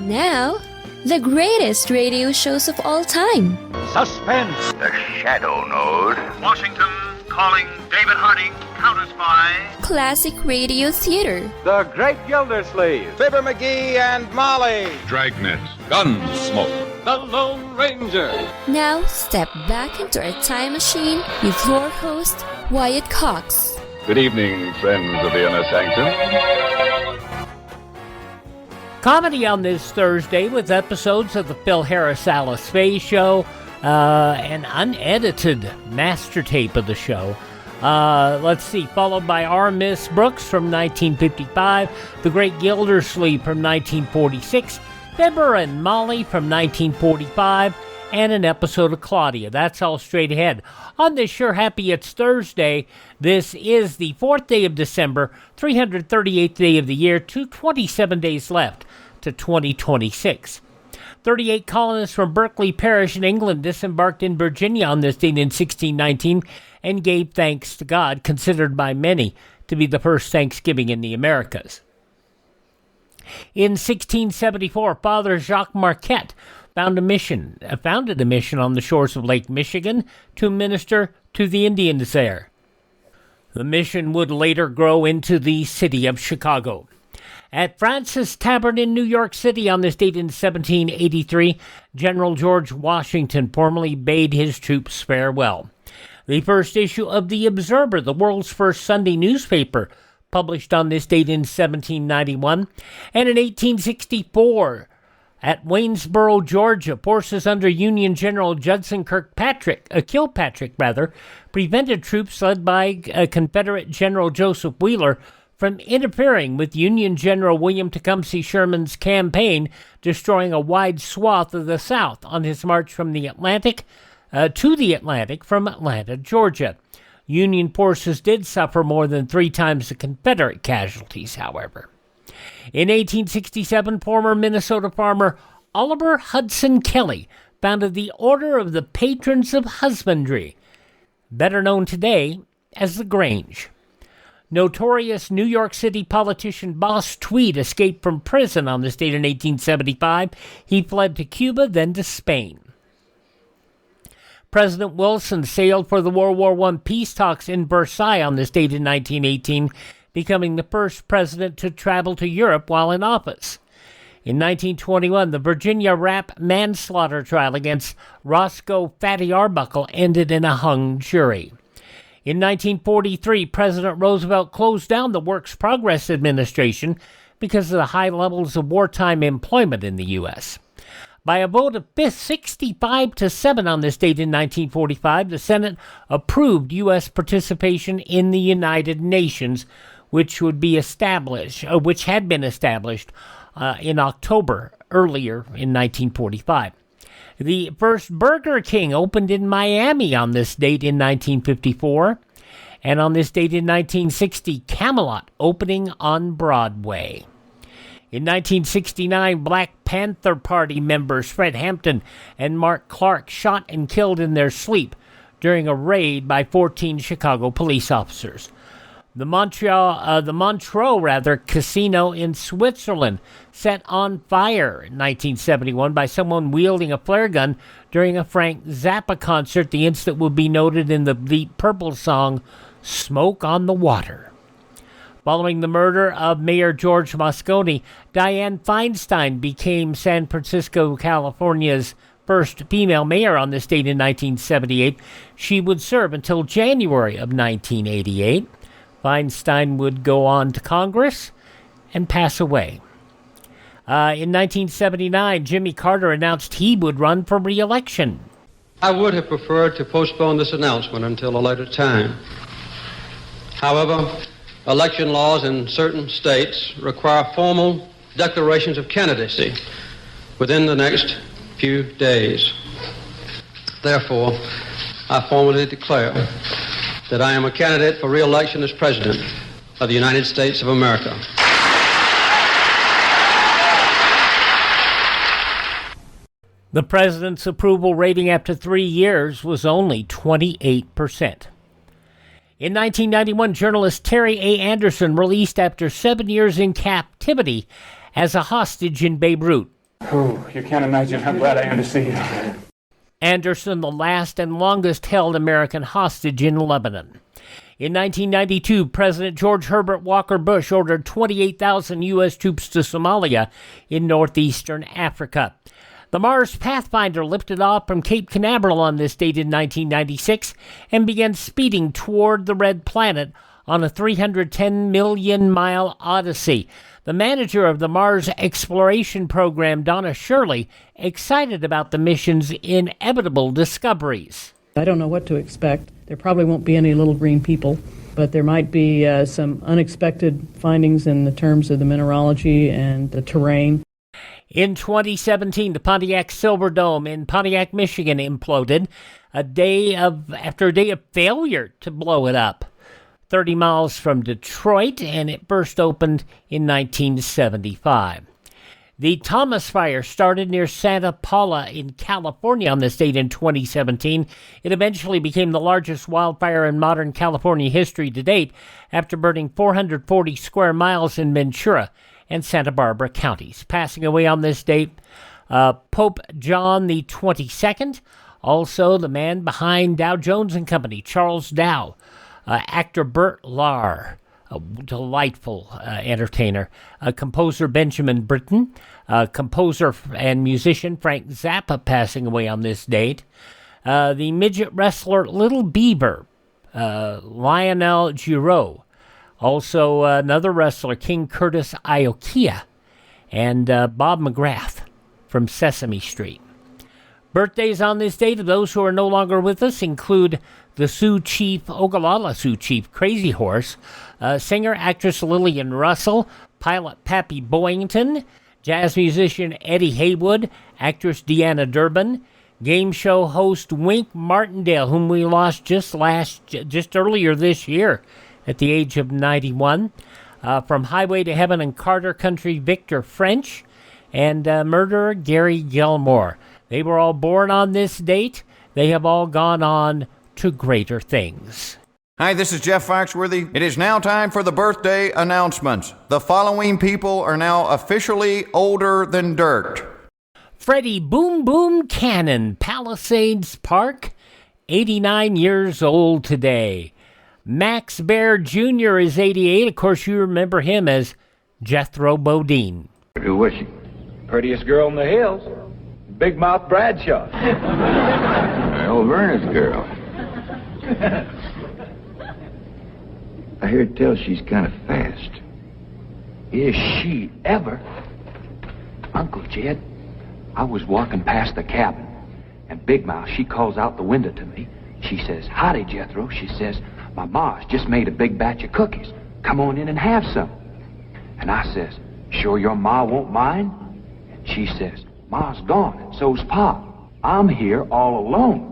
Now, the greatest radio shows of all time. Suspense. The Shadow Node. Washington calling David Harding, counter-spy. Classic radio theater. The Great Gildersleeve. Fibber McGee and Molly. Dragnet. Gunsmoke. The Lone Ranger. Now, step back into a time machine with your host, Wyatt Cox. Good evening, friends of the Inner Sanctum. Comedy on this Thursday with episodes of the Phil Harris-Alice Faye Show, an unedited master tape of the show. Let's see, followed by Our Miss Brooks from 1955, The Great Gildersleeve from 1946, Fibber and Molly from 1945, and an episode of Claudia. That's all straight ahead. On this Sure Happy It's Thursday, this is the 4th day of December, 338th day of the year, 227 days left to 2026. 38 colonists from Berkeley Parish in England disembarked in Virginia on this date in 1619 and gave thanks to God, considered by many to be the first Thanksgiving in the Americas. In 1674, Father Jacques Marquette founded a mission on the shores of Lake Michigan to minister to the Indians there. The mission would later grow into the city of Chicago. At Francis Tavern in New York City on this date in 1783, General George Washington formally bade his troops farewell. The first issue of The Observer, the world's first Sunday newspaper, published on this date in 1791. And in 1864, at Waynesboro, Georgia, forces under Union General Judson Kilpatrick, prevented troops led by Confederate General Joseph Wheeler from interfering with Union General William Tecumseh Sherman's campaign, destroying a wide swath of the South on his march from the Atlantic to the Atlantic from Atlanta, Georgia. Union forces did suffer more than 3 times the Confederate casualties, however. In 1867, former Minnesota farmer Oliver Hudson Kelly founded the Order of the Patrons of Husbandry, better known today as the Grange. Notorious New York City politician Boss Tweed escaped from prison on this date in 1875. He fled to Cuba, then to Spain. President Wilson sailed for the World War I peace talks in Versailles on this date in 1918, becoming the first president to travel to Europe while in office. In 1921, the Virginia rap manslaughter trial against Roscoe Fatty Arbuckle ended in a hung jury. In 1943, President Roosevelt closed down the Works Progress Administration because of the high levels of wartime employment in the U.S. By a vote of 65-7 on this date in 1945, the Senate approved U.S. participation in the United Nations, which had been established in October earlier in 1945. The first Burger King opened in Miami on this date in 1954, and on this date in 1960, Camelot opening on Broadway. In 1969, Black Panther Party members Fred Hampton and Mark Clark shot and killed in their sleep during a raid by 14 Chicago police officers. The Montreux casino in Switzerland set on fire in 1971 by someone wielding a flare gun during a Frank Zappa concert. The incident will be noted in the Deep Purple song Smoke on the Water. Following the murder of Mayor George Moscone, Dianne Feinstein became San Francisco, California's first female mayor on this date in 1978. She would serve until January of 1988. Feinstein would go on to Congress and pass away. In 1979, Jimmy Carter announced he would run for re-election. I would have preferred to postpone this announcement until a later time. However, election laws in certain states require formal declarations of candidacy within the next few days. Therefore, I formally declare that I am a candidate for re-election as President of the United States of America. The president's approval rating after 3 years was only 28%. In 1991, journalist Terry A. Anderson released after 7 years in captivity as a hostage in Beirut. Oh, you can't imagine how glad I am to see you. Anderson, the last and longest held American hostage in Lebanon. In 1992, President George Herbert Walker Bush ordered 28,000 U.S. troops to Somalia in northeastern Africa. The Mars Pathfinder lifted off from Cape Canaveral on this date in 1996 and began speeding toward the Red Planet on a 310 million-mile odyssey. The manager of the Mars exploration program, Donna Shirley, excited about the mission's inevitable discoveries. I don't know what to expect. There probably won't be any little green people, but there might be some unexpected findings in the terms of the mineralogy and the terrain. In 2017, the Pontiac Silverdome in Pontiac, Michigan imploded after a day of failure to blow it up. 30 miles from Detroit, and it burst open in 1975. The Thomas Fire started near Santa Paula in California on this date in 2017. It eventually became the largest wildfire in modern California history to date after burning 440 square miles in Ventura and Santa Barbara counties. Passing away on this date, Pope John the 22nd, also the man behind Dow Jones & Company, Charles Dow, actor Burt Lahr, a delightful entertainer, composer Benjamin Britten, composer and musician Frank Zappa passing away on this date, the midget wrestler Little Bieber, Lionel Giraud, also another wrestler, King Curtis Iaukea, and Bob McGrath from Sesame Street. Birthdays on this date of those who are no longer with us include the Sioux Chief, Ogallala Sioux Chief, Crazy Horse, singer, actress Lillian Russell, pilot Pappy Boyington, jazz musician Eddie Haywood, actress Deanna Durbin, game show host Wink Martindale, whom we lost just earlier this year at the age of 91, from Highway to Heaven and Carter Country, Victor French, and murderer Gary Gilmore. They were all born on this date. They have all gone on to greater things. Hi, this is Jeff Foxworthy. It is now time for the birthday announcements. The following people are now officially older than dirt. Freddie Boom Boom Cannon, Palisades Park, 89 years old today. Max Baer Jr. is 88. Of course, you remember him as Jethro Bodine. Who was she? Prettiest girl in the hills. Big Mouth Bradshaw. Well, Verna's girl. I heard tell she's kind of fast. Is she ever? Uncle Jed, I was walking past the cabin, and Big Mouth, she calls out the window to me. She says, "Howdy, Jethro." She says, "My ma's just made a big batch of cookies. Come on in and have some." And I says, "Sure your ma won't mind?" And she says, "Ma's gone, and so's Pa. I'm here all alone."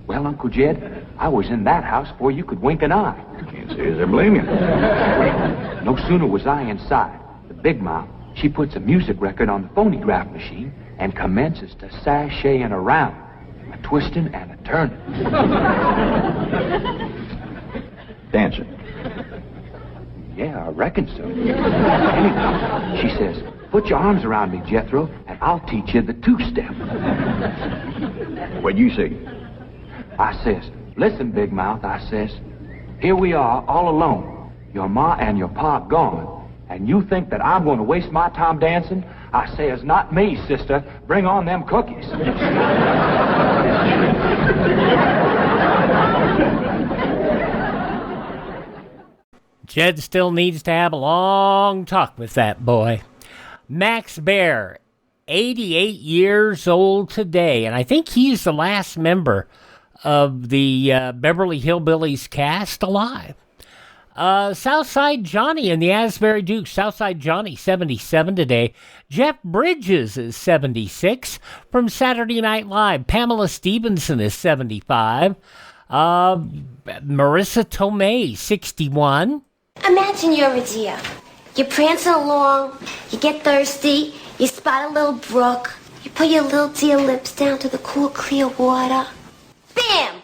Well, Uncle Jed, I was in that house before you could wink an eye. Can't say as I blame you. No sooner was I inside, the Big Mouth, she puts a music record on the phonograph machine and commences to sashaying around, a twisting and a turning. Dancing. Yeah, I reckon so. Anyhow, she says, "Put your arms around me, Jethro, and I'll teach you the two-step." What'd you say? I says, "Listen, Big Mouth," I says, "here we are all alone. Your ma and your pa gone. And you think that I'm going to waste my time dancing?" I says, "Not me, sister. Bring on them cookies." Jed still needs to have a long talk with that boy. Max Baer, 88 years old today, and I think he's the last member of the Beverly Hillbillies cast alive. Southside Johnny and the Asbury Dukes. Southside Johnny, 77 today. Jeff Bridges is 76 from Saturday Night Live. Pamela Stevenson is 75. Marissa Tomei, 61. Imagine you're a deer. You're prancing along, you get thirsty, you spot a little brook, you put your little deer lips down to the cool, clear water. Bam!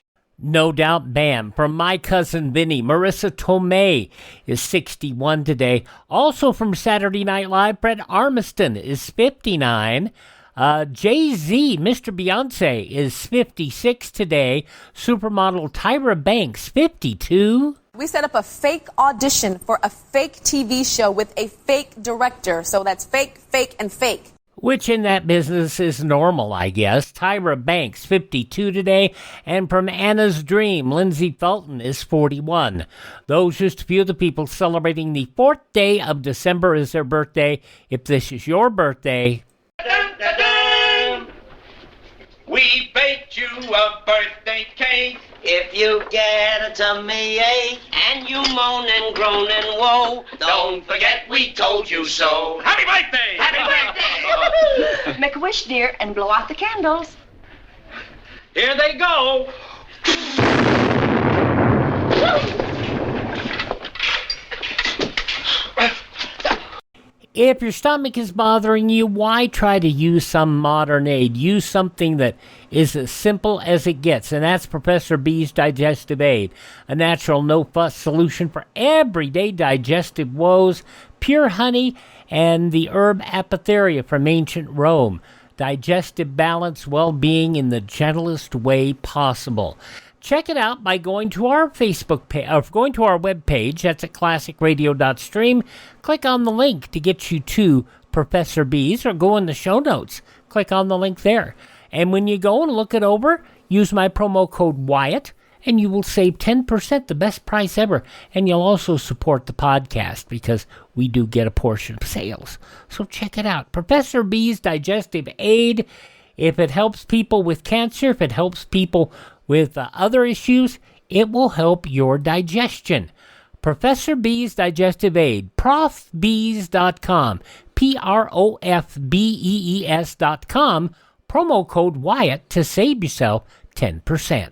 No Doubt Band. From My Cousin Vinny, Marissa Tomei is 61 today. Also from Saturday Night Live, Fred Armisen is 59. Jay-Z, Mr. Beyonce, is 56 today. Supermodel Tyra Banks, 52. We set up a fake audition for a fake TV show with a fake director. So that's fake, fake, and fake. Which in that business is normal, I guess. Tyra Banks, 52 today. And from Anna's Dream, Lindsay Felton is 41. Those just a few of the people celebrating the 4th day of December is their birthday. If this is your birthday... We baked you a birthday cake. If you get a tummy ache and you moan and groan and woe, don't forget we told you so. Happy birthday! Happy birthday! Make a wish, dear, and blow out the candles. Here they go. If your stomach is bothering you, why try to use some modern aid? Use something that is as simple as it gets, and that's Professor B's Digestive Aid, a natural no-fuss solution for everyday digestive woes, pure honey, and the herb apotheria from ancient Rome. Digestive balance, well-being in the gentlest way possible. Check it out by going to our Facebook page, or going to our webpage. That's at classicradio.stream. Click on the link to get you to Professor B's, or go in the show notes. Click on the link there. And when you go and look it over, use my promo code Wyatt, and you will save 10%, the best price ever. And you'll also support the podcast because we do get a portion of sales. So check it out. Professor B's Digestive Aid. If it helps people with cancer, if it helps people with other issues, it will help your digestion. Professor B's Digestive Aid, profbees.com, profbees.com, promo code Wyatt to save yourself 10%.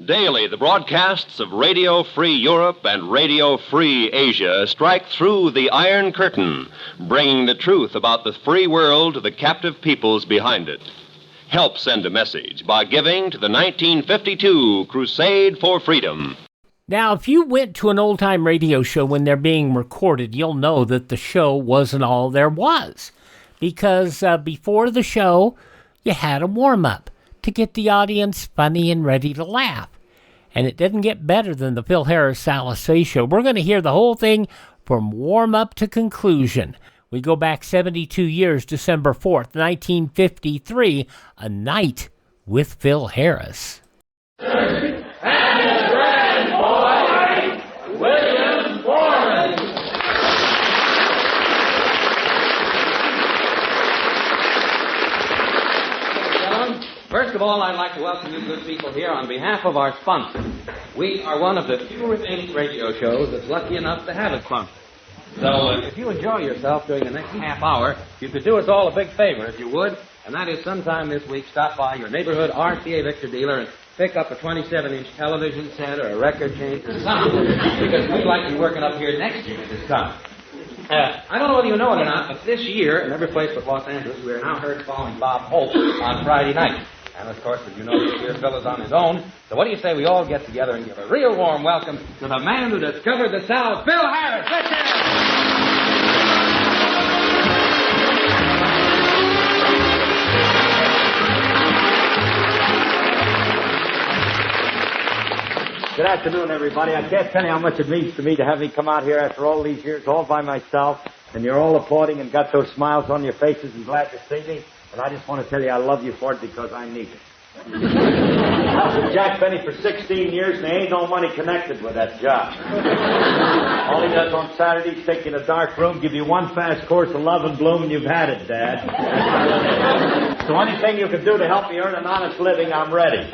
Daily, the broadcasts of Radio Free Europe and Radio Free Asia strike through the Iron Curtain, bringing the truth about the free world to the captive peoples behind it. Help send a message by giving to the 1952 Crusade for Freedom. Now, if you went to an old-time radio show when they're being recorded, you'll know that the show wasn't all there was. Because before the show, you had a warm-up to get the audience funny and ready to laugh. And it didn't get better than the Phil Harris-Alice Faye Show. We're going to hear the whole thing from warm-up to conclusion. We go back 72 years, December 4th, 1953, A Night with Phil Harris. First of all, I'd like to welcome you good people here on behalf of our sponsor. We are one of the few remaining radio shows that's lucky enough to have a sponsor. So if you enjoy yourself during the next half hour, you could do us all a big favor if you would, and that is sometime this week stop by your neighborhood RCA Victor dealer and pick up a 27-inch television set or a record change or something, because we'd like you working up here next year at this time. I don't know whether you know it or not, but this year, in every place but Los Angeles, we are now heard following Bob Hope on Friday night. And, of course, as you know, this year Phil is on his own. So what do you say we all get together and give a real warm welcome to the man who discovered the South, Phil Harris. Let's hear it. Good afternoon, everybody. I can't tell you how much it means to me to have me come out here after all these years all by myself, and you're all applauding and got those smiles on your faces and glad to see me. And I just want to tell you I love you for it because I need it. I was with Jack Benny for 16 years, and there ain't no money connected with that job. All he does on Saturdays, take you in a dark room, give you one fast course of love and bloom, and you've had it, Dad. So anything you can do to help me earn an honest living, I'm ready.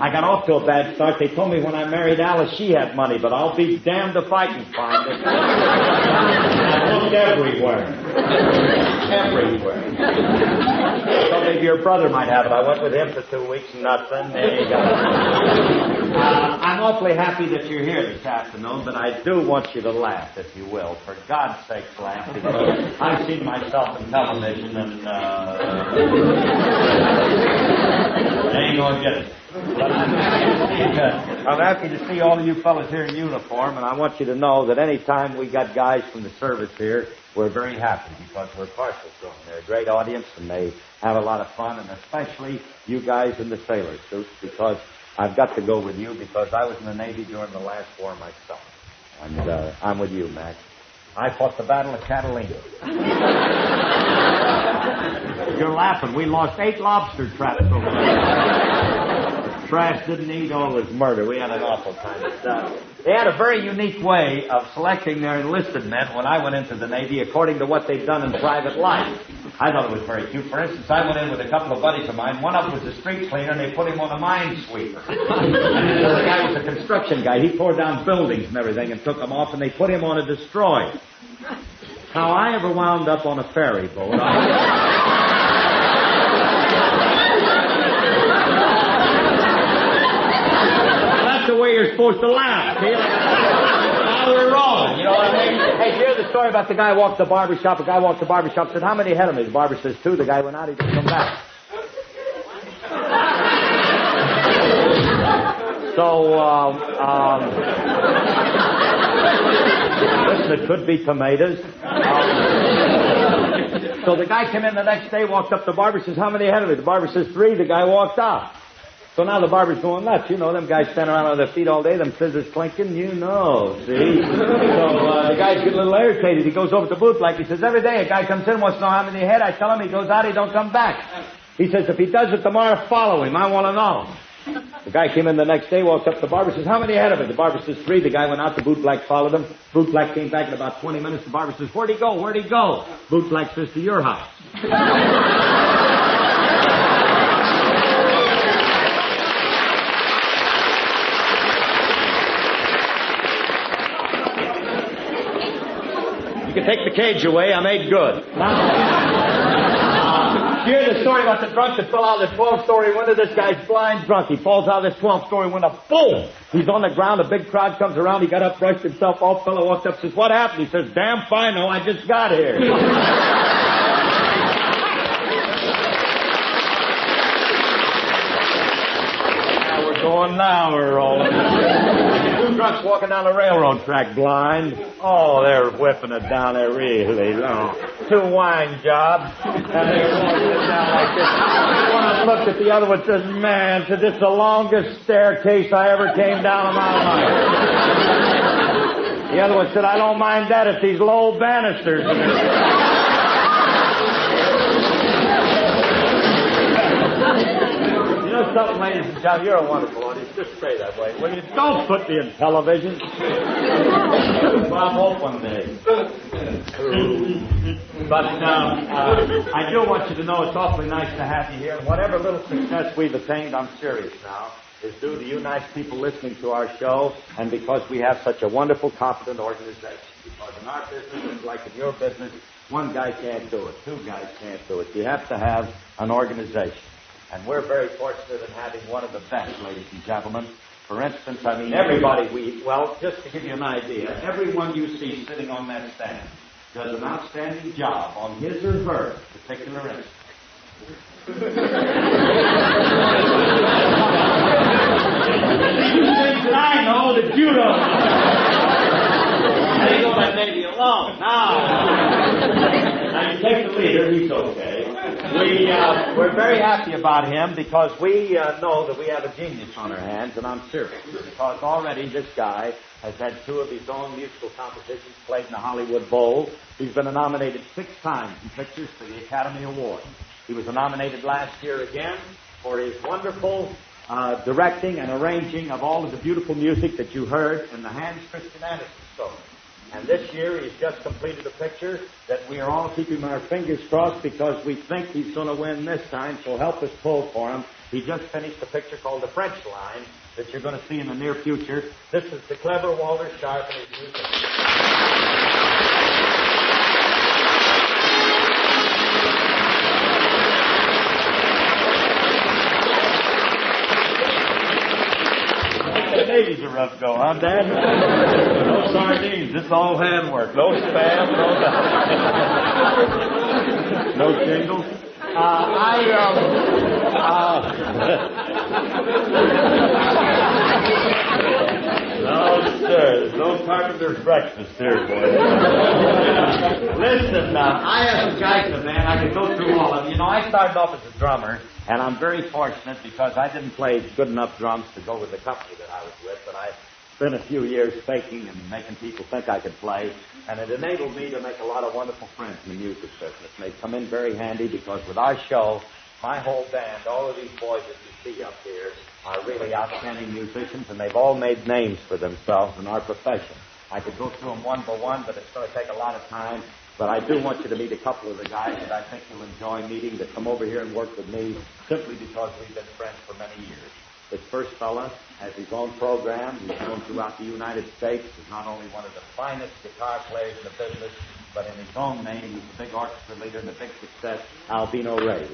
I got off to a bad start. They told me when I married Alice, she had money, but I'll be damned if I can find it. I looked everywhere. Everywhere. So maybe your brother might have it. I went with him for 2 weeks and nothing. There you go. I'm awfully happy that you're here this afternoon, but I do want you to laugh, if you will. For God's sake, laugh, because I've seen myself in television, and I ain't going to get it. But I'm happy to see all of you fellas here in uniform, and I want you to know that any time we got guys from the service here, we're very happy because we're partial to them. They're a great audience, and they have a lot of fun, and especially you guys in the sailor suits, because I've got to go with you because I was in the Navy during the last war myself. And I'm with you, Max. I fought the Battle of Catalina. You're laughing. We lost 8 lobster traps over there. Trash didn't eat all this murder. We had an awful time. They had a very unique way of selecting their enlisted men when I went into the Navy according to what they'd done in private life. I thought it was very cute. For instance, I went in with a couple of buddies of mine. One of them was a street cleaner, and they put him on a minesweeper. And the other guy was a construction guy. He tore down buildings and everything and took them off, and they put him on a destroyer. How I ever wound up on a ferry boat, that's the way you're supposed to laugh, see? Now we're rolling, you know what I mean? Hey, you hear the story about the guy walked the barber shop? A guy walked the barber shop, said, how many ahead of me? The barber says 2. The guy went out, he didn't come back. So, listen, it could be tomatoes. So the guy came in the next day, walked up to the barber, says, how many ahead of me? The barber says 3. The guy walked out. So now the barber's going nuts. You know, them guys stand around on their feet all day, them scissors clinking, you know, see? So the guy's getting a little irritated. He goes over to the booth like he says, every day a guy comes in, wants to know how many ahead. I tell him, he goes out, he don't come back. He says, if he does it tomorrow, follow him. I want to know. The guy came in the next day, walked up to the barber, says, how many ahead of him? The barber says 3. The guy went out, the boot black followed him. Boot black came back in about 20 minutes. The barber says, where'd he go? Where'd he go? Boot black says, to your house. You can take the cage away. I made good. You hear the story about the drunk that fell out of the 12-story window? This guy's blind drunk. He falls out of this 12-story window. Boom! He's on the ground. A big crowd comes around. He got up, brushed himself off. Fellow walks up, says, what happened? He says, damn fine, no, I just got here. Now we're rolling. 2 drunks walking down the railroad track blind. Oh, they're whipping it down there really long. 2 wine jobs. And they're walking it down like this. One looked at the other one and says, man, this is the longest staircase I ever came down in my life. The other one said, I don't mind that if these low banisters. Something, ladies and gentlemen, you're a wonderful audience. Just stay that way. Well, you don't put me in television. Well, I'm hoping they. But I do want you to know it's awfully nice to have you here. And whatever little success we've attained, I'm serious now, is due to you nice people listening to our show and because we have such a wonderful, competent organization. Because in our business, like in your business, 1 guy can't do it. 2 guys can't do it. You have to have an organization. And we're very fortunate in having one of the best, ladies and gentlemen. For instance, I mean, everybody just to give you an idea, everyone you see sitting on that stand does an outstanding job on his or her particular instance. Things that I know that you don't know. I ain't gonna let Davey alone. Now you take the leader, he's okay. We're very happy about him because we know that we have a genius on our hands, and I'm serious. Because already this guy has had 2 of his own musical competitions played in the Hollywood Bowl. He's been nominated 6 times in pictures for the Academy Award. He was nominated last year again for his wonderful directing and arranging of all of the beautiful music that you heard in the Hans Christian Andersen story. And this year he's just completed a picture that we are all keeping our fingers crossed because we think he's going to win this time, so help us pull for him. He just finished a picture called The French Line that you're going to see in the near future. This is the clever Walter Sharp and his music. The Navy's a rough go, huh, Dad? No sardines. This is all handwork. No spam, no shingles. No, sir. No carpenter's breakfast here, boy. Listen, I have some guys in the band. I can go through all of them. You know, I started off as a drummer, and I'm very fortunate because I didn't play good enough drums to go with the company that I was with, but I spent a few years faking and making people think I could play, and it enabled me to make a lot of wonderful friends in the music business. And they come in very handy because with our show, my whole band, all of these boys that you see up here, are really outstanding musicians, and they've all made names for themselves in our profession. I could go through them one by one, but it's going to take a lot of time. But I do want you to meet a couple of the guys that I think you'll enjoy meeting that come over here and work with me simply because we've been friends for many years. This first fella has his own program. He's known throughout the United States. He's not only one of the finest guitar players in the business, but in his own name, he's a big orchestra leader and a big success, Albino Ray.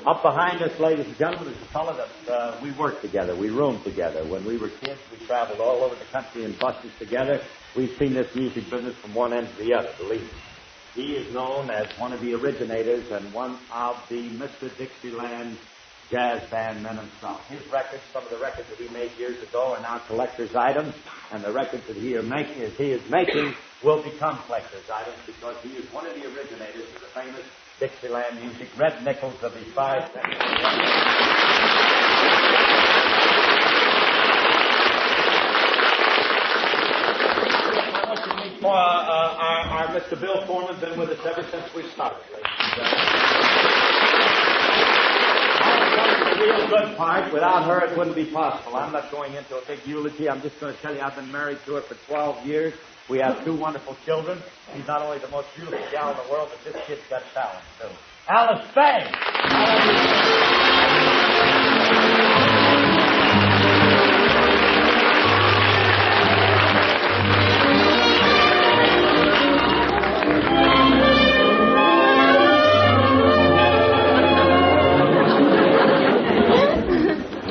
Up behind us, ladies and gentlemen, is a fellow that we worked together. We roomed together. When we were kids, we traveled all over the country in buses together. We've seen this music business from one end to the other, believe me. He is known as one of the originators and one of the Mr. Dixieland jazz band men himself. His records, some of the records that he made years ago are now collector's items, and the records that he is making will become collector's items because he is one of the originators of the famous Dixieland music, Red Nichols of the 5 cents. I want you to meet our Mr. Bill Foreman, been with us ever since we started, ladies and gentlemen. A real good part. Without her, it wouldn't be possible. I'm not going into a big eulogy. I'm just going to tell you I've been married to her for 12 years. We have 2 wonderful children. She's not only the most beautiful gal in the world, but this kid's got talent, too. Alice Faye!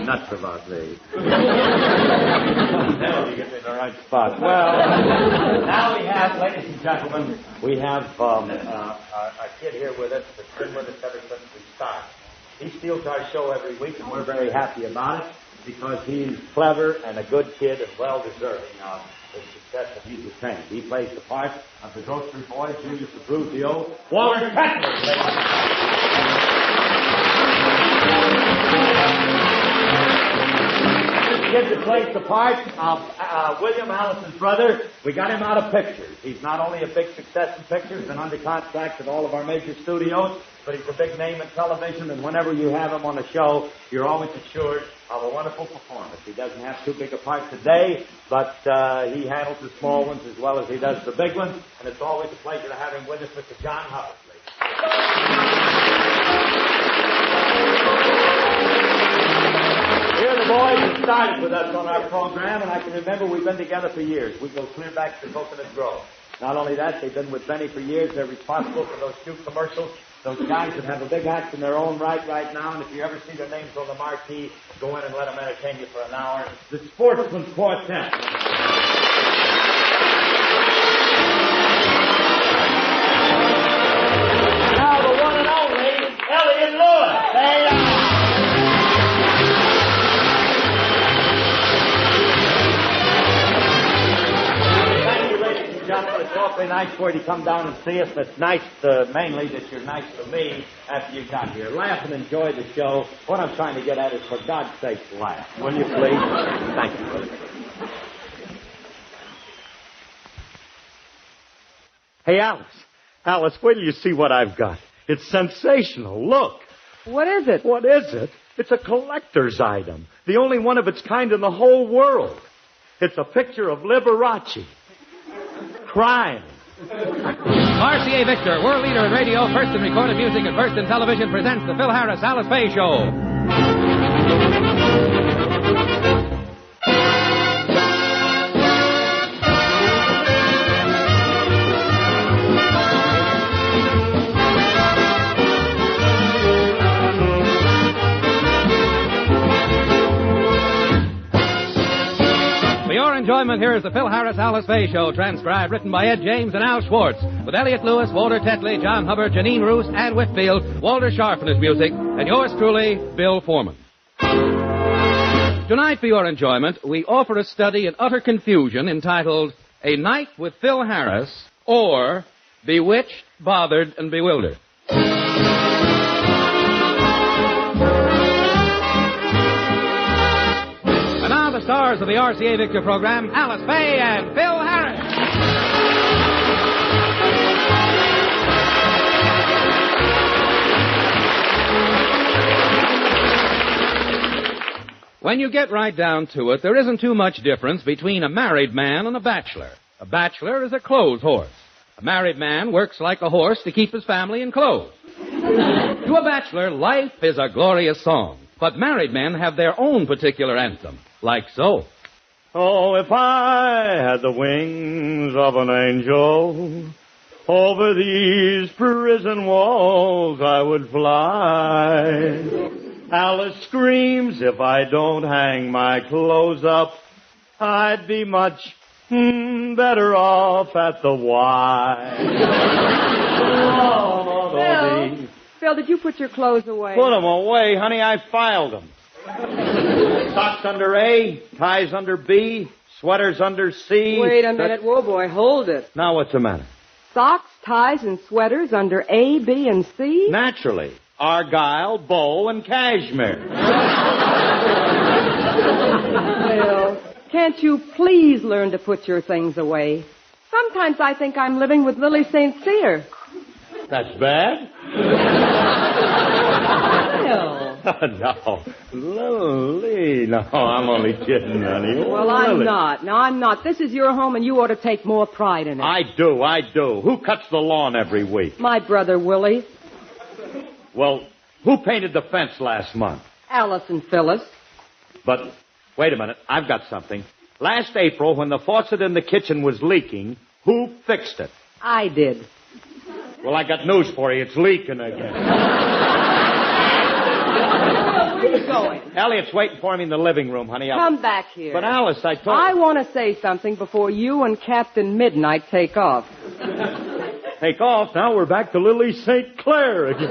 Nuts about me. Now you get me in the right spot. Well, now we have, ladies and gentlemen, we have our kid here with us that's been with us ever since we started. He steals our show every week, and we're very happy about it because he's clever and a good kid and well-deserving of the success that he's attained. He plays the part of the grocery boy, Julius the Bruzio, Walter Denton. Kid that plays the part of William Allison's brother. We got him out of pictures. He's not only a big success in pictures and under contract at all of our major studios, but he's a big name in television, and whenever you have him on a show, you're always assured of a wonderful performance. He doesn't have too big a part today, but he handles the small ones as well as he does the big ones, and it's always a pleasure to have him with us, Mr. John Hubbard. Here are the boys that started with us on our program, and I can remember we've been together for years. We go clear back to Coconut Grove. Not only that, they've been with Benny for years. They're responsible for those 2 commercials. Those guys that have a big act in their own right now, and if you ever see their names on the marquee, go in and let them entertain you for an hour. The Sportsman's Quartet. Now the one and only Elliott Lewis. They are. Gentlemen, it's awfully nice for you to come down and see us. It's nice, mainly, that you're nice to me after you got here. Laugh and enjoy the show. What I'm trying to get at is, for God's sake, laugh. Will you, please? Thank you. Hey, Alice, wait till you see what I've got. It's sensational. Look. What is it? What is it? It's a collector's item. The only one of its kind in the whole world. It's a picture of Liberace. Crying RCA Victor, world leader in radio, first in recorded music and first in television, presents the Phil Harris-Alice Faye Show. Enjoyment, here is the Phil Harris-Alice Faye Show, transcribed, written by Ed James and Al Schwartz, with Elliott Lewis, Walter Tetley, John Hubbard, Janine Roos, Ann Whitfield, Walter Sharp in his music, and yours truly, Bill Foreman. Tonight, for your enjoyment, we offer a study in utter confusion entitled A Night with Phil Harris, or Bewitched, Bothered, and Bewildered. The stars of the RCA Victor program, Alice Faye and Phil Harris. When you get right down to it, there isn't too much difference between a married man and a bachelor. A bachelor is a clothes horse. A married man works like a horse to keep his family in clothes. To a bachelor, life is a glorious song. But married men have their own particular anthem. Like so. Oh, if I had the wings of an angel, over these prison walls I would fly. Alice screams, if I don't hang my clothes up, I'd be much better off at the Y. Phil, did you put your clothes away? Put them away, honey. I filed them. Socks under A, ties under B, sweaters under C. Wait a minute. Whoa, boy, hold it. Now what's the matter? Socks, ties, and sweaters under A, B, and C? Naturally. Argyle, Bow, and Cashmere. Phil, can't you please learn to put your things away? Sometimes I think I'm living with Lily St. Cyr. That's bad? Phil. No. Lily. No, I'm only kidding, honey. Well, I'm not. No, I'm not. This is your home, and you ought to take more pride in it. I do. Who cuts the lawn every week? My brother, Willie. Well, who painted the fence last month? Alice and Phyllis. But, wait a minute. I've got something. Last April, when the faucet in the kitchen was leaking, who fixed it? I did. Well, I got news for you. It's leaking again. Where are you going? Elliott's waiting for me in the living room, honey. Come back here. But, Alice, I want to say something before you and Captain Midnight take off. Take off? Now we're back to Lily St. Clair again.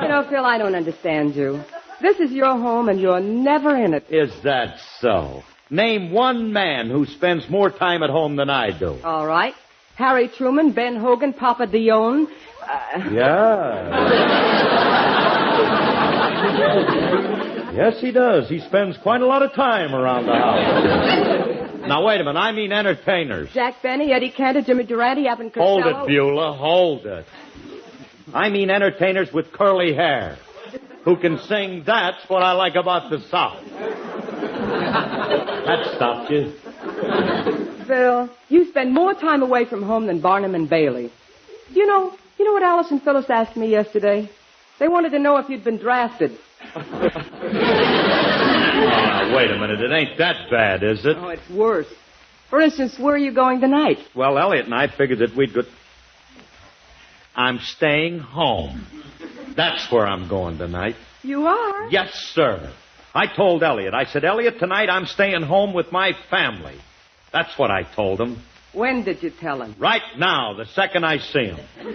You know, Phil, I don't understand you. This is your home, and you're never in it. Is that so? Name one man who spends more time at home than I do. All right. Harry Truman, Ben Hogan, Papa Dion. Yeah. Yes, he does. He spends quite a lot of time around the house. Now, wait a minute. I mean entertainers. Jack Benny, Eddie Cantor, Jimmy Durante, Abbott Costello. Hold it, Beulah. Hold it. I mean entertainers with curly hair who can sing That's What I Like About the South. That stopped you. Phil, you spend more time away from home than Barnum and Bailey. You know what Alice and Phyllis asked me yesterday? They wanted to know if you'd been drafted. Wait a minute. It ain't that bad, is it? Oh, it's worse. For instance, where are you going tonight? Well, Elliott and I figured that we'd go... I'm staying home. That's where I'm going tonight. You are? Yes, sir. I told Elliott. I said, Elliott, tonight I'm staying home with my family. That's what I told him. When did you tell him? Right now, the second I see him. You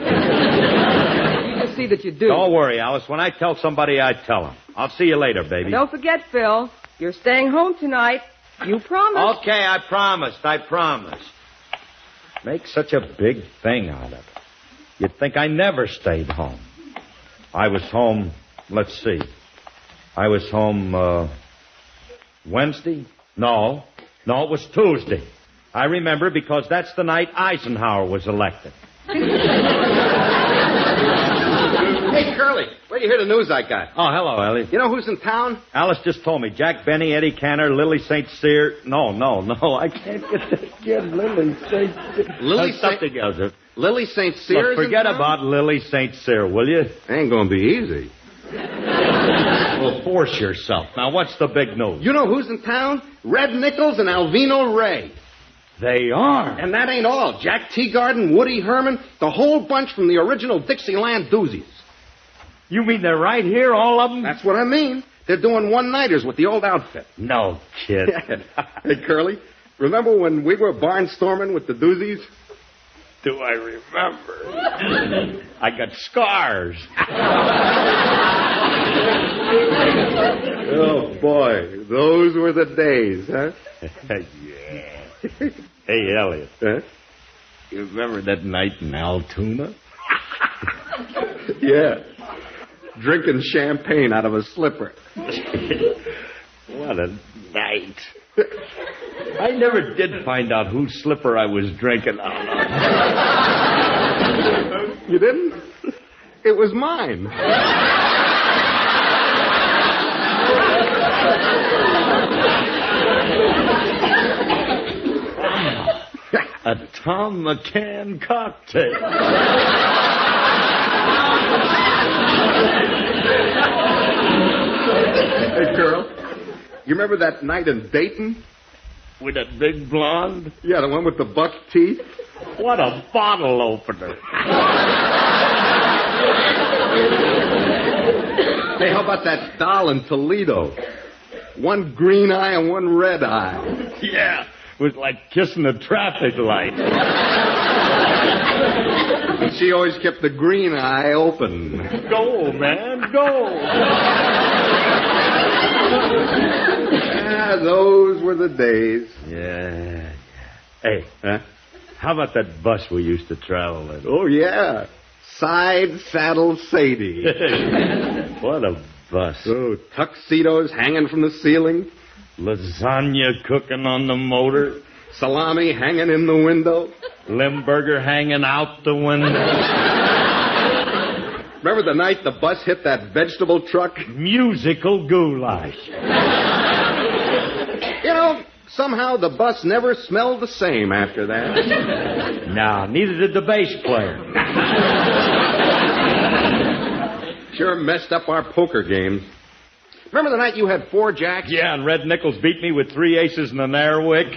just see that you do. Don't worry, Alice. When I tell somebody, I tell them. I'll see you later, baby. And don't forget, Phil, you're staying home tonight. You promised. Okay, I promised. Make such a big thing out of it. You'd think I never stayed home. I was home, let's see. I was home, Wednesday? No, it was Tuesday. I remember because that's the night Eisenhower was elected. Hey, Curly, Well, you hear the news I got. Oh, hello, Elliott. You know who's in town? Alice just told me. Jack Benny, Eddie Canner, Lily St. Cyr. No. I can't get that again. Lily St. Cyr. Lily St. together. Lily St. Cyr. Forget about Lily St. Cyr, will you? Ain't gonna be easy. Well, force yourself. Now, what's the big news? You know who's in town? Red Nichols and Alvino Ray. They are. And that ain't all. Jack Teagarden, Woody Herman, the whole bunch from the original Dixieland Doozies. You mean they're right here, all of them? That's what I mean. They're doing one-nighters with the old outfit. No, kid. Hey, Curly, remember when we were barnstorming with the Doozies? Do I remember? I got scars. Oh, boy. Those were the days, huh? Yeah. Hey, Elliott. Huh? You remember that night in Altoona? Yeah. Drinking champagne out of a slipper. What a night. I never did find out whose slipper I was drinking out of. You didn't? It was mine. A Tom McCann cocktail. Hey, girl, you remember that night in Dayton? With that big blonde? Yeah, the one with the buck teeth. What a bottle opener. Hey, how about that doll in Toledo? One green eye and one red eye. Yeah, it was like kissing a traffic light. And she always kept the green eye open. Go, man, go. Yeah, those were the days. Yeah. Hey, how about that bus we used to travel in? Oh, yeah. Side Saddle Sadie. What a bus. Oh, tuxedos hanging from the ceiling. Lasagna cooking on the motor. Salami hanging in the window. Limburger hanging out the window. Remember the night the bus hit that vegetable truck? Musical goulash. You know, somehow the bus never smelled the same after that. No, neither did the bass player. Sure messed up our poker game. Remember the night you had 4 jacks? Yeah, and Red Nichols beat me with 3 aces and an airwick.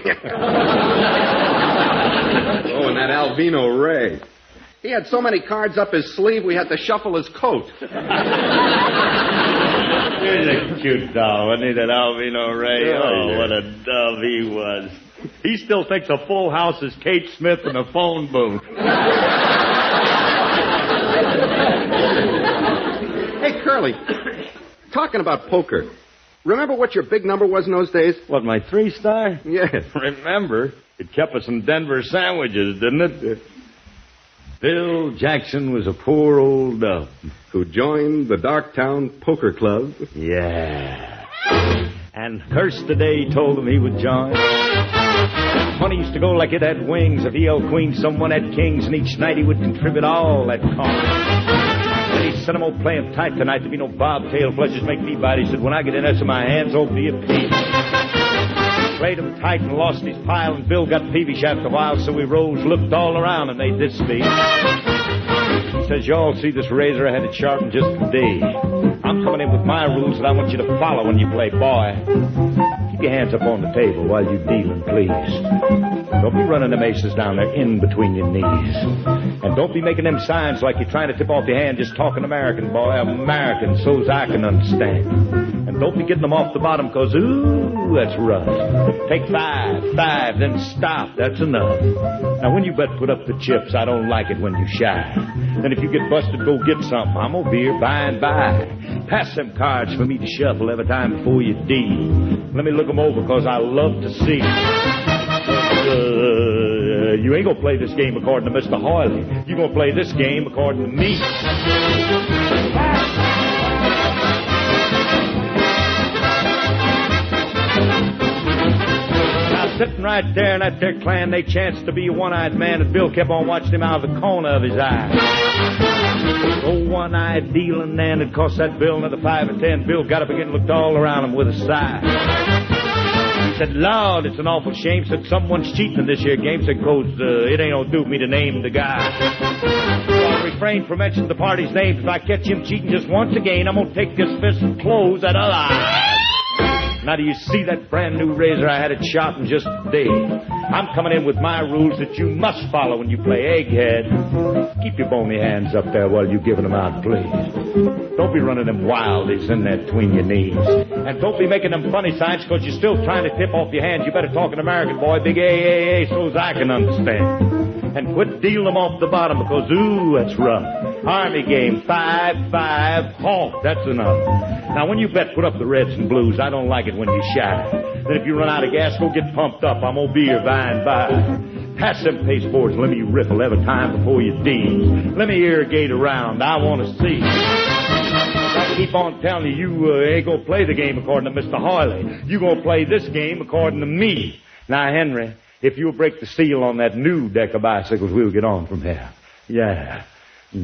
Oh, and that Alvino Ray. He had so many cards up his sleeve, we had to shuffle his coat. He's a cute doll, wasn't he, that Alvino Ray? Oh, what a dove he was. He still thinks a full house is Kate Smith in a phone booth. Hey, Curly, talking about poker, remember what your big number was in those days? What, my 3-star? Yes. Remember? It kept us some Denver sandwiches, didn't it? Bill Jackson was a poor old dove who joined the Darktown Poker Club. Yeah. And cursed the day he told him he would join. Money used to go like it had wings. If he held queens, someone had kings, and each night he would contribute all that coin. Then he said, I'm going to play him tight tonight. There'll be no bobtail flushes make me bite. He said, when I get in there, so my hands won't be a piece. Played him tight and lost his pile, and Bill got peevish after a while, so he rose, looked all around, and made this speech. He says, y'all see this razor? I had it sharpened just today. I'm coming in with my rules that I want you to follow when you play, boy. Keep your hands up on the table while you dealing, please. Don't be running them aces down there in between your knees. And don't be making them signs like you're trying to tip off your hand, just talking American, boy. American, so's I can understand. And don't be getting them off the bottom, because, ooh, that's rough. Take 5, then stop. That's enough. Now, when you bet put up the chips, I don't like it when you shy. Then if you get busted, go get something. I'm over here by and by. Pass them cards for me to shuffle every time before you deal. Let me look them over, because I love to see. You ain't gonna play this game according to Mr. Hoyley. You gonna play this game according to me. Now sitting right there in that there clan, they chanced to be a one-eyed man, and Bill kept on watching him out of the corner of his eye. So one-eyed dealing then, it cost that Bill another 5 or 10. Bill got up again and looked all around him with a sigh. He said, Lord, it's an awful shame. Said, someone's cheating in this here game. Said, "'Cause it ain't no do for me to name the guy. So I'll refrain from mentioning the party's name. If I catch him cheating just once again, I'm gonna take this fist and close that eye. Now, do you see that brand new razor I had it shot in just a day? I'm coming in with my rules that you must follow when you play egghead. Keep your bony hands up there while you're giving them out, please. Don't be running them wildies in there between your knees. And don't be making them funny signs because you're still trying to tip off your hands. You better talk an American, boy. Big A, so as I can understand. And quit dealing them off the bottom because, ooh, that's rough. Army game, 5-5, honk, that's enough. Now, when you bet, put up the reds and blues. I don't like it when you shy. Then if you run out of gas, go get pumped up. I'm gonna be here by and by. Pass them pasteboards, let me riffle every time before you deal. Let me irrigate around, I want to see. I keep on telling you, ain't gonna play the game according to Mr. Harley. You gonna play this game according to me. Now, Henry, if you'll break the seal on that new deck of bicycles, we'll get on from here. Yeah. Hey,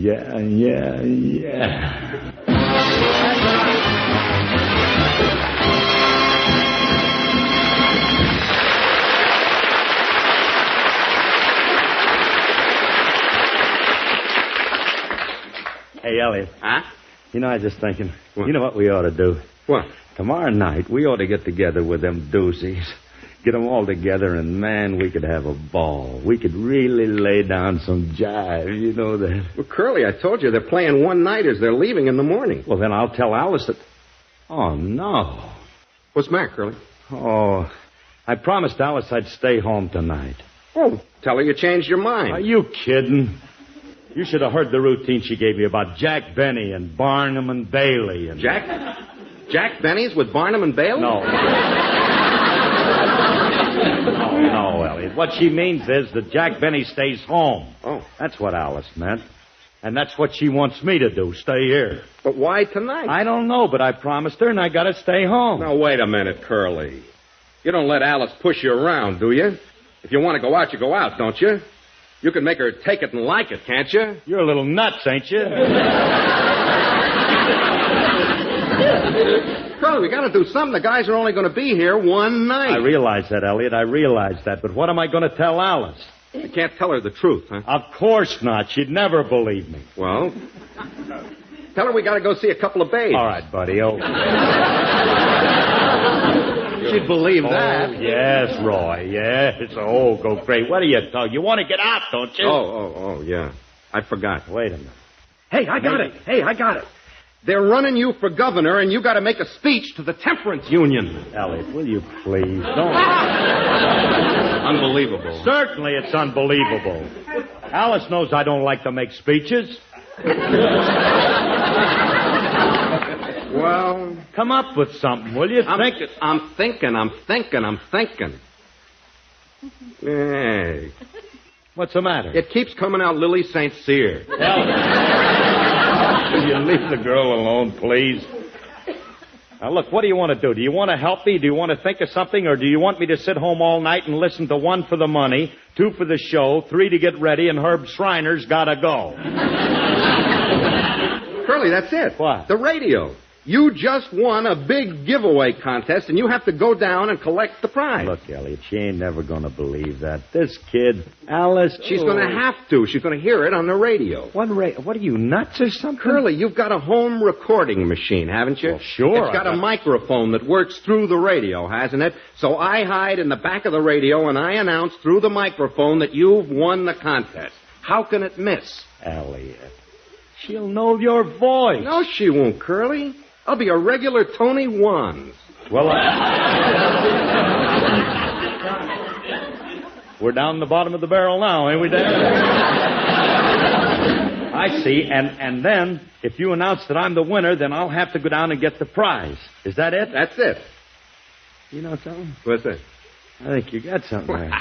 Elliott. Huh? You know, I was just thinking, What? You know what we ought to do? What? Tomorrow night, we ought to get together with them doozies. Get them all together, and, man, we could have a ball. We could really lay down some jive, you know that. Well, Curly, I told you they're playing one-nighters. They're leaving in the morning. Well, then I'll tell Alice that... Oh, no. What's the matter, Curly? Oh, I promised Alice I'd stay home tonight. Oh, tell her you changed your mind. Are you kidding? You should have heard the routine she gave me about Jack Benny and Barnum and Bailey and... Jack Benny's with Barnum and Bailey? No. No, Elliot. What she means is that Jack Benny stays home. Oh. That's what Alice meant. And that's what she wants me to do, stay here. But why tonight? I don't know, but I promised her, and I gotta stay home. Now, wait a minute, Curly. You don't let Alice push you around, do you? If you want to go out, you go out, don't you? You can make her take it and like it, can't you? You're a little nuts, ain't you? Curly, we got to do something. The guys are only going to be here one night. I realize that, Elliot. I realize that. But what am I going to tell Alice? You can't tell her the truth, huh? Of course not. She'd never believe me. Well, tell her we got to go see a couple of babes. All right, buddy. Okay. She'd believe that. Oh, yes, Roy. Yes. Oh, go great. What are you talking? You want to get out, don't you? Oh, yeah. I forgot. Wait a minute. Hey, I got it. They're running you for governor, and you got to make a speech to the temperance union. Elliot, will you please? Don't. Unbelievable. Certainly it's unbelievable. Alice knows I don't like to make speeches. Well, come up with something, will you? I'm thinking. Hey. What's the matter? It keeps coming out Lily St. Cyr. Will you leave the girl alone, please? Now, look, what do you want to do? Do you want to help me? Do you want to think of something? Or do you want me to sit home all night and listen to 1 for the money, 2 for the show, 3 to get ready, and Herb Schreiner's gotta go? Curly, that's it. What? The radio. You just won a big giveaway contest, and you have to go down and collect the prize. Look, Elliot, she ain't never going to believe that. This kid, Alice... She's going to have to. She's going to hear it on the radio. What are you, nuts or something? Curly, you've got a home recording machine, haven't you? Well, sure. It's got a microphone that works through the radio, hasn't it? So I hide in the back of the radio, and I announce through the microphone that you've won the contest. How can it miss? Elliot, she'll know your voice. No, she won't, Curly. I'll be a regular Tony Wands. Well, we're down the bottom of the barrel now, ain't we, Dan? I see. And then, if you announce that I'm the winner, then I'll have to go down and get the prize. Is that it? That's it. You know something? What's that? I think you got something there.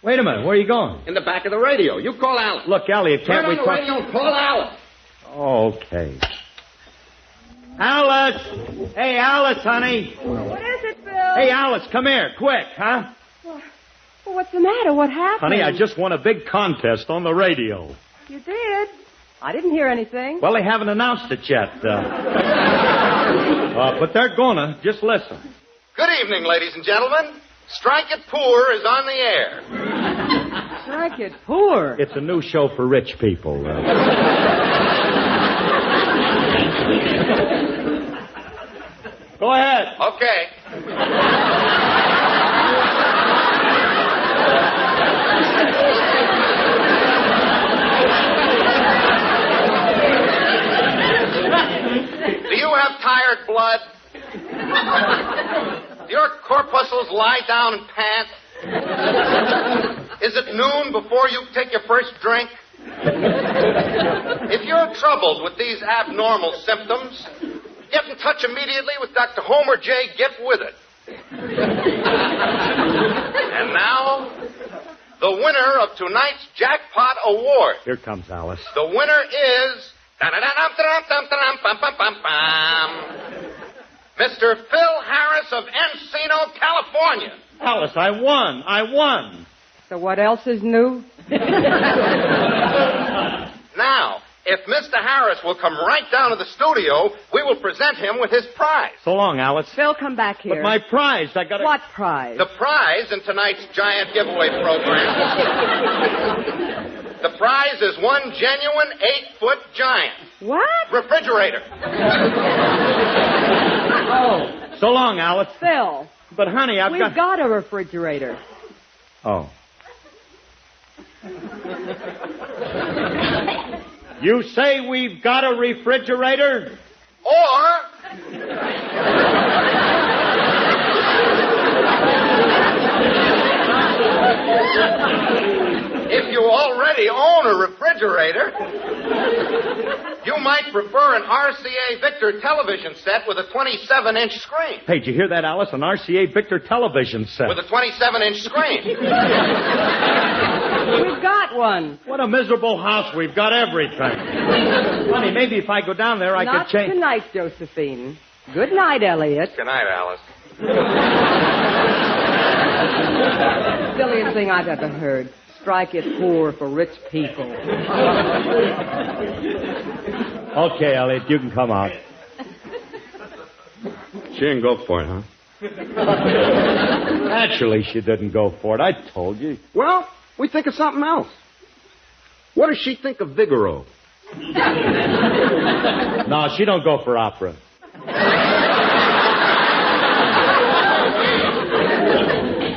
Wait a minute. Where are you going? In the back of the radio. You call Alice. Look, Elliot, can't we talk... Turn on the radio and call Alice. Okay. Alice! Hey, Alice, honey. What is it, Phil? Hey, Alice, come here, quick, huh? What's the matter? What happened? Honey, I just won a big contest on the radio. You did? I didn't hear anything. Well, they haven't announced it yet. But they're gonna. Just listen. Good evening, ladies and gentlemen. Strike It Poor is on the air. Strike It Poor? It's a new show for rich people. Go ahead. Okay. Do you have tired blood? Do your corpuscles lie down and pant? Is it noon before you take your first drink? If you're troubled with these abnormal symptoms, get in touch immediately with Dr. Homer J. Get With It. And now, the winner of tonight's Jackpot Award. Here comes Alice. The winner is... Mr. Phil Harris of Encino, California. Alice, I won. So what else is new? Now, if Mr. Harris will come right down to the studio, we will present him with his prize. So long, Alice. Phil, come back here. But my prize, I got What prize? The prize in tonight's giant giveaway program. The prize is one genuine 8-foot giant. What? Refrigerator. Oh, so long, Alice. Phil. But, honey, We've got a refrigerator. Oh. You say we've got a refrigerator? Or... if you already own a refrigerator, you might prefer an RCA Victor television set with a 27-inch screen. Hey, did you hear that, Alice? An RCA Victor television set. With a 27-inch screen. We've got one. What a miserable house. We've got everything. Honey, maybe if I go down there, I could change... Not tonight, Josephine. Good night, Elliott. Good night, Alice. Silliest thing I've ever heard. Strike it poor for rich people. Okay, Elliott, you can come out. She didn't go for it, huh? Naturally, she didn't go for it. I told you. Well, we think of something else. What does she think of Vigoro? No, she don't go for opera.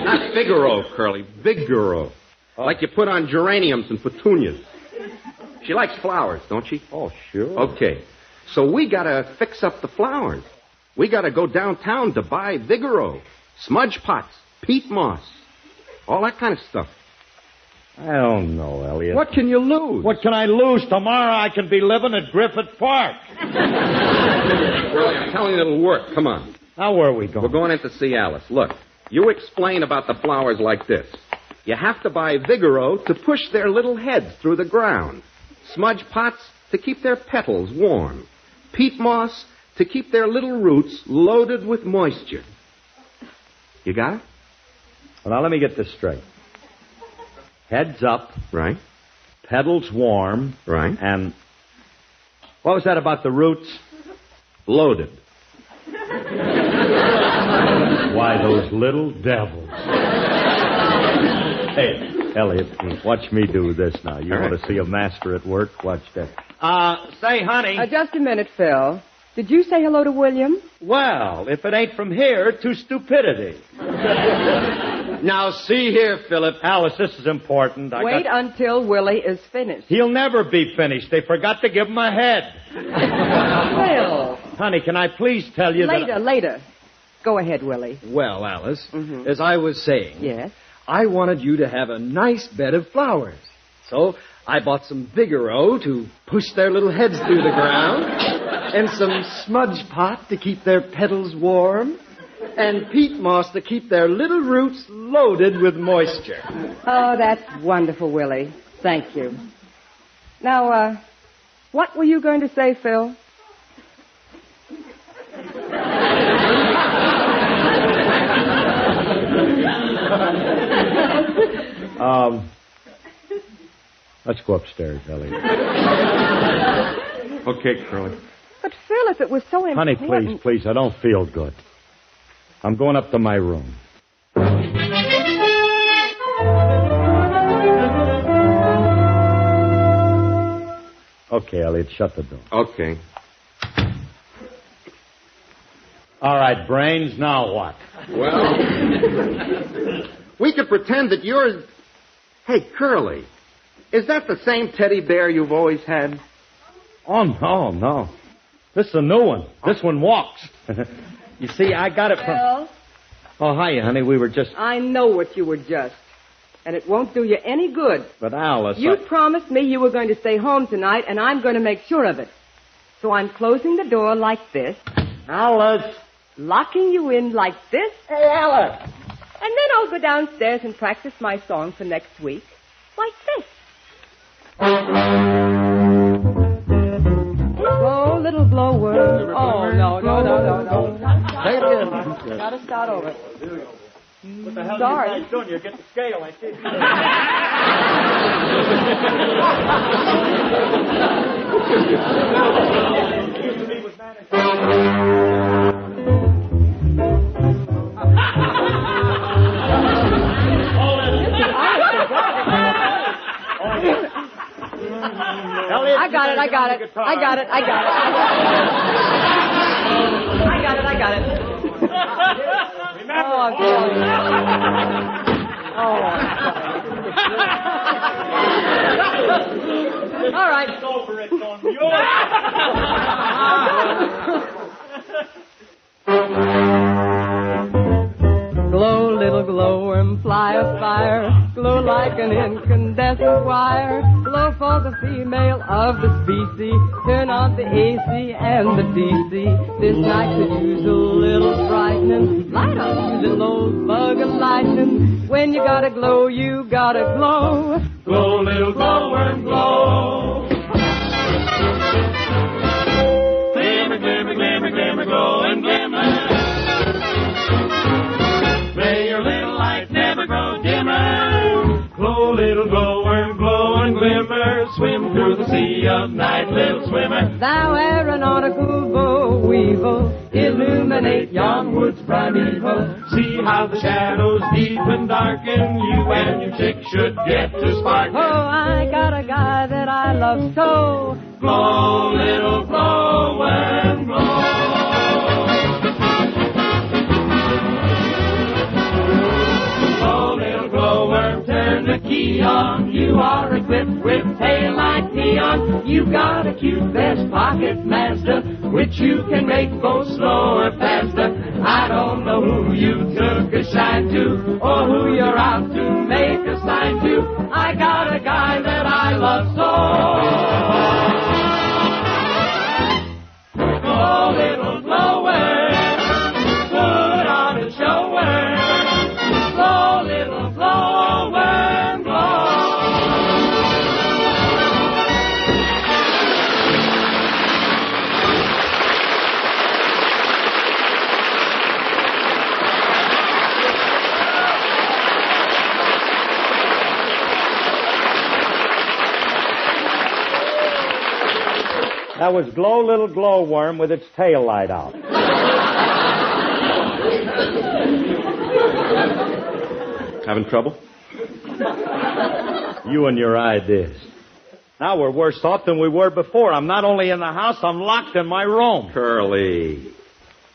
Not Figaro, Curly. Vigoro. Like you put on geraniums and petunias. She likes flowers, don't she? Oh, sure. Okay. So we gotta fix up the flowers. We gotta go downtown to buy Vigoro, smudge pots, peat moss, all that kind of stuff. I don't know, Elliott. What can you lose? What can I lose? Tomorrow I can be living at Griffith Park. Curly, I'm telling you it'll work. Come on. Now, where are we going? We're going in to see Alice. Look, you explain about the flowers like this. You have to buy Vigoro to push their little heads through the ground. Smudge pots to keep their petals warm. Peat moss to keep their little roots loaded with moisture. You got it? Well, now let me get this straight. Heads up. Right. Petals warm. Right. And what was that about the roots? Loaded. Why, those little devils. Hey, Elliott, watch me do this now. You want to see a master at work? Watch that. Say, honey. Just a minute, Phil. Did you say hello to William? Well, if it ain't from here to stupidity. Now, see here, Philip. Alice, this is important. Wait until Willie is finished. He'll never be finished. They forgot to give him a head. Phil. Honey, can I please tell you Later. Go ahead, Willie. Well, Alice, as I was saying... Yes? I wanted you to have a nice bed of flowers. So I bought some Vigoro to push their little heads through the ground, and some smudge pot to keep their petals warm, and peat moss to keep their little roots loaded with moisture. Oh, that's wonderful, Willie. Thank you. Now, what were you going to say, Phil? Let's go upstairs, Elliott. Okay, Curly. But, Phil, if it was so important... Honey, please, I don't feel good. I'm going up to my room. Okay, Elliott, shut the door. Okay. All right, Brains, now what? Well, we could pretend that you're... Hey, Curly, is that the same teddy bear you've always had? Oh, no. This is a new one. This one walks. You see, I got it from... Phil? Oh, hiya, honey. We were just... I know what you were just. And it won't do you any good. But, Alice... You promised me you were going to stay home tonight, and I'm going to make sure of it. So I'm closing the door like this. Alice! Locking you in like this. Hey, Alice! And then I'll go downstairs and practice my song for next week. Like this. Oh, little blower. Oh, no. Say it again. Gotta start over. What the hell Sorry. are you guys doing? You get the scale, ain't you? Elliott, I got it. I got it. Remember. Oh, God. All right. It's over. It's on Glow, little glowworm, fly a fire. Glow like an incandescent wire. Glow for the female of the species. Turn on the AC and the DC. This night could use a little brightening. Light up using those bug and lightning. When you gotta glow, you gotta glow. Glow, little glowworm, glow. Glimmer, glimmer, glimmer, glimmer, glow and glimmer. May your little light never grow dimmer. Glow, little glowworm, glow and glimmer. Swim through the sea of night, little swimmer. Thou aeronautical bow weevil, illuminate yon woods primeval. See how the shadows deepen, darken. You and your chick should get to spark. Oh, I got a guy that I love so. Glow, little glowworm, glow. Turn the key on. You are equipped with tail like neon. You got a cute vest pocket master, which you can make go slow or faster. I don't know who you took a shine to, or who you're out to make a sign to. I got a guy that I love so. Oh, little glower, put on a shower. Oh, little glowworm, glow. That was Glow, Little Glowworm with its tail light out. Having trouble? You and your ideas. Now we're worse off than we were before. I'm not only in the house, I'm locked in my room. Curly.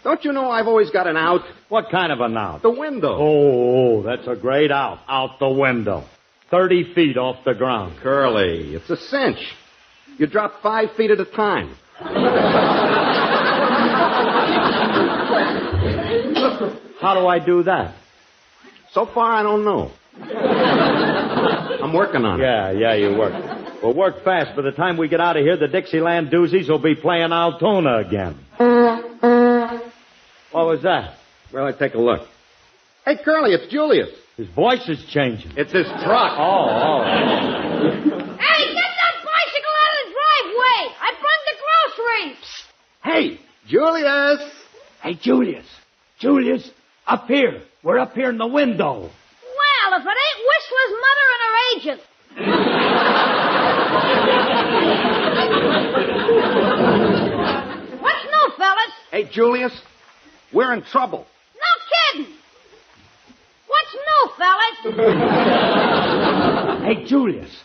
Don't you know I've always got an out? What kind of an out? The window. Oh, that's a great out. Out the window. 30 feet off the ground. Curly, it's a cinch. You drop 5 feet at a time. How do I do that? So far, I don't know. I'm working on it. Yeah, you work. Well, work fast. By the time we get out of here, the Dixieland Doozies will be playing Altona again. What was that? Well, I take a look. Hey, Curly, it's Julius. His voice is changing. It's his truck. Oh. Hey, get that bicycle out of the driveway! I brought the groceries! Hey, Julius! Hey, Julius, up here. We're up here in the window. Well, if it ain't Whistler's mother and agent. What's new, fellas? Hey, Julius, we're in trouble. No kidding. What's new, fellas? Hey, Julius,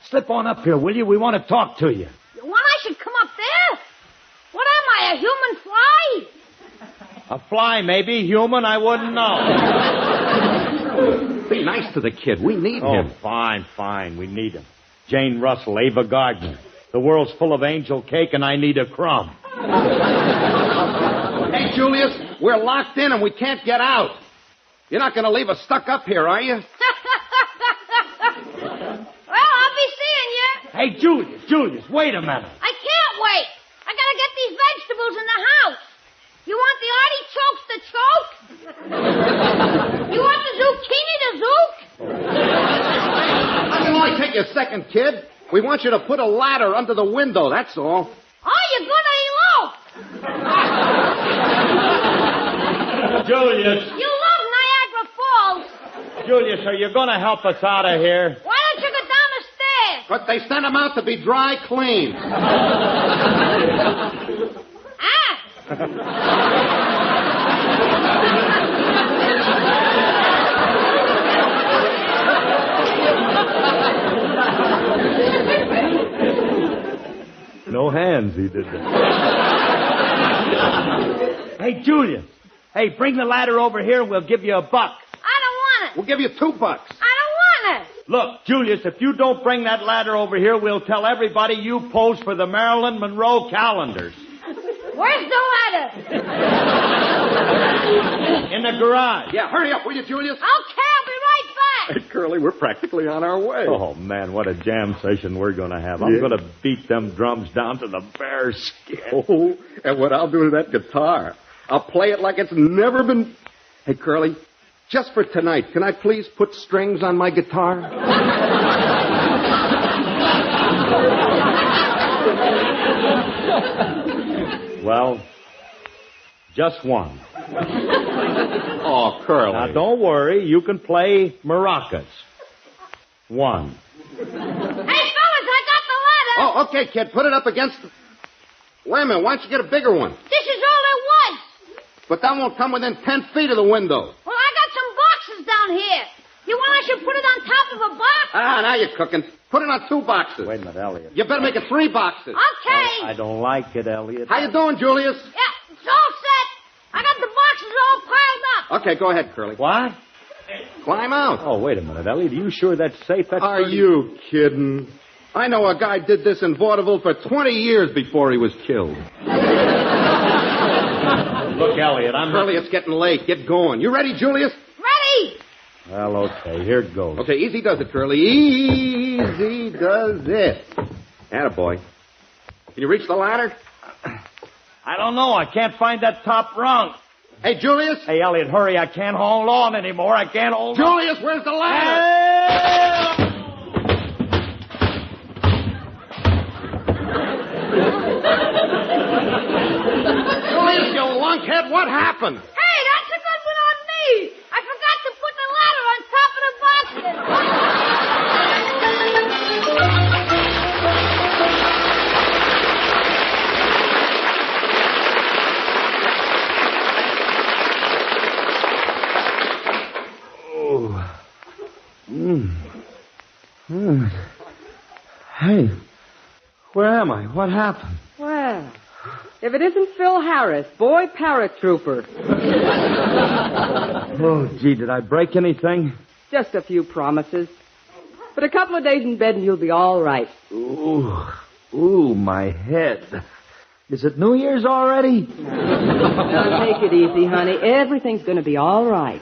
slip on up here, will you? We want to talk to you. You want I should come up there? What am I, a human fly? A fly, maybe. Human, I wouldn't know. Be nice to the kid. We need him. Oh, fine. We need him. Jane Russell, Ava Gardner. The world's full of angel cake, and I need a crumb. Hey, Julius, we're locked in and we can't get out. You're not going to leave us stuck up here, are you? Well, I'll be seeing you. Hey, Julius, wait a minute. I can't wait. I gotta get these vegetables in the house. You want the artichokes to choke? You want the zucchini to zook? I can only take you a second, kid. We want you to put a ladder under the window, that's all. Oh, you're gonna elope. Julius. You love Niagara Falls. Julius, are you going to help us out of here? Why don't you go down the stairs? But they sent him out to be dry cleaned. No hands, he did that. Hey, Julius. Hey, bring the ladder over here and we'll give you $1. I don't want it. We'll give you $2. I don't want it. Look, Julius, if you don't bring that ladder over here, we'll tell everybody you posed for the Marilyn Monroe calendars. Where's the ladder? In the garage. Yeah, hurry up, will you, Julius? Okay, I'll be right back. Hey, Curly, we're practically on our way. Oh, man, what a jam session we're going to have. I'm going to beat them drums down to the bare skin. Oh, and what I'll do to that guitar, I'll play it like it's never been... Hey, Curly, just for tonight, can I please put strings on my guitar? Well, just one. Oh, Curly. Now, don't worry. You can play maracas. One. Hey, fellas, I got the ladder. Oh, okay, kid. Put it up against... Wait a minute. Why don't you get a bigger one? This is all there was. But that won't come within 10 feet of the window. Well, I got some boxes down here. You want I should put it on top of a box? Ah, now you're cooking. Put it on 2 boxes. Wait a minute, Elliott. You better make it 3 boxes. Okay. I don't like it, Elliott. How you doing, Julius? Yeah, it's all set. I got the boxes all piled up. Okay, go ahead, Curly. What? Climb out. Oh, wait a minute, Elliott. Are you sure that's safe? Are you kidding? I know a guy did this in vaudeville for 20 years before he was killed. Look, Elliott, Curly, it's getting late. Get going. You ready, Julius? Ready. Well, okay, here it goes. Okay, easy does it, Curly. Easy does it. Attaboy. Can you reach the ladder? I don't know. I can't find that top rung. Hey, Julius. Hey, Elliott, hurry. I can't hold on anymore. I can't hold on. Julius, where's the ladder? Julius, you lunkhead, what happened? Hey, that's a good one on me. I forgot to put the ladder on top of the boxes. Hey, where am I? What happened? Well, if it isn't Phil Harris, boy paratrooper. Oh, gee, did I break anything? Just a few promises. But a couple of days in bed and you'll be all right. Ooh, my head. Is it New Year's already? Now, take it easy, honey. Everything's going to be all right.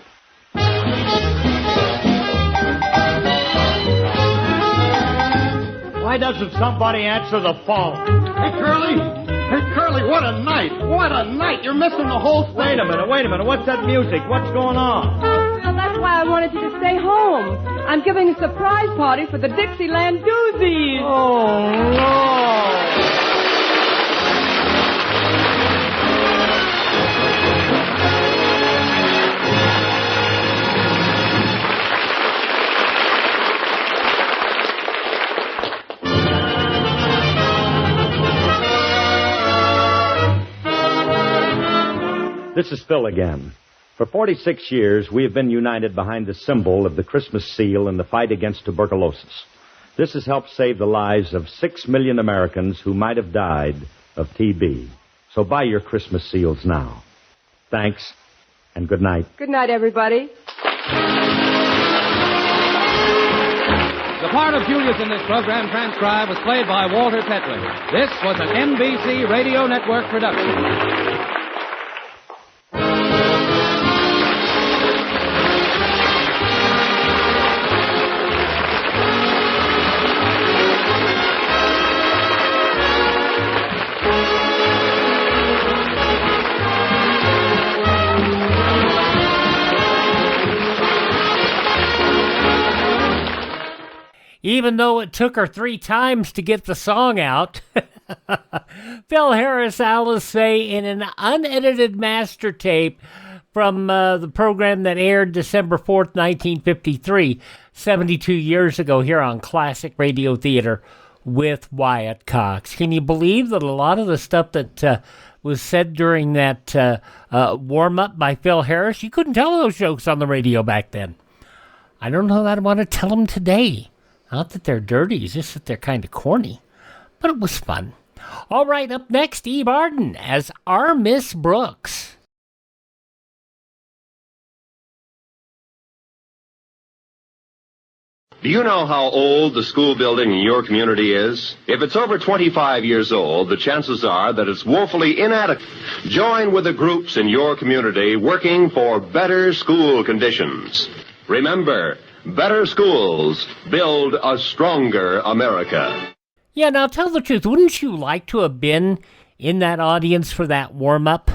Why doesn't somebody answer the phone? Hey, Curly. Hey, Curly, what a night. What a night. You're missing the whole thing. Wait a minute. What's that music? What's going on? Well, that's why I wanted you to stay home. I'm giving a surprise party for the Dixieland Doozies. Oh, no. This is Phil again. For 46 years, we have been united behind the symbol of the Christmas seal in the fight against tuberculosis. This has helped save the lives of 6 million Americans who might have died of TB. So buy your Christmas seals now. Thanks, and good night. Good night, everybody. The part of Julius in this program transcribed was played by Walter Tetley. This was an NBC Radio Network production. Even though it took her 3 times to get the song out, Phil Harris-Alice Faye in an unedited master tape from the program that aired December 4th, 1953, 72 years ago here on Classic Radio Theater with Wyatt Cox. Can you believe that a lot of the stuff that was said during that warm-up by Phil Harris, you couldn't tell those jokes on the radio back then. I don't know that I want to tell them today. Not that they're dirty, it's just that they're kind of corny. But it was fun. All right, up next, Eve Arden as our Miss Brooks. Do you know how old the school building in your community is? If it's over 25 years old, the chances are that it's woefully inadequate. Join with the groups in your community working for better school conditions. Remember, better schools build a stronger America. Yeah, now tell the truth. Wouldn't you like to have been in that audience for that warm-up?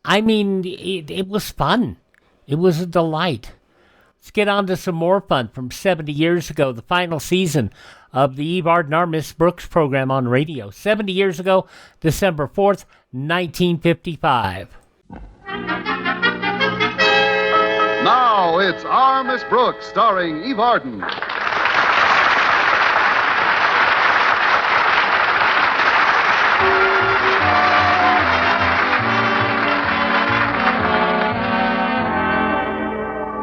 I mean, it was fun. It was a delight. Let's get on to some more fun from 70 years ago, the final season of the Eve Arden, our Miss Brooks program on radio. 70 years ago, December 4th, 1955. Now it's Our Miss Brooks, starring Eve Arden.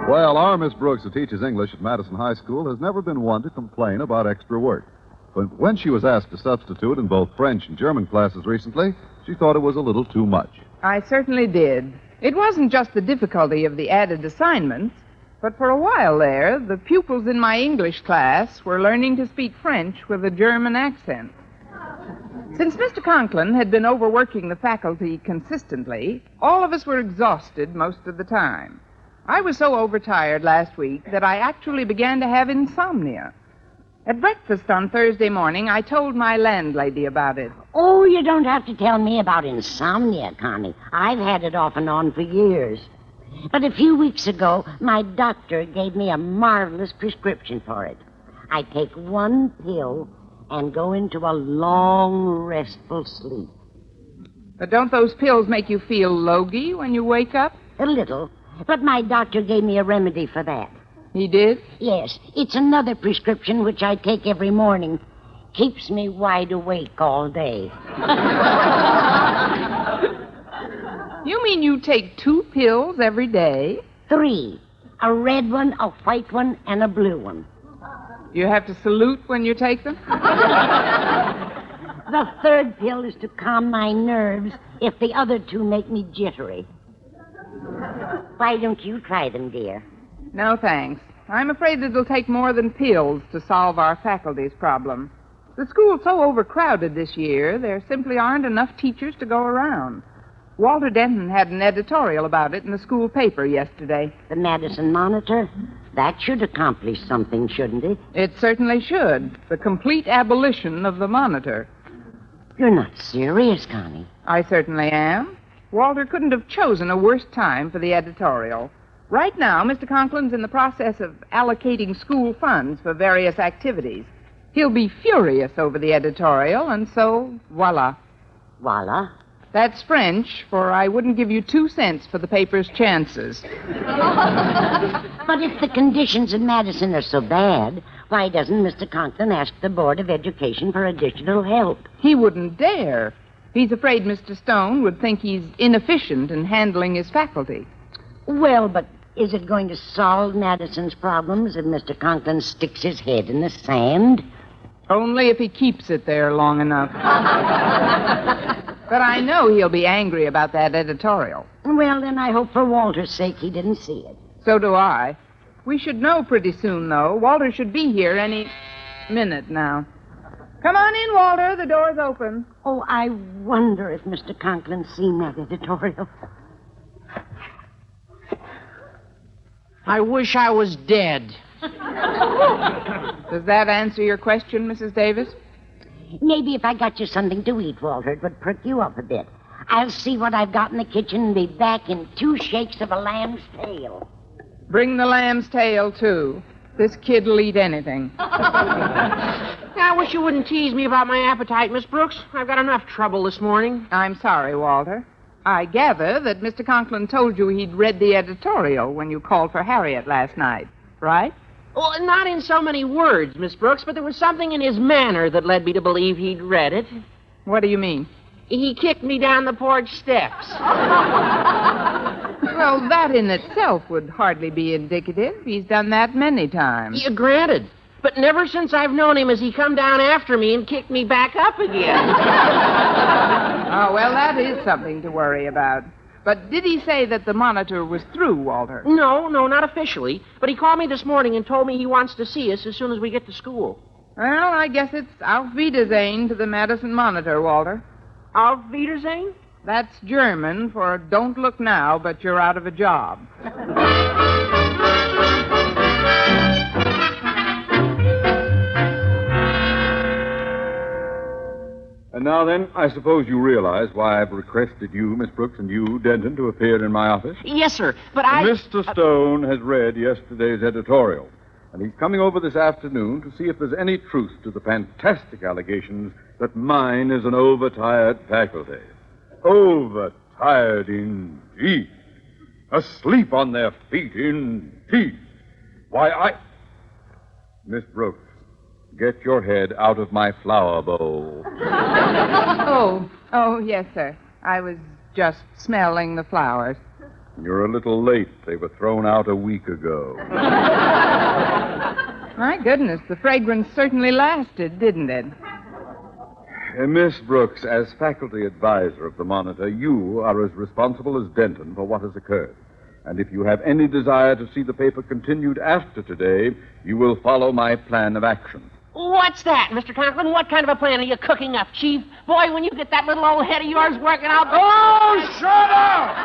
Well, our Miss Brooks, who teaches English at Madison High School, has never been one to complain about extra work. But when she was asked to substitute in both French and German classes recently, she thought it was a little too much. I certainly did. It wasn't just the difficulty of the added assignments, but for a while there, the pupils in my English class were learning to speak French with a German accent. Since Mr. Conklin had been overworking the faculty consistently, all of us were exhausted most of the time. I was so overtired last week that I actually began to have insomnia. At breakfast on Thursday morning, I told my landlady about it. Oh, you don't have to tell me about insomnia, Connie. I've had it off and on for years. But a few weeks ago, my doctor gave me a marvelous prescription for it. I take 1 pill and go into a long, restful sleep. But don't those pills make you feel logy when you wake up? A little. But my doctor gave me a remedy for that. He did? Yes. It's another prescription which I take every morning. Keeps me wide awake all day. You mean you take 2 pills every day? 3. A red one, a white one, and a blue one. You have to salute when you take them? The 3rd pill is to calm my nerves if the other 2 make me jittery. Why don't you try them, dear? No, thanks. I'm afraid it'll take more than pills to solve our faculty's problem. The school's so overcrowded this year, there simply aren't enough teachers to go around. Walter Denton had an editorial about it in the school paper yesterday. The Madison Monitor? That should accomplish something, shouldn't it? It certainly should. The complete abolition of the Monitor. You're not serious, Connie. I certainly am. Walter couldn't have chosen a worse time for the editorial. Right now, Mr. Conklin's in the process of allocating school funds for various activities. He'll be furious over the editorial, and so, voila. Voila? That's French, for I wouldn't give you 2 cents for the paper's chances. But if the conditions in Madison are so bad, why doesn't Mr. Conklin ask the Board of Education for additional help? He wouldn't dare. He's afraid Mr. Stone would think he's inefficient in handling his faculty. Well, but is it going to solve Madison's problems if Mr. Conklin sticks his head in the sand? Only if he keeps it there long enough. But I know he'll be angry about that editorial. Well, then I hope for Walter's sake he didn't see it. So do I. We should know pretty soon, though. Walter should be here any minute now. Come on in, Walter. The door's open. Oh, I wonder if Mr. Conklin's seen that editorial. I wish I was dead. Does that answer your question, Mrs. Davis? Maybe if I got you something to eat, Walter, it would perk you up a bit. I'll see what I've got in the kitchen and be back in 2 shakes of a lamb's tail. Bring the lamb's tail, too. This kid'll eat anything. I wish you wouldn't tease me about my appetite, Miss Brooks. I've got enough trouble this morning. I'm sorry, Walter. I gather that Mr. Conklin told you he'd read the editorial when you called for Harriet last night, right? Well, not in so many words, Miss Brooks, but there was something in his manner that led me to believe he'd read it. What do you mean? He kicked me down the porch steps. Well, that in itself would hardly be indicative. He's done that many times. Yeah, granted. But never since I've known him has he come down after me and kicked me back up again. Oh, well, that is something to worry about. But did he say that the Monitor was through, Walter? No, not officially. But he called me this morning and told me he wants to see us as soon as we get to school. Well, I guess it's Auf Wiedersehen to the Madison Monitor, Walter. Auf Wiedersehen? That's German for don't look now, but you're out of a job. And now then, I suppose you realize why I've requested you, Miss Brooks, and you, Denton, to appear in my office? Yes, sir, but Mr. Stone has read yesterday's editorial, and he's coming over this afternoon to see if there's any truth to the fantastic allegations that mine is an overtired faculty. Overtired indeed. Asleep on their feet indeed. Why, Miss Brooks, get your head out of my flower bowl. Oh, yes, sir. I was just smelling the flowers. You're a little late. They were thrown out a week ago. My goodness, the fragrance certainly lasted, didn't it? Miss Brooks, as faculty advisor of the Monitor, you are as responsible as Denton for what has occurred. And if you have any desire to see the paper continued after today, you will follow my plan of action. What's that, Mr. Conklin? What kind of a plan are you cooking up, Chief? Boy, when you get that little old head of yours working, I'll... Oh, shut up!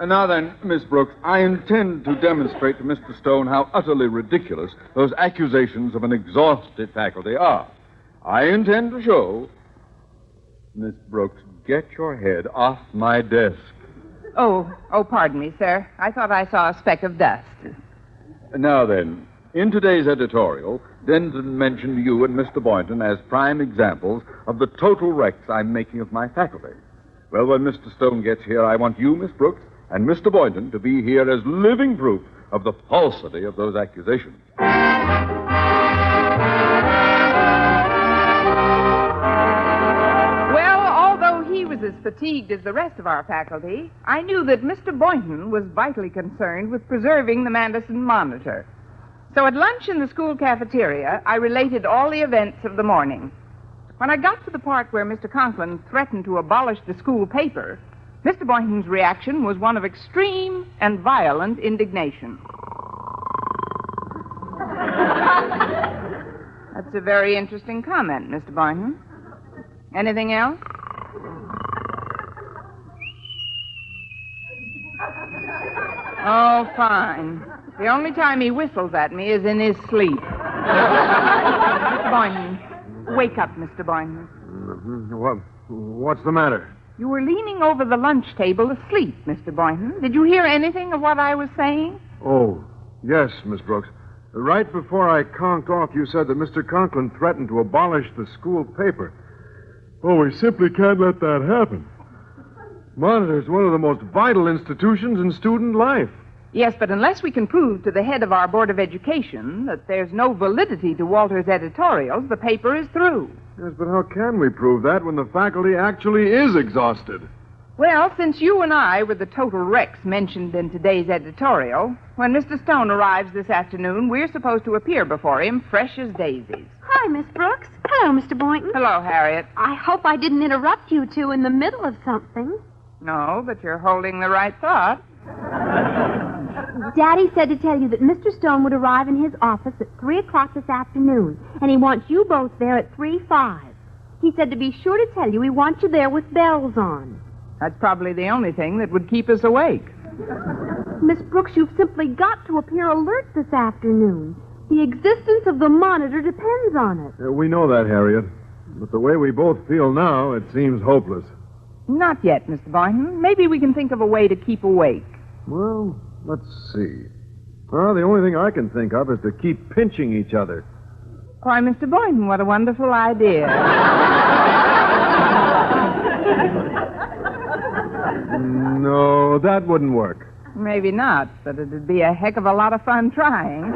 And now then, Miss Brooks, I intend to demonstrate to Mr. Stone how utterly ridiculous those accusations of an exhausted faculty are. I intend to show... Miss Brooks, get your head off my desk. Oh, pardon me, sir. I thought I saw a speck of dust. Now then, in today's editorial, Denton mentioned you and Mr. Boynton as prime examples of the total wrecks I'm making of my faculty. Well, when Mr. Stone gets here, I want you, Miss Brooks, and Mr. Boynton to be here as living proof of the falsity of those accusations. As fatigued as the rest of our faculty, I knew that Mr. Boynton was vitally concerned with preserving the Madison Monitor. So at lunch in the school cafeteria, I related all the events of the morning. When I got to the part where Mr. Conklin threatened to abolish the school paper, Mr. Boynton's reaction was one of extreme and violent indignation. That's a very interesting comment, Mr. Boynton. Anything else? Oh, fine. The only time he whistles at me is in his sleep. Mr. Boynton. Wake up, Mr. Boynton. What's the matter? You were leaning over the lunch table asleep, Mr. Boynton. Did you hear anything of what I was saying? Oh, yes, Miss Brooks. Right before I conked off, you said that Mr. Conklin threatened to abolish the school paper. Oh, we simply can't let that happen. Monitor's one of the most vital institutions in student life. Yes, but unless we can prove to the head of our Board of Education that there's no validity to Walter's editorials, the paper is through. Yes, but how can we prove that when the faculty actually is exhausted? Well, since you and I were the total wrecks mentioned in today's editorial, when Mr. Stone arrives this afternoon, we're supposed to appear before him fresh as daisies. Hi, Miss Brooks. Hello, Mr. Boynton. Hello, Harriet. I hope I didn't interrupt you two in the middle of something. No, but you're holding the right thought. Daddy said to tell you that Mr. Stone would arrive in his office at 3 o'clock this afternoon, and he wants you both there at 3:05. He said to be sure to tell you he wants you there with bells on. That's probably the only thing that would keep us awake. Miss Brooks, you've simply got to appear alert this afternoon. The existence of the Monitor depends on it. We know that, Harriet. But the way we both feel now, it seems hopeless. Not yet, Mr. Boynton. Maybe we can think of a way to keep awake. Well, let's see. Well, the only thing I can think of is to keep pinching each other. Why, Mr. Boynton, what a wonderful idea. No, that wouldn't work. Maybe not, but it'd be a heck of a lot of fun trying.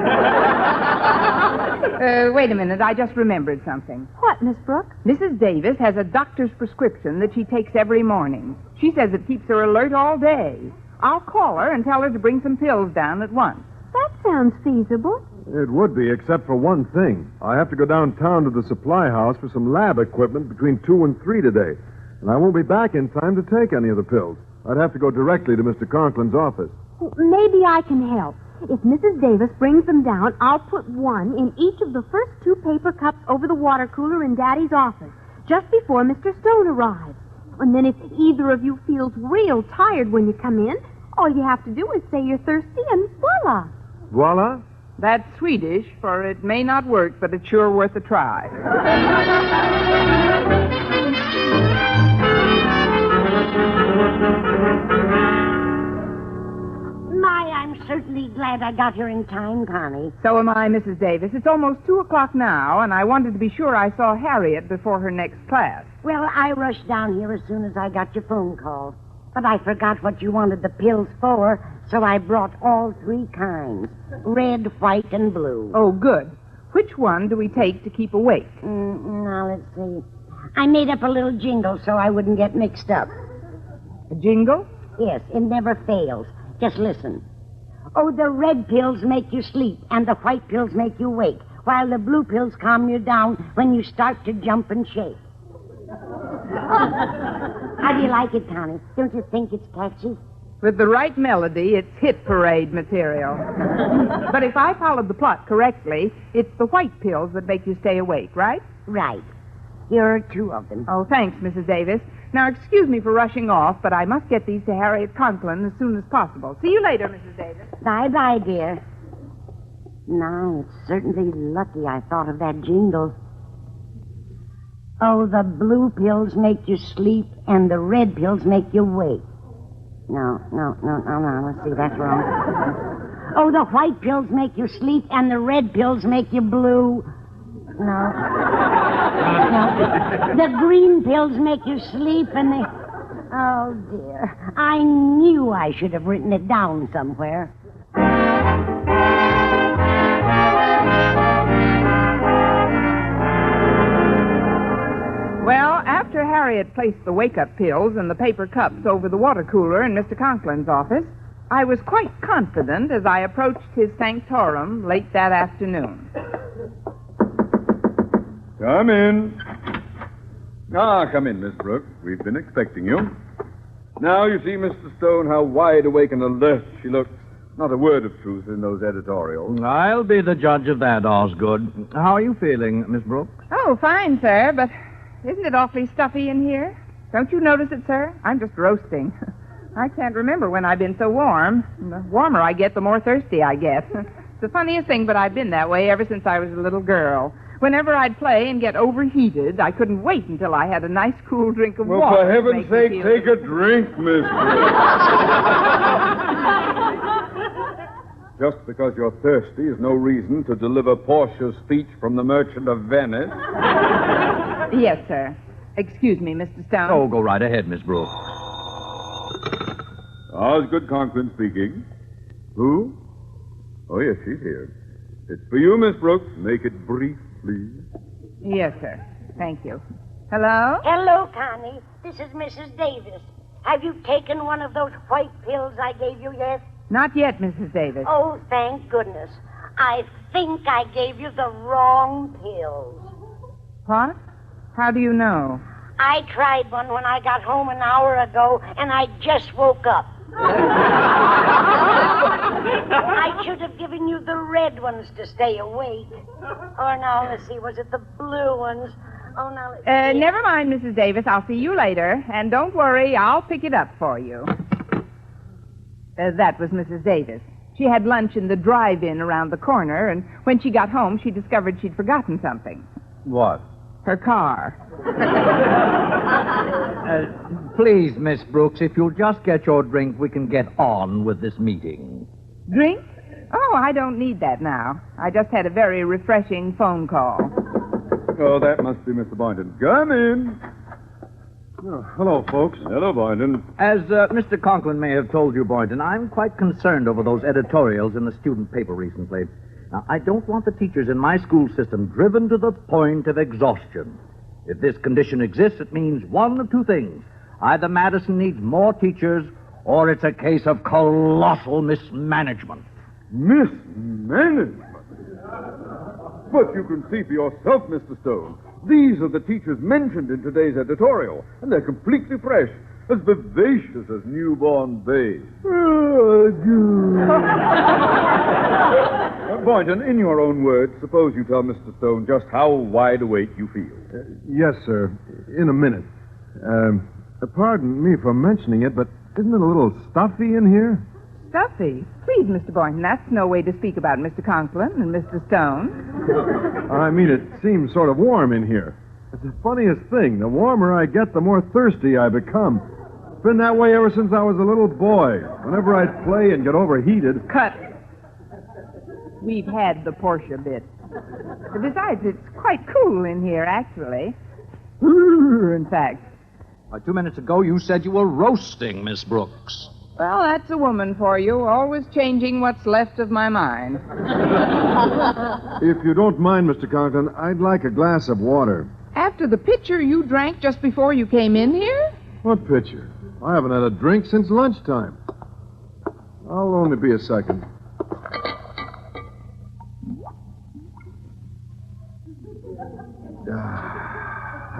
Wait a minute, I just remembered something. What, Miss Brooks? Mrs. Davis has a doctor's prescription that she takes every morning. She says it keeps her alert all day. I'll call her and tell her to bring some pills down at once. That sounds feasible. It would be, except for one thing. I have to go downtown to the supply house for some lab equipment between 2 and 3 today. And I won't be back in time to take any of the pills. I'd have to go directly to Mr. Conklin's office. Maybe I can help. If Mrs. Davis brings them down, I'll put one in each of the first 2 paper cups over the water cooler in Daddy's office, just before Mr. Stone arrives. And then if either of you feels real tired when you come in, all you have to do is say you're thirsty and voila. Voila? That's Swedish, for it may not work, but it's sure worth a try. I'm certainly glad I got here in time, Connie. So am I, Mrs. Davis. It's almost 2 o'clock now, and I wanted to be sure I saw Harriet before her next class. Well, I rushed down here as soon as I got your phone call. But I forgot what you wanted the pills for, so I brought all 3 kinds. Red, white, and blue. Oh, good. Which one do we take to keep awake? Now, let's see. I made up a little jingle so I wouldn't get mixed up. A jingle? Yes, it never fails. Just listen. Oh, the red pills make you sleep, and the white pills make you wake, while the blue pills calm you down when you start to jump and shake. How do you like it, Connie? Don't you think it's catchy? With the right melody, it's hit parade material. But if I followed the plot correctly, it's the white pills that make you stay awake, right? Right. Here are 2 of them. Oh, thanks, Mrs. Davis. Now, excuse me for rushing off, but I must get these to Harriet Conklin as soon as possible. See you later, Mrs. Davis. Bye-bye, dear. Now, it's certainly lucky I thought of that jingle. Oh, the blue pills make you sleep, and the red pills make you wake. No, let's see, that's wrong. Oh, the white pills make you sleep, and the red pills make you blue. No. The green pills make you sleep, and the... Oh, dear. I knew I should have written it down somewhere. Well, after Harriet placed the wake-up pills and the paper cups over the water cooler in Mr. Conklin's office, I was quite confident as I approached his sanctorum late that afternoon. Come in. Come in, Miss Brooks. We've been expecting you. Now you see, Mr. Stone, how wide awake and alert she looks. Not a word of truth in those editorials. I'll be the judge of that, Osgood. How are you feeling, Miss Brooks? Oh, fine, sir, but isn't it awfully stuffy in here? Don't you notice it, sir? I'm just roasting. I can't remember when I've been so warm. The warmer I get, the more thirsty I get. It's the funniest thing, but I've been that way ever since I was a little girl. Whenever I'd play and get overheated, I couldn't wait until I had a nice cool drink of water. Well, for heaven's sake, take a drink, Miss Brooks. Just because you're thirsty is no reason to deliver Portia's speech from the Merchant of Venice. Yes, sir. Excuse me, Mr. Stone. Oh, go right ahead, Miss Brooks. Osgood Conklin speaking. Who? Oh, yes, she's here. It's for you, Miss Brooks. Make it brief, please. Yes, sir. Thank you. Hello? Hello, Connie. This is Mrs. Davis. Have you taken one of those white pills I gave you yet? Not yet, Mrs. Davis. Oh, thank goodness. I think I gave you the wrong pills. What? How do you know? I tried one when I got home an hour ago, and I just woke up. I should have given you the red ones to stay awake. Or now, let's see, was it the blue ones? Oh, now, let's see. Never mind, Mrs. Davis. I'll see you later. And don't worry, I'll pick it up for you. That was Mrs. Davis. She had lunch in the drive-in around the corner, and when she got home, she discovered she'd forgotten something. What? Her car. Please, Miss Brooks, if you'll just get your drink, we can get on with this meeting. Drink? Oh, I don't need that now. I just had a very refreshing phone call. Oh, that must be Mr. Boynton. Come in. Oh, hello, folks. Hello, Boynton. As Mr. Conklin may have told you, Boynton, I'm quite concerned over those editorials in the student paper recently. Now, I don't want the teachers in my school system driven to the point of exhaustion. If this condition exists, it means one of two things. Either Madison needs more teachers, or it's a case of colossal mismanagement. Mismanagement? But you can see for yourself, Mr. Stone. These are the teachers mentioned in today's editorial, and they're completely fresh, as vivacious as newborn babes. Boynton, in your own words, suppose you tell Mr. Stone just how wide awake you feel. Yes, sir. In a minute. Pardon me for mentioning it, but isn't it a little stuffy in here? Stuffy? Please, Mr. Boynton, that's no way to speak about Mr. Conklin and Mr. Stone. I mean, it seems sort of warm in here. It's the funniest thing. The warmer I get, the more thirsty I become. It's been that way ever since I was a little boy. Whenever I'd play and get overheated... Cut. We've had the Portia bit. Besides, it's quite cool in here, actually. In fact. 2 minutes ago, you said you were roasting, Miss Brooks. Well, that's a woman for you, always changing what's left of my mind. If you don't mind, Mr. Conklin, I'd like a glass of water. After the pitcher you drank just before you came in here? What pitcher? I haven't had a drink since lunchtime. I'll only be a second.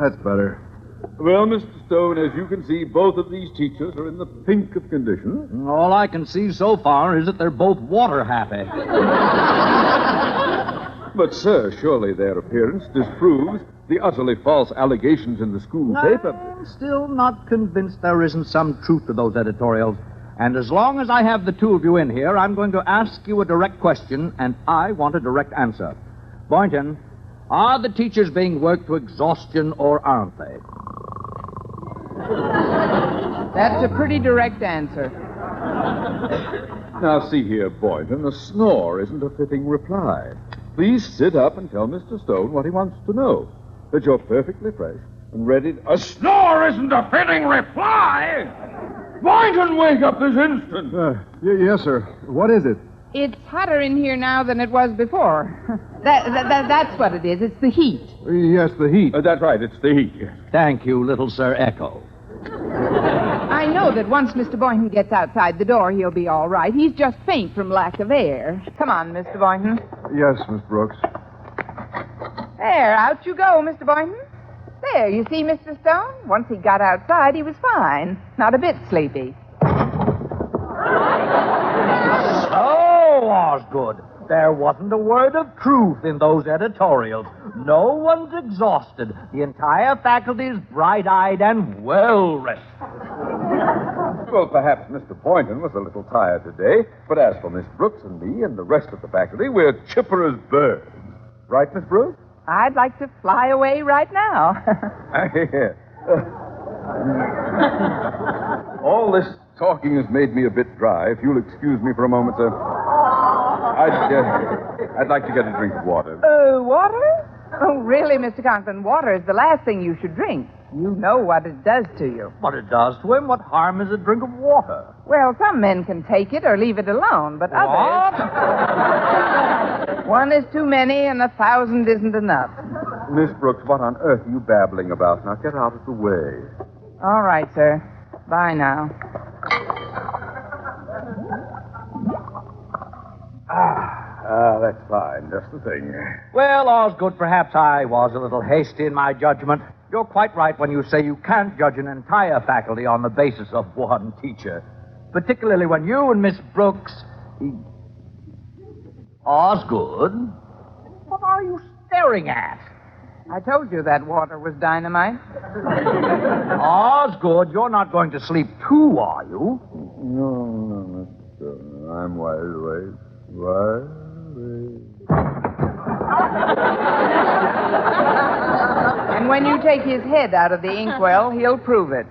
That's better. Well, Mr. Stone, as you can see, both of these teachers are in the pink of condition. All I can see so far is that they're both water happy. But, sir, surely their appearance disproves the utterly false allegations in the school paper. I'm still not convinced there isn't some truth to those editorials. And as long as I have the two of you in here, I'm going to ask you a direct question, and I want a direct answer. Boynton, are the teachers being worked to exhaustion, or aren't they? That's a pretty direct answer. Now, see here, Boynton, a snore isn't a fitting reply. Please sit up and tell Mr. Stone what he wants to know. That you're perfectly fresh and ready to... A snore isn't a fitting reply! Boynton, wake up this instant! Yes, sir. What is it? It's hotter in here now than it was before. That's what it is. It's the heat. Yes, the heat. That's right. It's the heat. Thank you, little Sir Echo. I know that once Mr. Boynton gets outside the door, he'll be all right. He's just faint from lack of air. Come on, Mr. Boynton. Yes, Miss Brooks. There, out you go, Mr. Boynton. There, you see, Mr. Stone? Once he got outside, he was fine. Not a bit sleepy. So, Osgood, there wasn't a word of truth in those editorials. No one's exhausted. The entire faculty's bright-eyed and well-rested. Well, perhaps Mr. Boynton was a little tired today, but as for Miss Brooks and me and the rest of the faculty, we're chipper as birds. Right, Miss Brooks? I'd like to fly away right now. All this talking has made me a bit dry. If you'll excuse me for a moment, sir. I'd like to get a drink of water. Water? Oh, really, Mr. Conklin, water is the last thing you should drink. You know what it does to you. What it does to him? What harm is a drink of water? Well, some men can take it or leave it alone, but others... One is too many and 1,000 isn't enough. Miss Brooks, what on earth are you babbling about? Now get out of the way. All right, sir. Bye now. That's fine. Just the thing. Well, Osgood, perhaps I was a little hasty in my judgment. You're quite right when you say you can't judge an entire faculty on the basis of one teacher. Particularly when you and Miss Brooks... Osgood? What are you staring at? I told you that water was dynamite. Osgood, you're not going to sleep too, are you? No, I'm wide awake. Wide awake. And when you take his head out of the inkwell, he'll prove it.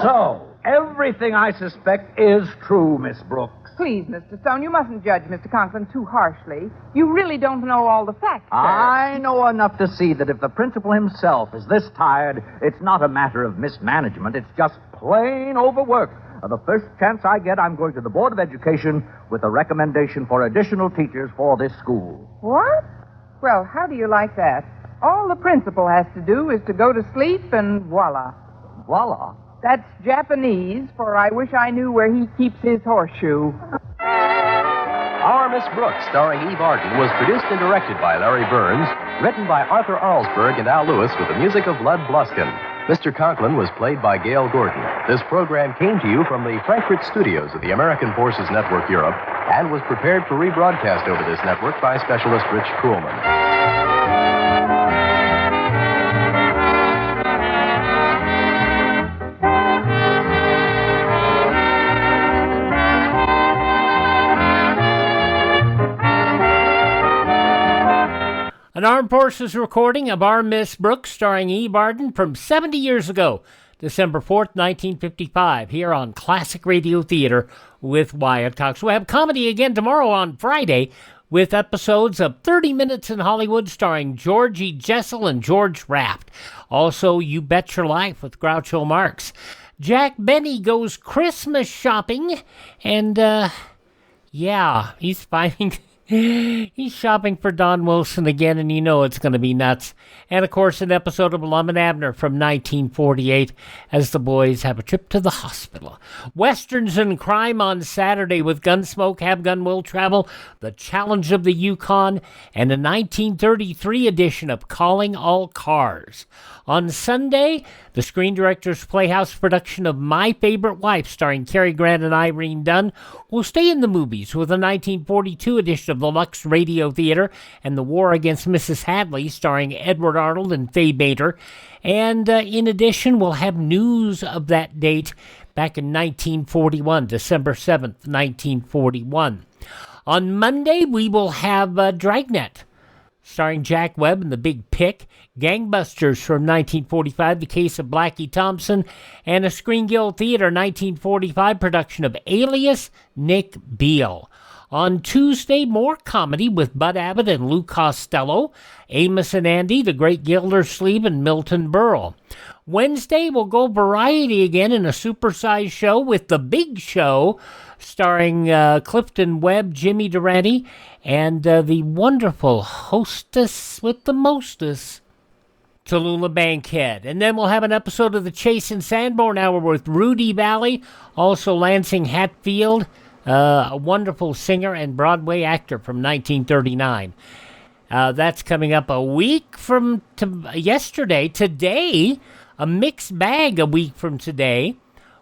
So, everything I suspect is true, Miss Brooks. Please, Mr. Stone, you mustn't judge Mr. Conklin too harshly. You really don't know all the facts, sir. I know enough to see that if the principal himself is this tired, it's not a matter of mismanagement. It's just plain overwork. And the first chance I get, I'm going to the Board of Education with a recommendation for additional teachers for this school. What? Well, how do you like that? All the principal has to do is to go to sleep and voila. Voila? That's Japanese for I wish I knew where he keeps his horseshoe. Our Miss Brooks, starring Eve Arden, was produced and directed by Larry Burns, written by Arthur Arlsberg and Al Lewis with the music of Lud Bluskin. Mr. Conklin was played by Gail Gordon. This program came to you from the Frankfurt studios of the American Forces Network Europe and was prepared for rebroadcast over this network by specialist Rich Kuhlman. An Armed Forces recording of Our Miss Brooks, starring Eve Arden, from 70 years ago, December 4th, 1955, here on Classic Radio Theater with Wyatt Cox. We'll have comedy again tomorrow on Friday with episodes of 30 Minutes in Hollywood, starring Georgie Jessel and George Raft. Also, You Bet Your Life with Groucho Marx. Jack Benny goes Christmas shopping, and, he's finding... He's shopping for Don Wilson again, and you know it's going to be nuts. And, of course, an episode of Lum and Abner from 1948 as the boys have a trip to the hospital. Westerns and crime on Saturday with Gunsmoke, Have Gun Will Travel, The Challenge of the Yukon, and a 1933 edition of Calling All Cars. On Sunday, the Screen Directors Playhouse production of My Favorite Wife, starring Cary Grant and Irene Dunn, will stay in the movies with a 1942 edition of the Lux Radio Theater and The War Against Mrs. Hadley, starring Edward Arnold and Fay Bader. And in addition, we'll have news of that date back in 1941, December 7th, 1941. On Monday, we will have Dragnet, starring Jack Webb and the Big Pick, Gangbusters from 1945, The Case of Blackie Thompson, and a Screen Guild Theater 1945 production of Alias, Nick Beale. On Tuesday, more comedy with Bud Abbott and Lou Costello, Amos and Andy, The Great Gildersleeve, and Milton Berle. Wednesday, we'll go variety again in a supersized show with The Big Show, starring Clifton Webb, Jimmy Durante, and the wonderful hostess with the mostest, Tallulah Bankhead. And then we'll have an episode of the Chase and Sanborn Hour with Rudy Valley, also Lansing Hatfield, a wonderful singer and Broadway actor from 1939. That's coming up a week from yesterday. Today, a mixed bag a week from today,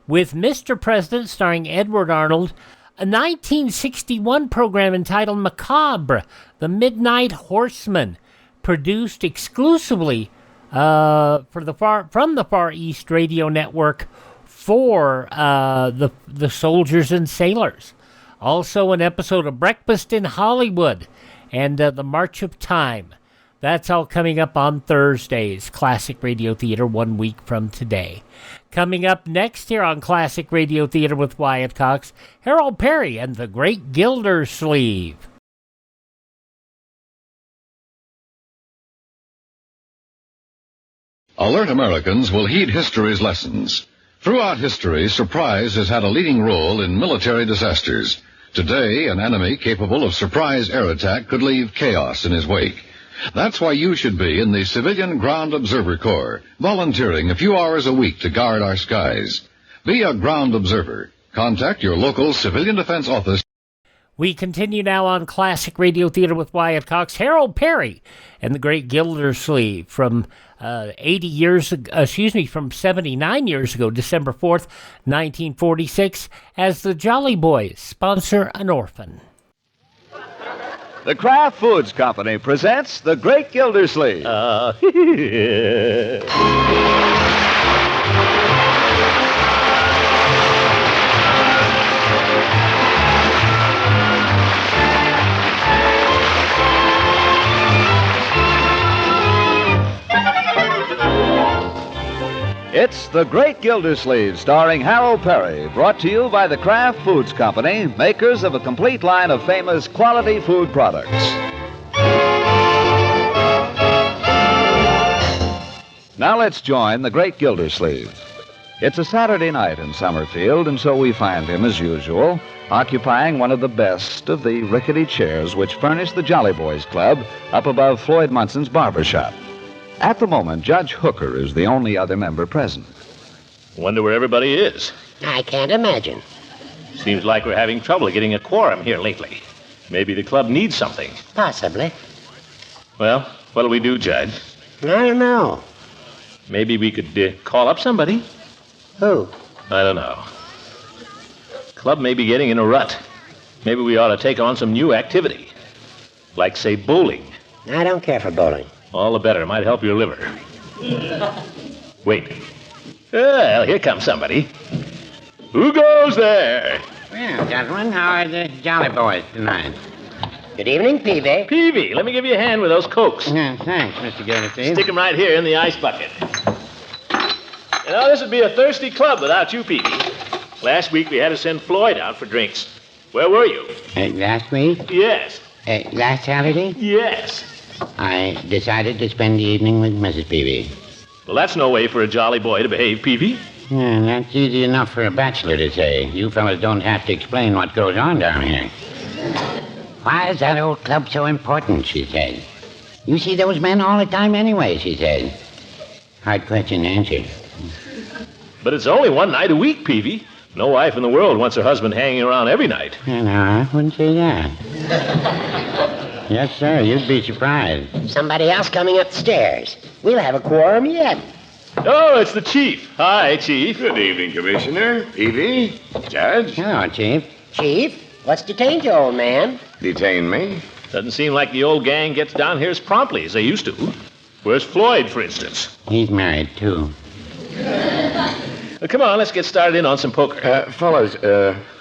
with Mr. President, starring Edward Arnold, a 1961 program entitled Macabre, The Midnight Horseman, produced exclusively from the Far East Radio Network for the soldiers and sailors. Also an episode of Breakfast in Hollywood and The March of Time. That's all coming up on Thursdays. Classic Radio Theater 1 week from today. Coming up next here on Classic Radio Theater with Wyatt Cox, Harold Perry and the Great Gildersleeve. Alert Americans will heed history's lessons. Throughout history, surprise has had a leading role in military disasters. Today, an enemy capable of surprise air attack could leave chaos in his wake. That's why you should be in the Civilian Ground Observer Corps, volunteering a few hours a week to guard our skies. Be a ground observer. Contact your local civilian defense office. We continue now on Classic Radio Theater with Wyatt Cox. Harold Perry and the Great Gildersleeve from 79 years ago, December 4th, 1946, as the Jolly Boys sponsor an orphan. The Kraft Foods Company presents The Great Gildersleeve. It's The Great Gildersleeve, starring Harold Perry, brought to you by the Kraft Foods Company, makers of a complete line of famous quality food products. Now let's join The Great Gildersleeve. It's a Saturday night in Summerfield, and so we find him, as usual, occupying one of the best of the rickety chairs which furnish the Jolly Boys Club up above Floyd Munson's barber shop. At the moment, Judge Hooker is the only other member present. Wonder where everybody is. I can't imagine. Seems like we're having trouble getting a quorum here lately. Maybe the club needs something. Possibly. Well, what'll we do, Judge? I don't know. Maybe we could call up somebody. Who? I don't know. Club may be getting in a rut. Maybe we ought to take on some new activity. Like, say, bowling. I don't care for bowling. All the better. It might help your liver. Wait. Well, here comes somebody. Who goes there? Well, gentlemen, how are the Jolly Boys tonight? Good evening, Peavy. Peavy, let me give you a hand with those Cokes. Yeah, thanks, Mr. Gildersleeve. Stick them right here in the ice bucket. You know, this would be a thirsty club without you, Peavy. Last week we had to send Floyd out for drinks. Where were you? Last week? Yes. Last Saturday? Yes. I decided to spend the evening with Mrs. Peavy. Well, that's no way for a jolly boy to behave, Peavy. Yeah, that's easy enough for a bachelor to say. You fellas don't have to explain what goes on down here. Why is that old club so important, she said. You see those men all the time anyway, she said. Hard question to answer. But it's only one night a week, Peavy. No wife in the world wants her husband hanging around every night. No, I wouldn't say that. Yes, sir, you'd be surprised. Somebody else coming up the stairs. We'll have a quorum yet. Oh, it's the chief. Hi, Chief. Good evening, Commissioner. Peavy. Judge. Hello, Chief. Chief, what's detained you, old man? Detain me? Doesn't seem like the old gang gets down here as promptly as they used to. Where's Floyd, for instance? He's married, too. Come on, let's get started in on some poker. Fellas,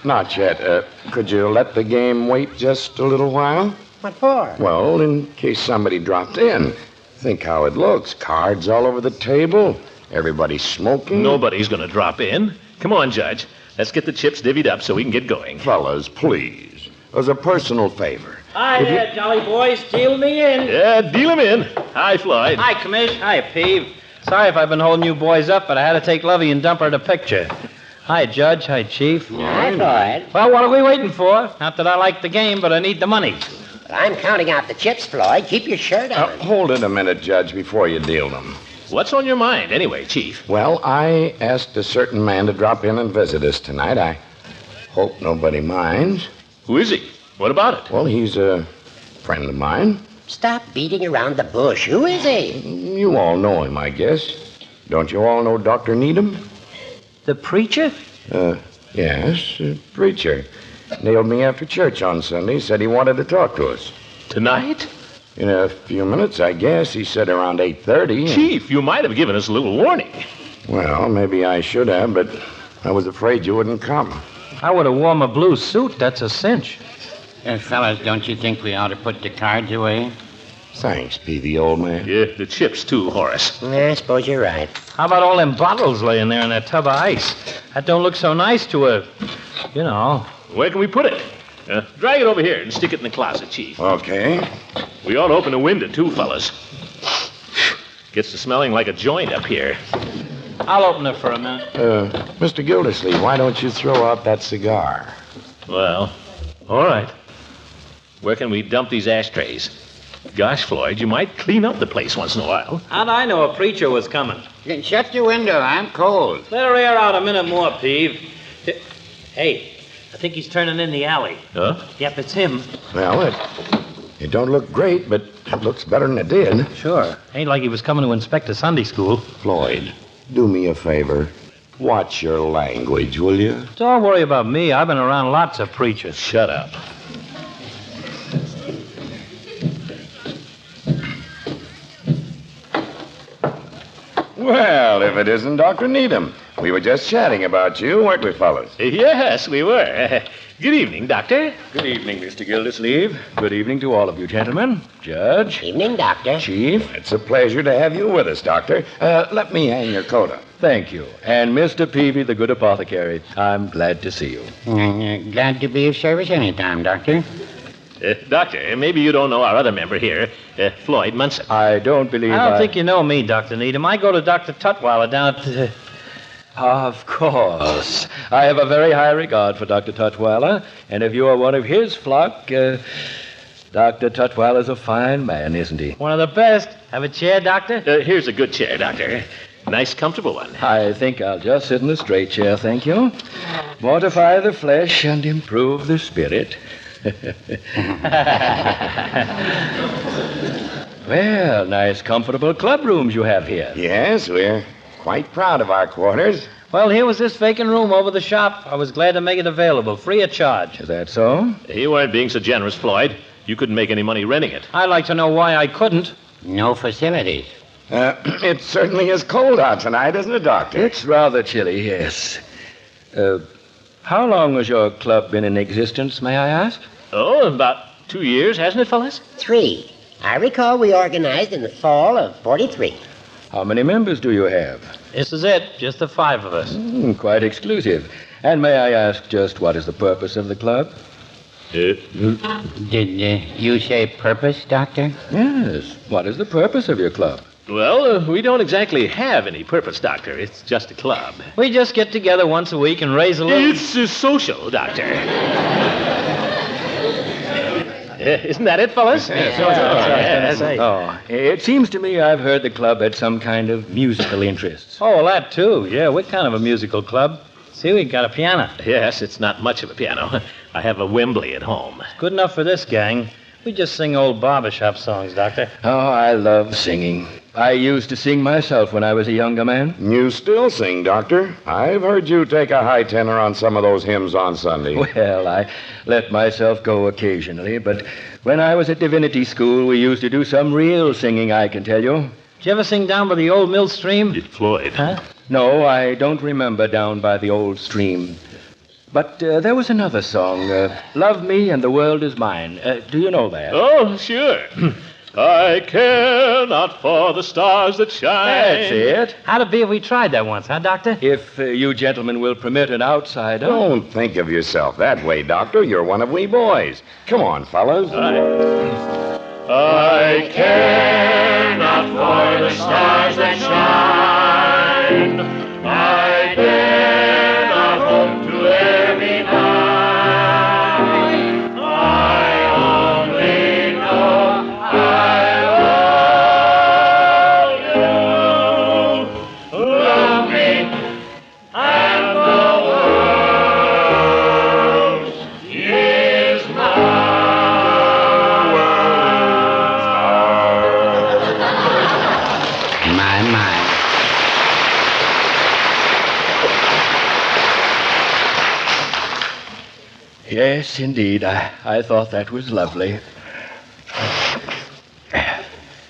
not yet. Could you let the game wait just a little while? What for? Well, in case somebody dropped in. Think how it looks. Cards all over the table. Everybody smoking. Nobody's going to drop in. Come on, Judge. Let's get the chips divvied up so we can get going. Fellas, please. As a personal favor. Hi there, Jolly Boys. Deal me in. Yeah, deal him in. Hi, Floyd. Hi, Commish. Hi, Peeve. Sorry if I've been holding you boys up, but I had to take Lovey and Dumper to picture. Hi, Judge. Hi, Chief. Hi, Floyd. Well, what are we waiting for? Not that I like the game, but I need the money. I'm counting out the chips, Floyd. Keep your shirt on. Hold it a minute, Judge, before you deal them. What's on your mind, anyway, Chief? Well, I asked a certain man to drop in and visit us tonight. I hope nobody minds. Who is he? What about it? Well, he's a friend of mine. Stop beating around the bush. Who is he? You all know him, I guess. Don't you all know Dr. Needham? The preacher? Yes, preacher. Nailed me after church on Sunday. Said he wanted to talk to us. Tonight? In a few minutes, I guess. He said around 8:30. Chief, you might have given us a little warning. Well, maybe I should have, but I was afraid you wouldn't come. I would have worn a blue suit. That's a cinch. Fellas, don't you think we ought to put the cards away? Thanks, Peavy, old man. Yeah, the chips, too, Horace. Yeah, I suppose you're right. How about all them bottles laying there in that tub of ice? That don't look so nice to a, you know. Where can we put it? Drag it over here and stick it in the closet, Chief. Okay. We ought to open the window, too, fellas. Gets to smelling like a joint up here. I'll open it for a minute. Mr. Gildersleeve, why don't you throw out that cigar? Well, all right. Where can we dump these ashtrays? Gosh, Floyd, you might clean up the place once in a while. How'd I know a preacher was coming? You can shut your window. I'm cold. Let her air out a minute more, Peeve. Hey, I think he's turning in the alley. Huh? Yep, it's him. Well, it don't look great, but it looks better than it did. Sure. Ain't like he was coming to inspect a Sunday school. Floyd, do me a favor. Watch your language, will you? Don't worry about me. I've been around lots of preachers. Shut up. Well, if it isn't Dr. Needham. We were just chatting about you, weren't we, fellas? Yes, we were. Good evening, Doctor. Good evening, Mr. Gildersleeve. Good evening to all of you gentlemen. Judge. Evening, Doctor. Chief. It's a pleasure to have you with us, Doctor. Let me hang your coat up. Thank you. And Mr. Peavy, the good apothecary. I'm glad to see you. Glad to be of service anytime, Doctor. Doctor, maybe you don't know our other member here, Floyd Munson. I don't believe I don't think you know me, Dr. Needham. I go to Dr. Tutwiler down at... Of course. I have a very high regard for Dr. Tutwiler, and if you are one of his flock, Dr. Tutwiler's a fine man, isn't he? One of the best. Have a chair, Doctor? Here's a good chair, Doctor. Nice, comfortable one. I think I'll just sit in the straight chair, thank you. Mortify the flesh and improve the spirit. Well, nice, comfortable club rooms you have here. Yes, we're quite proud of our quarters. Well, here was this vacant room over the shop. I was glad to make it available, free of charge. Is that so? You weren't being so generous, Floyd. You couldn't make any money renting it. I'd like to know why I couldn't. No facilities. It certainly is cold out tonight, isn't it, Doctor? It's rather chilly, yes. How long has your club been in existence, may I ask? Oh, about 2 years, hasn't it, fellas? 3. I recall we organized in the fall of 43. How many members do you have? This is it, just the 5 of us. Quite exclusive. And may I ask just what is the purpose of the club? Did you say purpose, Doctor? Yes. What is the purpose of your club? Well, we don't exactly have any purpose, Doctor. It's just a club. We just get together once a week and raise a little... It's social, Doctor. Isn't that it, fellas? Oh, it seems to me I've heard the club had some kind of musical interests. Oh, well, that too. Yeah, we're kind of a musical club. See, we got a piano. Yes, it's not much of a piano. I have a Wembley at home. It's good enough for this gang. We just sing old barbershop songs, Doctor. Oh, I love singing. I used to sing myself when I was a younger man. You still sing, Doctor. I've heard you take a high tenor on some of those hymns on Sunday. Well, I let myself go occasionally, but when I was at divinity school, we used to do some real singing, I can tell you. Did you ever sing down by the old mill stream? Floyd. Huh? No, I don't remember down by the old stream. But there was another song, Love Me and the World Is Mine. Do you know that? Oh, sure. I care not for the stars that shine. That's it. How'd it be if we tried that once, huh, Doctor? If you gentlemen will permit an outsider. Don't think of yourself that way, Doctor. You're one of we boys. Come on, fellas. I care not for the stars that shine. I dare not hope to e'er be mine. I only know I love you. Love me, and the world is My. Yes, indeed. I thought that was lovely.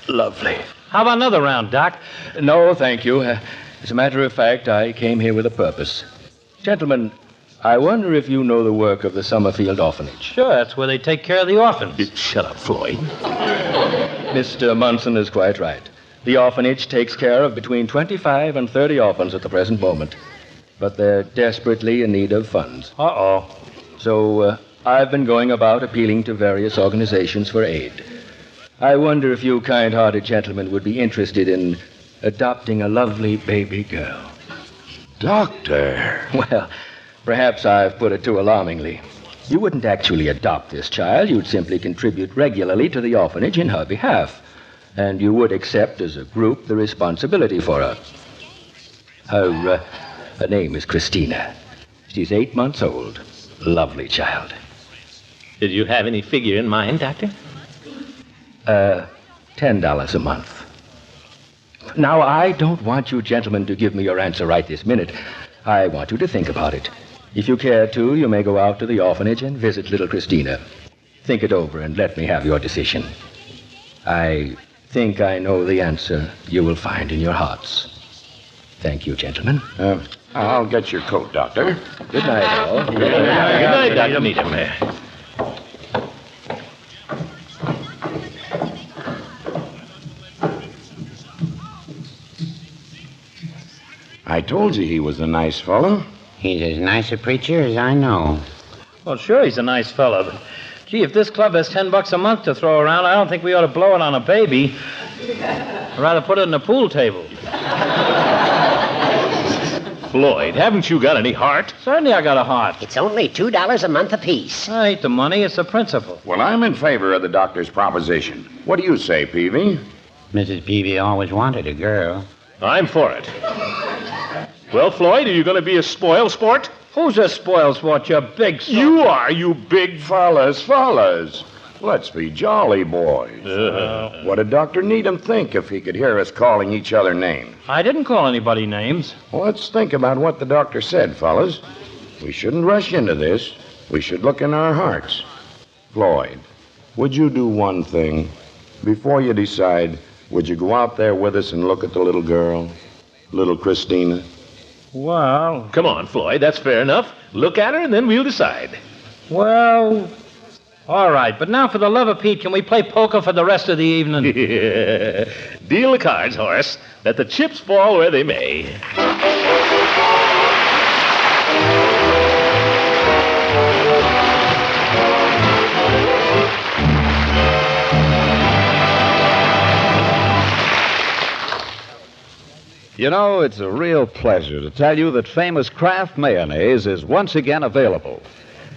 Lovely. How about another round, Doc? No, thank you. As a matter of fact, I came here with a purpose. Gentlemen, I wonder if you know the work of the Summerfield Orphanage. Sure, that's where they take care of the orphans. Shut up, Floyd. Mr. Munson is quite right. The orphanage takes care of between 25 and 30 orphans at the present moment. But they're desperately in need of funds. Uh-oh. So I've been going about appealing to various organizations for aid. I wonder if you kind-hearted gentlemen would be interested in adopting a lovely baby girl. Doctor. Well, perhaps I've put it too alarmingly. You wouldn't actually adopt this child. You'd simply contribute regularly to the orphanage in her behalf. And you would accept as a group the responsibility for her. Her name is Christina. She's 8 months old. Lovely child. Did you have any figure in mind, Doctor? $10 a month. Now, I don't want you gentlemen to give me your answer right this minute. I want you to think about it. If you care to, you may go out to the orphanage and visit little Christina. Think it over and let me have your decision. I think I know the answer you will find in your hearts. Thank you, gentlemen. I'll get your coat, Doctor. Good night, all. Good night, Dr. Needham. I told you he was a nice fellow. He's as nice a preacher as I know. Well, sure, he's a nice fellow, but gee, if this club has $10 a month to throw around, I don't think we ought to blow it on a baby. I'd rather put it in a pool table. Floyd, haven't you got any heart? Certainly I got a heart. It's only $2 a month apiece. I ain't the money, it's the principle. Well, I'm in favor of the doctor's proposition. What do you say, Peavy? Mrs. Peavy always wanted a girl. I'm for it. Well, Floyd, are you going to be a spoil sport? Who's a spoil sport, you big son? You are, you big... Fellas. Let's be jolly boys. What did Dr. Needham think if he could hear us calling each other names? I didn't call anybody names. Well, let's think about what the doctor said, fellas. We shouldn't rush into this. We should look in our hearts. Floyd, would you do one thing? Before you decide, would you go out there with us and look at the little girl? Little Christina? Well... Come on, Floyd, that's fair enough. Look at her and then we'll decide. Well... All right, but now for the love of Pete, can we play poker for the rest of the evening? Deal the cards, Horace. Let the chips fall where they may. You know, it's a real pleasure to tell you that famous Kraft mayonnaise is once again available.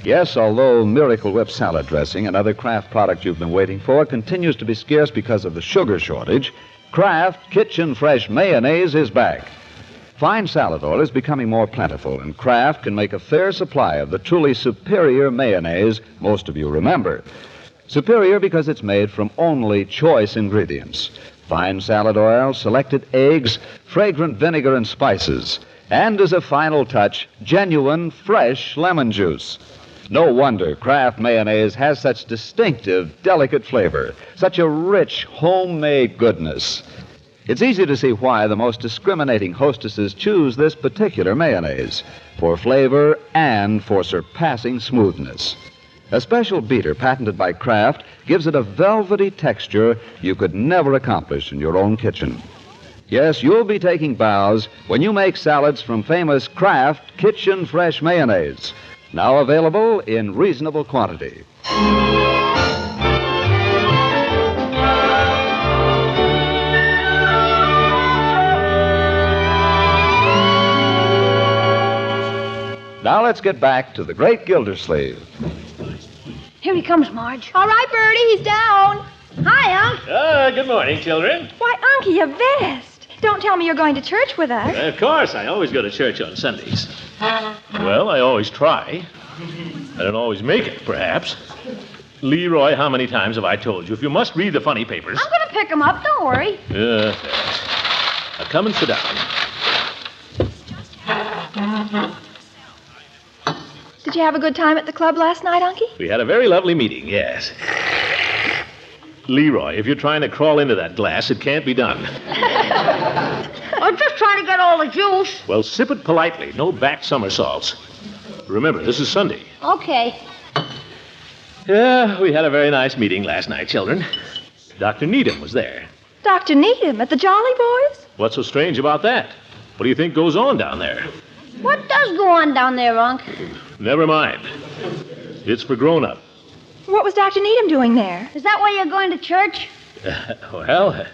Yes, although Miracle Whip salad dressing, another Kraft product you've been waiting for, continues to be scarce because of the sugar shortage, Kraft Kitchen Fresh Mayonnaise is back. Fine salad oil is becoming more plentiful, and Kraft can make a fair supply of the truly superior mayonnaise most of you remember. Superior because it's made from only choice ingredients. Fine salad oil, selected eggs, fragrant vinegar and spices, and as a final touch, genuine fresh lemon juice. No wonder Kraft mayonnaise has such distinctive, delicate flavor, such a rich, homemade goodness. It's easy to see why the most discriminating hostesses choose this particular mayonnaise, for flavor and for surpassing smoothness. A special beater patented by Kraft gives it a velvety texture you could never accomplish in your own kitchen. Yes, you'll be taking bows when you make salads from famous Kraft Kitchen Fresh Mayonnaise. Now available in reasonable quantity. Now let's get back to the great Gildersleeve. Here he comes, Marge. All right, Bertie, he's down. Hi, Unc. Good morning, children. Why, Unky, your vest. Don't tell me you're going to church with us. Of course, I always go to church on Sundays. Well, I always try. I don't always make it, perhaps. Leroy, how many times have I told you, if you must read the funny papers... I'm going to pick him up, don't worry. Thanks. Now, come and sit down. Did you have a good time at the club last night, Unky? We had a very lovely meeting, yes. Leroy, if you're trying to crawl into that glass, it can't be done. I'm just trying to get all the juice. Well, sip it politely. No back somersaults. Remember, this is Sunday. Okay. Yeah, we had a very nice meeting last night, children. Dr. Needham was there. Dr. Needham at the Jolly Boys? What's so strange about that? What do you think goes on down there? What does go on down there, Unc? Never mind. It's for grown-up. What was Dr. Needham doing there? Is that why you're going to church? Well,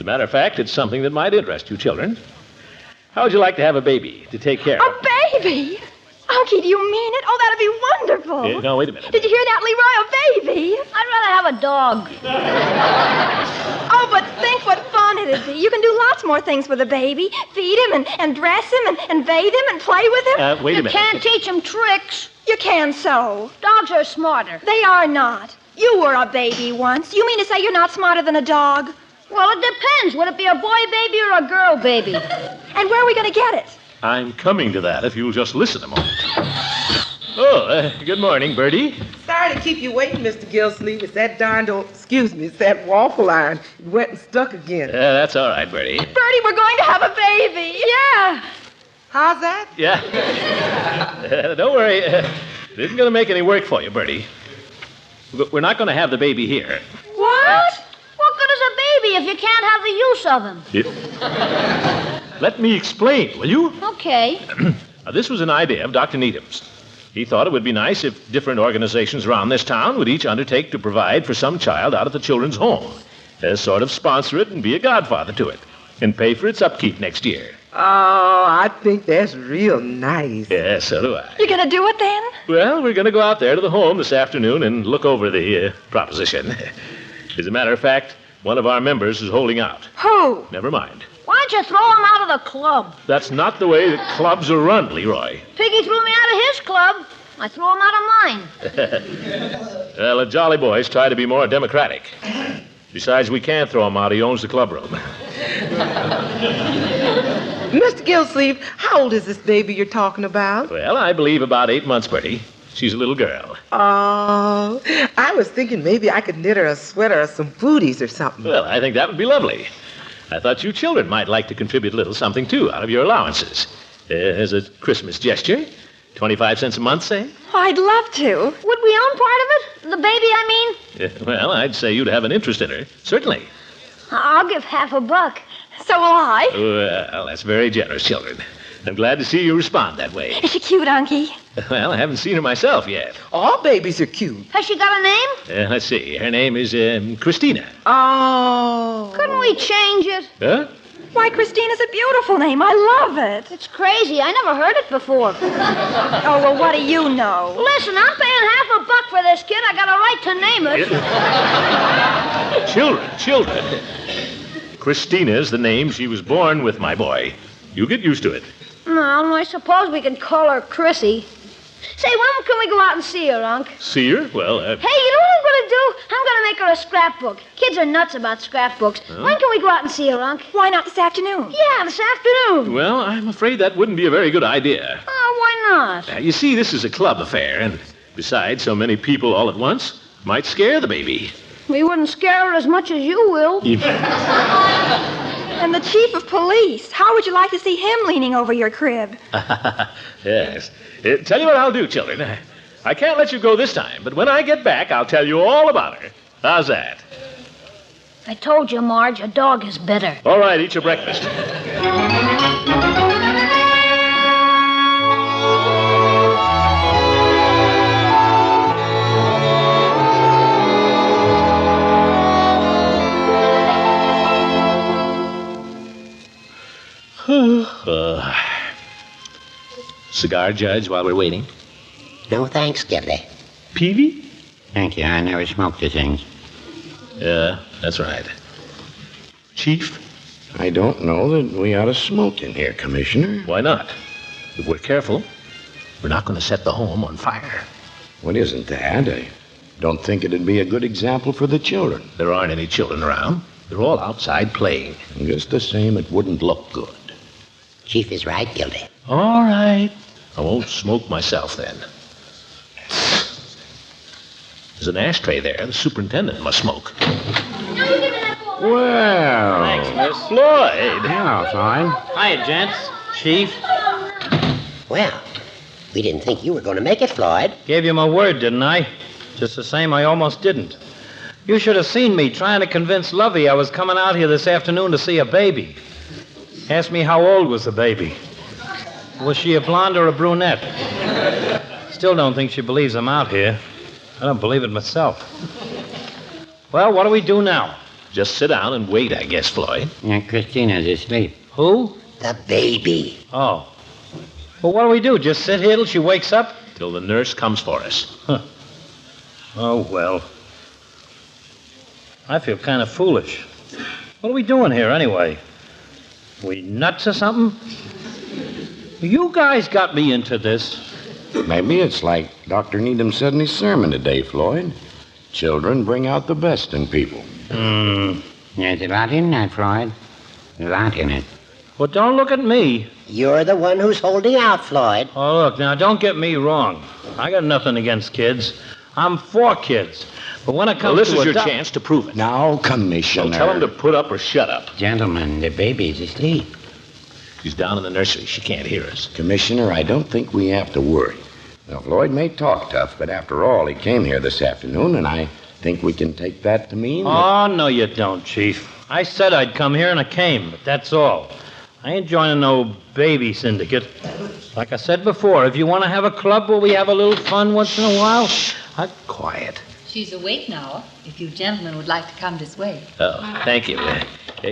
a matter of fact, it's something that might interest you children. How would you like to have a baby to take care of? A baby? Unky, do you mean it? Oh, that'd be wonderful. No, wait a minute. Did you hear that, Leroy? A baby. I'd rather have a dog. Oh, but think what fun it'd be. You can do lots more things with a baby. Feed him and dress him and bathe him and play with him. Wait a minute. You can't teach him tricks. You can so. Dogs are smarter. They are not. You were a baby once. You mean to say you're not smarter than a dog? Well, it depends. Would it be a boy baby or a girl baby? And where are we going to get it? I'm coming to that if you'll just listen a moment. Oh, good morning, Bertie. Sorry to keep you waiting, Mr. Gillsleeve. It's that darned old, it's that waffle iron. It went and stuck again. That's all right, Bertie. Bertie, we're going to have a baby. Yeah. How's that? Yeah. Don't worry. It isn't going to make any work for you, Bertie. We're not going to have the baby here. What? What good is a baby if you can't have the use of him? Let me explain, will you? Okay. This was an idea of Dr. Needham's. He thought it would be nice if different organizations around this town would each undertake to provide for some child out of the children's home. Sort of sponsor it and be a godfather to it. And pay for its upkeep next year. Oh, I think that's real nice. Yeah, so do I. You gonna do it then? Well, we're going to go out there to the home this afternoon and look over the proposition. As a matter of fact, one of our members is holding out. Who? Never mind. Why don't you throw him out of the club? That's not the way that clubs are run, Leroy. Piggy threw me out of his club. I threw him out of mine. Well, the Jolly Boys try to be more democratic. Besides, we can't throw him out. He owns the clubroom. Mr. Gillsleeve, how old is this baby you're talking about? Well, I believe about 8 months, Bertie. She's a little girl. Oh, I was thinking maybe I could knit her a sweater or some booties or something. Well, I think that would be lovely. I thought you children might like to contribute a little something, too, out of your allowances. As a Christmas gesture. 25 cents a month, say? I'd love to. Would we own part of it? The baby, I mean? Well, I'd say you'd have an interest in her. Certainly. I'll give $50. So will I. Well, that's very generous, children. I'm glad to see you respond that way. Is she cute, Unky? Well, I haven't seen her myself yet. All babies are cute. Has she got a name? Let's see. Her name is Christina. Oh. Couldn't we change it? Huh? Why, Christina's a beautiful name. I love it. It's crazy. I never heard it before. Oh, well, what do you know? Listen, I'm paying $50 for this kid. I got a right to name it. Children. Christina's the name she was born with, my boy. You get used to it. No, I suppose we can call her Chrissy. Say, when can we go out and see her, Unc? See her? Well, Hey, you know what I'm going to do? I'm going to make her a scrapbook. Kids are nuts about scrapbooks. Huh? When can we go out and see her, Unc? Why not this afternoon? Yeah, this afternoon. Well, I'm afraid that wouldn't be a very good idea. Oh, why not? You see, this is a club affair, and besides, so many people all at once might scare the baby. We wouldn't scare her as much as you will. And the chief of police. How would you like to see him leaning over your crib? Yes. Tell you what I'll do, children. I can't let you go this time, but when I get back, I'll tell you all about her. How's that? I told you, Marge, a dog is better. All right, eat your breakfast. Cigar, Judge, while we're waiting? No thanks, Gildy. Peavy? Thank you. I never smoked the things. Yeah, that's right. Chief? I don't know that we ought to smoke in here, Commissioner. Why not? If we're careful, we're not going to set the home on fire. What isn't that? I don't think it'd be a good example for the children. There aren't any children around. They're all outside playing. Just the same, it wouldn't look good. Chief is right, Gildy. All right. I won't smoke myself then. There's an ashtray there. The superintendent must smoke. Well. Thanks, Miss. Floyd. Yeah, fine. Hiya, gents. Chief. Well, we didn't think you were going to make it, Floyd. Gave you my word, didn't I? Just the same, I almost didn't. You should have seen me trying to convince Lovey I was coming out here this afternoon to see a baby. Asked me how old was the baby. Was she a blonde or a brunette? Still don't think she believes I'm out here. I don't believe it myself. Well, what do we do now? Just sit down and wait, I guess, Floyd. Yeah, Christina's asleep. Who? The baby. Oh. Well, what do we do? Just sit here till she wakes up? Till the nurse comes for us. Huh. Oh, well. I feel kind of foolish. What are we doing here, anyway? We nuts or something? You guys got me into this. Maybe it's like Dr. Needham said in his sermon today, Floyd. Children bring out the best in people. There's a lot in that, Floyd. A lot in it. Well, don't look at me. You're the one who's holding out, Floyd. Oh, look, now, don't get me wrong. I got nothing against kids. I'm for kids. But when it comes this to is your chance to prove it. Now, Commissioner. So tell him to put up or shut up. Gentlemen, the baby's asleep. She's down in the nursery. She can't hear us. Commissioner, I don't think we have to worry. Now, Floyd may talk tough, but after all, he came here this afternoon, and I think we can take that to mean... Oh, no, you don't, Chief. I said I'd come here, and I came, but that's all. I ain't joining no baby syndicate. Like I said before, if you want to have a club where we have a little fun once in a while, quiet. She's awake now, if you gentlemen would like to come this way. Oh, thank you.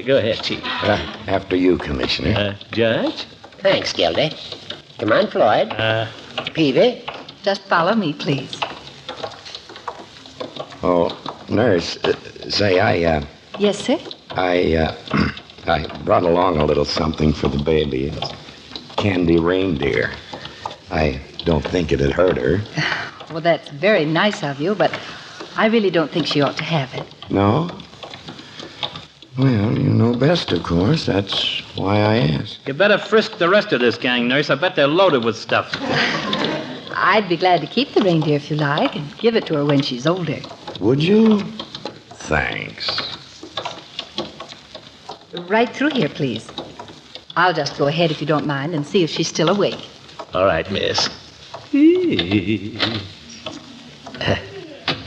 Go ahead, Chief. After you, Commissioner. Judge? Thanks, Gildy. Come on, Floyd. Peavy. Just follow me, please. Oh, nurse, say, Yes, sir? I brought along a little something for the baby. It's candy reindeer. I don't think it'd hurt her. Well, that's very nice of you, but I really don't think she ought to have it. No? Well, you know best, of course. That's why I asked. You better frisk the rest of this gang, nurse. I bet they're loaded with stuff. I'd be glad to keep the reindeer if you like and give it to her when she's older. Would you? Thanks. Right through here, please. I'll just go ahead if you don't mind and see if she's still awake. All right, miss.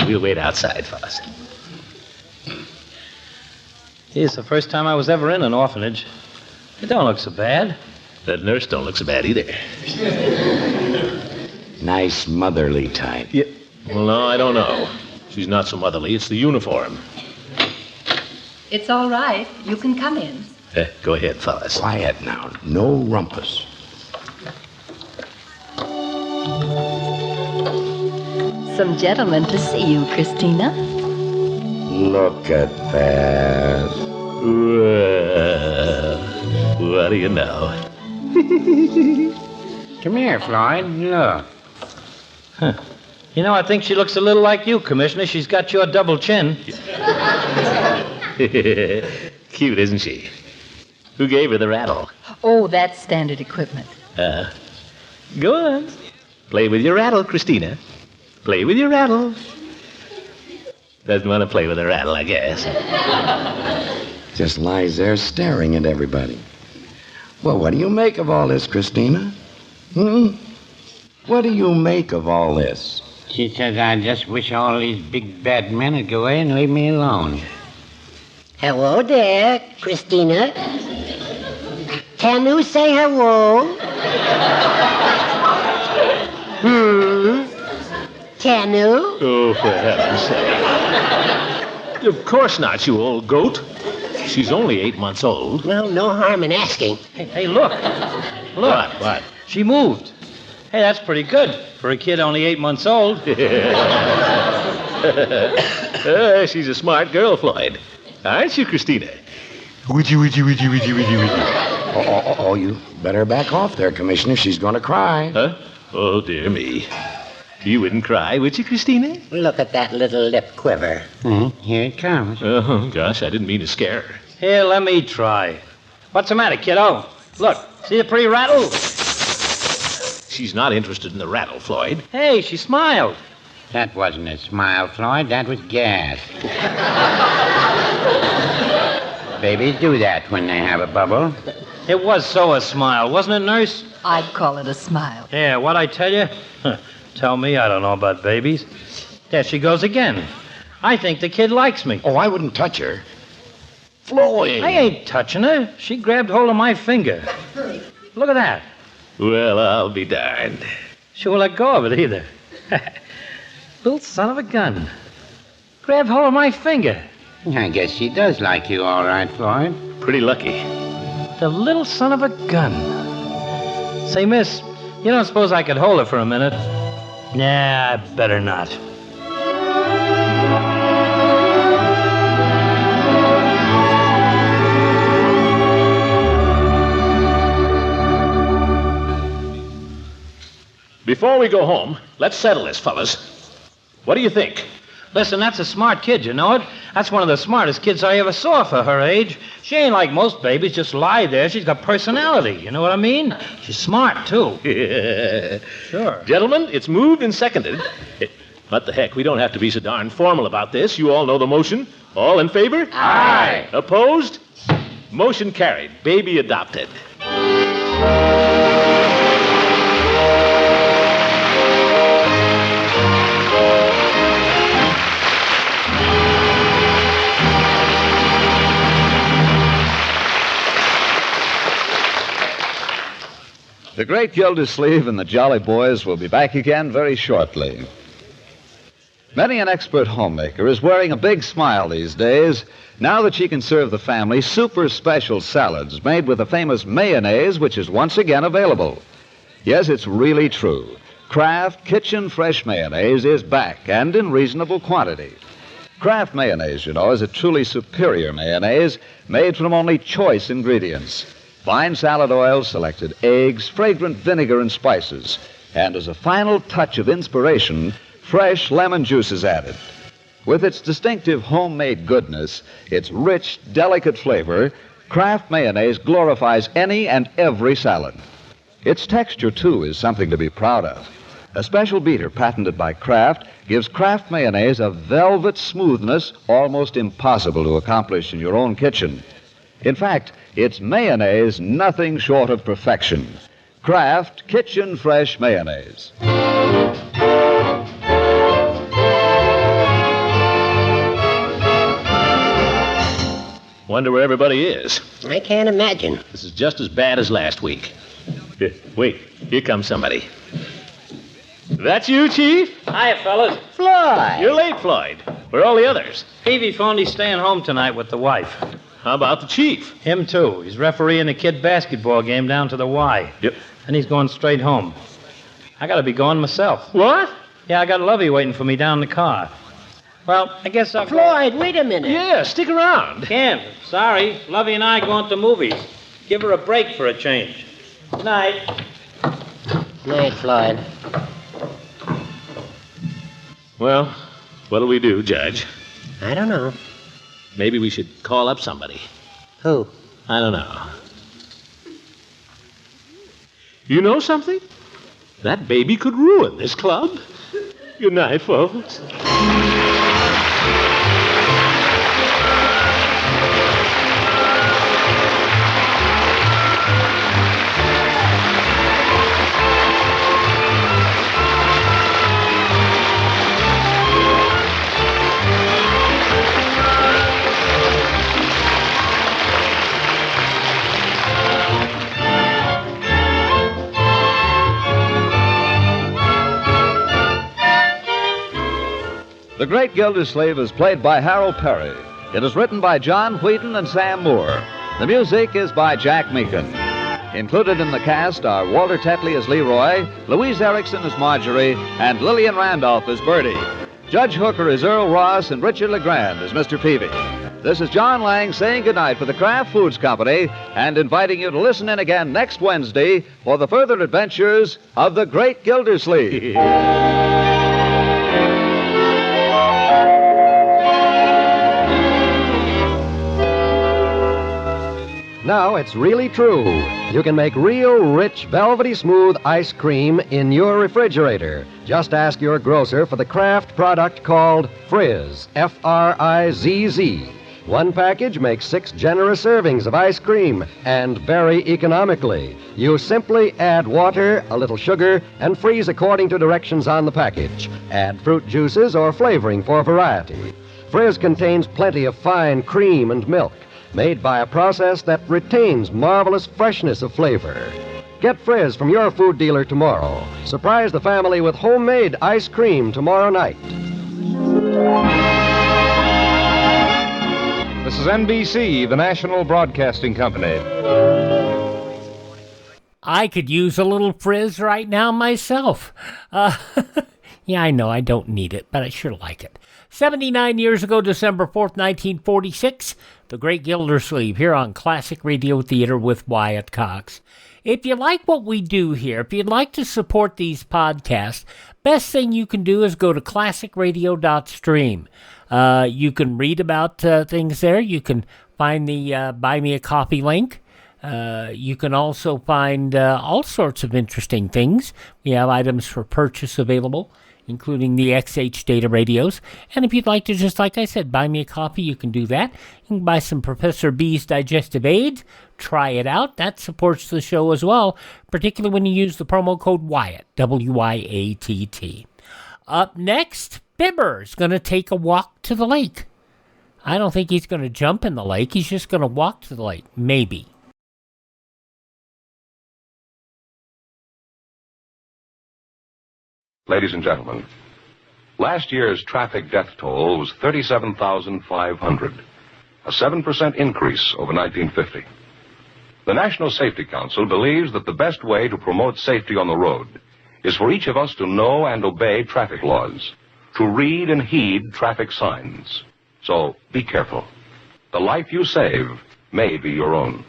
We'll wait outside, fellas. It's the first time I was ever in an orphanage. It don't look so bad. That nurse don't look so bad either. Nice motherly type. Yeah. Well, no, I don't know. She's not so motherly. It's the uniform. It's all right. You can come in. Go ahead, fellas. Quiet now. No rumpus. Some gentlemen to see you, Christina. Look at that. Well, what do you know? Come here, Floyd. Look. Huh. You know, I think she looks a little like you, Commissioner. She's got your double chin. Cute, isn't she? Who gave her the rattle? Oh, that's standard equipment. Go on. Play with your rattle, Christina. Play with your rattle. Doesn't want to play with a rattle, I guess. Just lies there staring at everybody. Well, what do you make of all this, Christina? What do you make of all this? She says I just wish all these big bad men would go away and leave me alone. Hello there, Christina. Can you say hello? Can you? Oh, for heaven's sake. Of course not, you old goat. She's only 8 months old. Well, no harm in asking. Hey, look. Look. What? She moved. Hey, that's pretty good for a kid only 8 months old. She's a smart girl, Floyd. Aren't you, Christina? Would you? Oh, you better back off there, Commissioner. She's going to cry. Huh? Oh, dear me. You wouldn't cry, would you, Christina? Look at that little lip quiver. Here it comes. Oh, gosh, I didn't mean to scare her. Here, let me try. What's the matter, kiddo? Look, see the pretty rattle? She's not interested in the rattle, Floyd. Hey, she smiled. That wasn't a smile, Floyd. That was gas. Babies do that when they have a bubble. It was so a smile, wasn't it, nurse? I'd call it a smile. Yeah, what'd I tell you? Tell me, I don't know about babies. There she goes again. I think the kid likes me. Oh, I wouldn't touch her. Floyd! I ain't touching her. She grabbed hold of my finger. Look at that. Well, I'll be darned. She won't let go of it either. Little son of a gun. Grabbed hold of my finger. I guess she does like you all right, Floyd. Pretty lucky. The little son of a gun. Say, miss, you don't suppose I could hold her for a minute? Nah, I better not. Before we go home, let's settle this, fellas. What do you think? Listen, that's a smart kid, you know it? That's one of the smartest kids I ever saw for her age. She ain't like most babies, just lie there. She's got personality, you know what I mean? She's smart, too. Sure. Gentlemen, it's moved and seconded. What the heck, we don't have to be so darn formal about this. You all know the motion. All in favor? Aye. Opposed? Motion carried. Baby adopted. The Great Gildersleeve and the Jolly Boys will be back again very shortly. Many an expert homemaker is wearing a big smile these days now that she can serve the family super special salads made with the famous mayonnaise, which is once again available. Yes, it's really true. Kraft Kitchen Fresh Mayonnaise is back and in reasonable quantity. Kraft mayonnaise, you know, is a truly superior mayonnaise made from only choice ingredients. Fine salad oil, selected eggs, fragrant vinegar and spices. And as a final touch of inspiration, fresh lemon juice is added. With its distinctive homemade goodness, its rich, delicate flavor, Kraft mayonnaise glorifies any and every salad. Its texture, too, is something to be proud of. A special beater patented by Kraft gives Kraft mayonnaise a velvet smoothness almost impossible to accomplish in your own kitchen. In fact, it's mayonnaise nothing short of perfection. Kraft Kitchen Fresh Mayonnaise. Wonder where everybody is. I can't imagine. This is just as bad as last week. Wait, here comes somebody. That's you, Chief? Hiya, fellas. Floyd! You're late, Floyd. Where are all the others? Peavy phoned he's staying home tonight with the wife. How about the Chief? Him, too. He's refereeing a kid basketball game down to the Y. Yep. And he's going straight home. I gotta be going myself. What? Yeah, I got Lovey waiting for me down in the car. Well, I guess I'll... Floyd, wait a minute. Yeah, stick around. Can't. Sorry. Lovey and I going to movies. Give her a break for a change. Good night. Night, Floyd. Well, what'll we do, Judge? I don't know. Maybe we should call up somebody. Who? I don't know. You know something? That baby could ruin this club. Good night, folks. The Great Gildersleeve is played by Harold Perry. It is written by John Wheaton and Sam Moore. The music is by Jack Meakin. Included in the cast are Walter Tetley as Leroy, Louise Erickson as Marjorie, and Lillian Randolph as Bertie. Judge Hooker is Earl Ross, and Richard LeGrand as Mr. Peavy. This is John Lang saying goodnight for the Kraft Foods Company and inviting you to listen in again next Wednesday for the further adventures of the Great Gildersleeve. Now it's really true. You can make real, rich, velvety smooth ice cream in your refrigerator. Just ask your grocer for the Kraft product called Frizz, F-R-I-Z-Z. One package makes 6 generous servings of ice cream, and very economically. You simply add water, a little sugar, and freeze according to directions on the package. Add fruit juices or flavoring for variety. Frizz contains plenty of fine cream and milk, made by a process that retains marvelous freshness of flavor. Get Frizz from your food dealer tomorrow. Surprise the family with homemade ice cream tomorrow night. is NBC, the national broadcasting company. I could use a little frizz right now myself. Yeah, I know I don't need it, but I sure like it. 79 years ago, December 4th, 1946, The Great Gildersleeve here on Classic Radio Theater with Wyatt Cox. If you like what we do here, if you'd like to support these podcasts, best thing you can do is go to classicradio.stream. You can read about things there. You can find the Buy Me a Coffee link. You can also find all sorts of interesting things. We have items for purchase available, including the XH data radios. And if you'd like to, just like I said, buy me a coffee, you can do that. You can buy some Professor B's Digestive Aids. Try it out. That supports the show as well, particularly when you use the promo code Wyatt, W-Y-A-T-T. Up next, Fibber's going to take a walk to the lake. I don't think he's going to jump in the lake. He's just going to walk to the lake. Maybe. Ladies and gentlemen, last year's traffic death toll was 37,500, a 7% increase over 1950. The National Safety Council believes that the best way to promote safety on the road is for each of us to know and obey traffic laws, to read and heed traffic signs. So be careful. The life you save may be your own.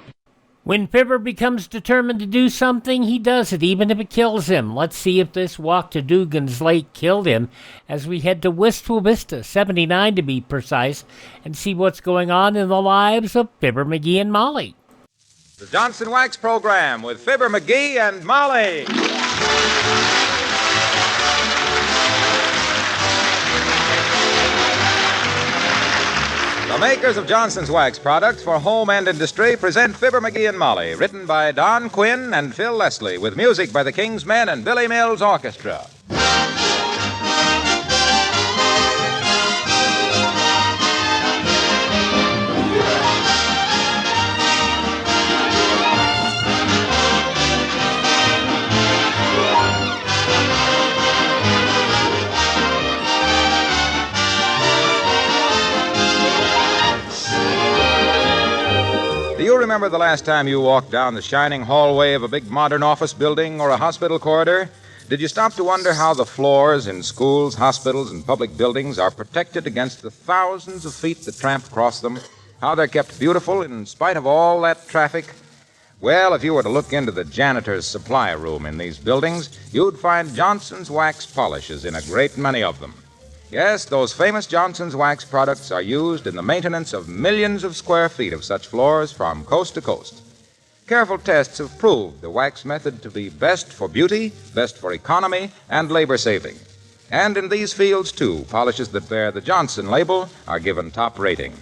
When Fibber becomes determined to do something, he does it, even if it kills him. Let's see if this walk to Dugan's Lake killed him as we head to Wistful Vista, 79 to be precise, and see what's going on in the lives of Fibber McGee and Molly. The Johnson Wax Program with Fibber McGee and Molly. The makers of Johnson's Wax products for home and industry present Fibber McGee and Molly, written by Don Quinn and Phil Leslie, with music by the King's Men and Billy Mills Orchestra. Do you remember the last time you walked down the shining hallway of a big modern office building or a hospital corridor? Did you stop to wonder how the floors in schools, hospitals, and public buildings are protected against the thousands of feet that tramp across them? How they're kept beautiful in spite of all that traffic? Well, if you were to look into the janitor's supply room in these buildings, you'd find Johnson's Wax polishes in a great many of them. Yes, those famous Johnson's Wax products are used in the maintenance of millions of square feet of such floors from coast to coast. Careful tests have proved the wax method to be best for beauty, best for economy, and labor saving. And in these fields, too, polishes that bear the Johnson label are given top rating.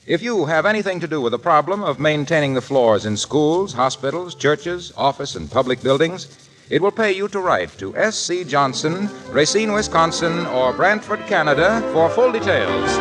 If you have anything to do with the problem of maintaining the floors in schools, hospitals, churches, office, and public buildings, it will pay you to write to S.C. Johnson, Racine, Wisconsin, or Brantford, Canada, for full details.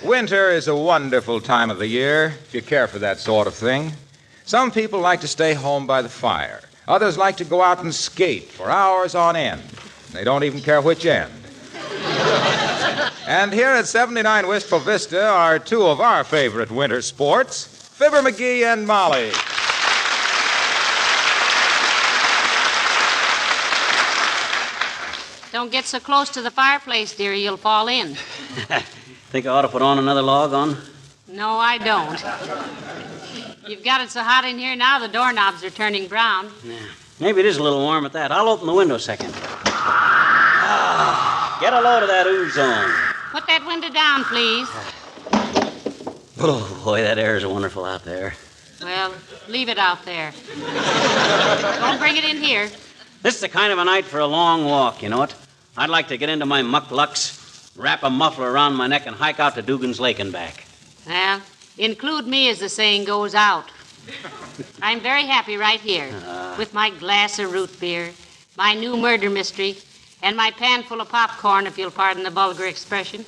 Winter is a wonderful time of the year, if you care for that sort of thing. Some people like to stay home by the fire. Others like to go out and skate for hours on end. They don't even care which end. And here at 79 Wistful Vista are two of our favorite winter sports, Fibber McGee and Molly. Don't get so close to the fireplace, dearie. You'll fall in. Think I ought to put on another log on? No, I don't. You've got it so hot in here now, the doorknobs are turning brown. Yeah. Maybe it is a little warm at that. I'll open the window a second. Get a load of that ozone. Put that window down, please. Oh, boy, that air is wonderful out there. Well, leave it out there. Don't bring it in here. This is the kind of a night for a long walk, you know what? I'd like to get into my mucklucks, wrap a muffler around my neck, and hike out to Dugan's Lake and back. Well, include me, as the saying goes, out. I'm very happy right here. with my glass of root beer, my new murder mystery, and my pan full of popcorn, if you'll pardon the vulgar expression.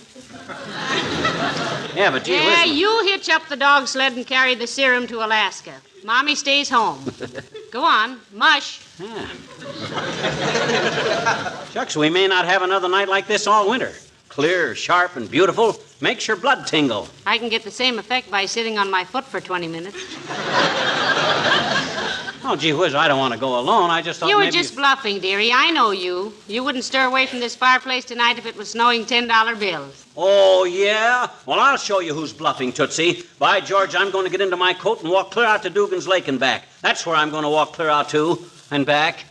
Yeah, but gee Yeah, whiz. you hitch up the dog sled and carry the serum to Alaska. Mommy stays home. Go on, mush. Yeah. Shucks, we may not have another night like this all winter. Clear, sharp, and beautiful. Makes your blood tingle. I can get the same effect by sitting on my foot for 20 minutes. Oh, gee whiz, I don't want to go alone. I just thought You were maybe... just bluffing, dearie. I know you. You wouldn't stir away from this fireplace tonight if it was snowing $10 bills. Oh, yeah? Well, I'll show you who's bluffing, Tootsie. By George, I'm going to get into my coat and walk clear out to Dugan's Lake and back. That's where I'm going to walk clear out to and back.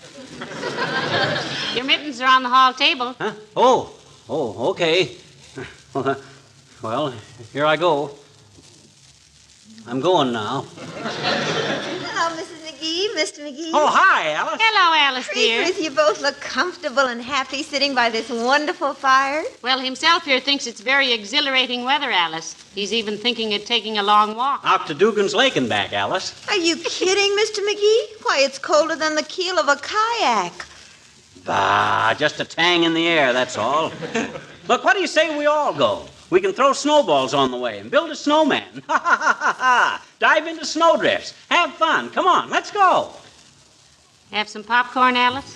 Your mittens are on the hall table. Huh? Oh, okay. Well, here I go. I'm going now. Hello, Mrs. McGee, Mr. McGee. Oh, hi, Alice. Hello, Alice, dear. Creepers, you both look comfortable and happy sitting by this wonderful fire. Well, himself here thinks it's very exhilarating weather, Alice. He's even thinking of taking a long walk. Out to Dugan's Lake and back, Alice. Are you kidding, Mr. McGee? Why, it's colder than the keel of a kayak. Bah, just a tang in the air, that's all. Look, what do you say we all go? We can throw snowballs on the way and build a snowman. Ha, ha, ha, ha, ha. Dive into snowdrifts. Have fun. Come on, let's go. Have some popcorn, Alice?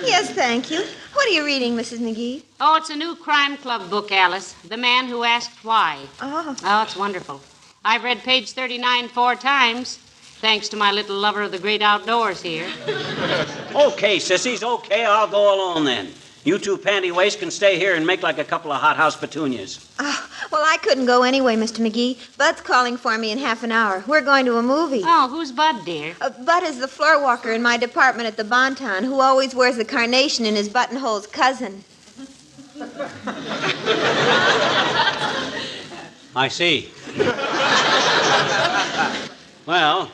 Yes, thank you. What are you reading, Mrs. McGee? Oh, it's a new crime club book, Alice. The Man Who Asked Why. Oh. Oh, it's wonderful. I've read page 39 4 times, thanks to my little lover of the great outdoors here. Okay, sissies, okay, I'll go alone then. You two panty waists can stay here and make like a couple of hothouse petunias. Well, I couldn't go anyway, Mr. McGee. Bud's calling for me in half an hour. We're going to a movie. Oh, who's Bud, dear? Bud is the floor walker in my department at the Bonton who always wears a carnation in his buttonhole's cousin. I see. Well,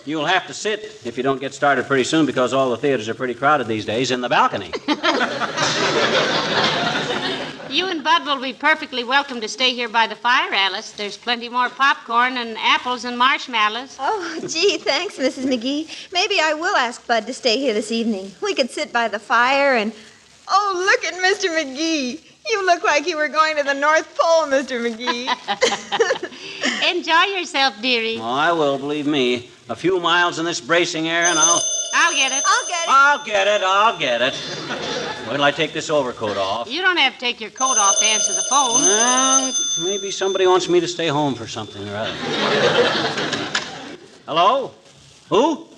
you'll have to sit, if you don't get started pretty soon, because all the theaters are pretty crowded these days, in the balcony. You and Bud will be perfectly welcome to stay here by the fire, Alice. There's plenty more popcorn and apples and marshmallows. Oh, gee, thanks, Mrs. McGee. Maybe I will ask Bud to stay here this evening. We could sit by the fire and... Oh, look at Mr. McGee. You look like you were going to the North Pole, Mr. McGee. Enjoy yourself, dearie. Oh, I will, believe me. A few miles in this bracing air and I'll get it. I'll get it. Wait till I take this overcoat off. You don't have to take your coat off to answer the phone. Well, maybe somebody wants me to stay home for something or other. Hello? Who?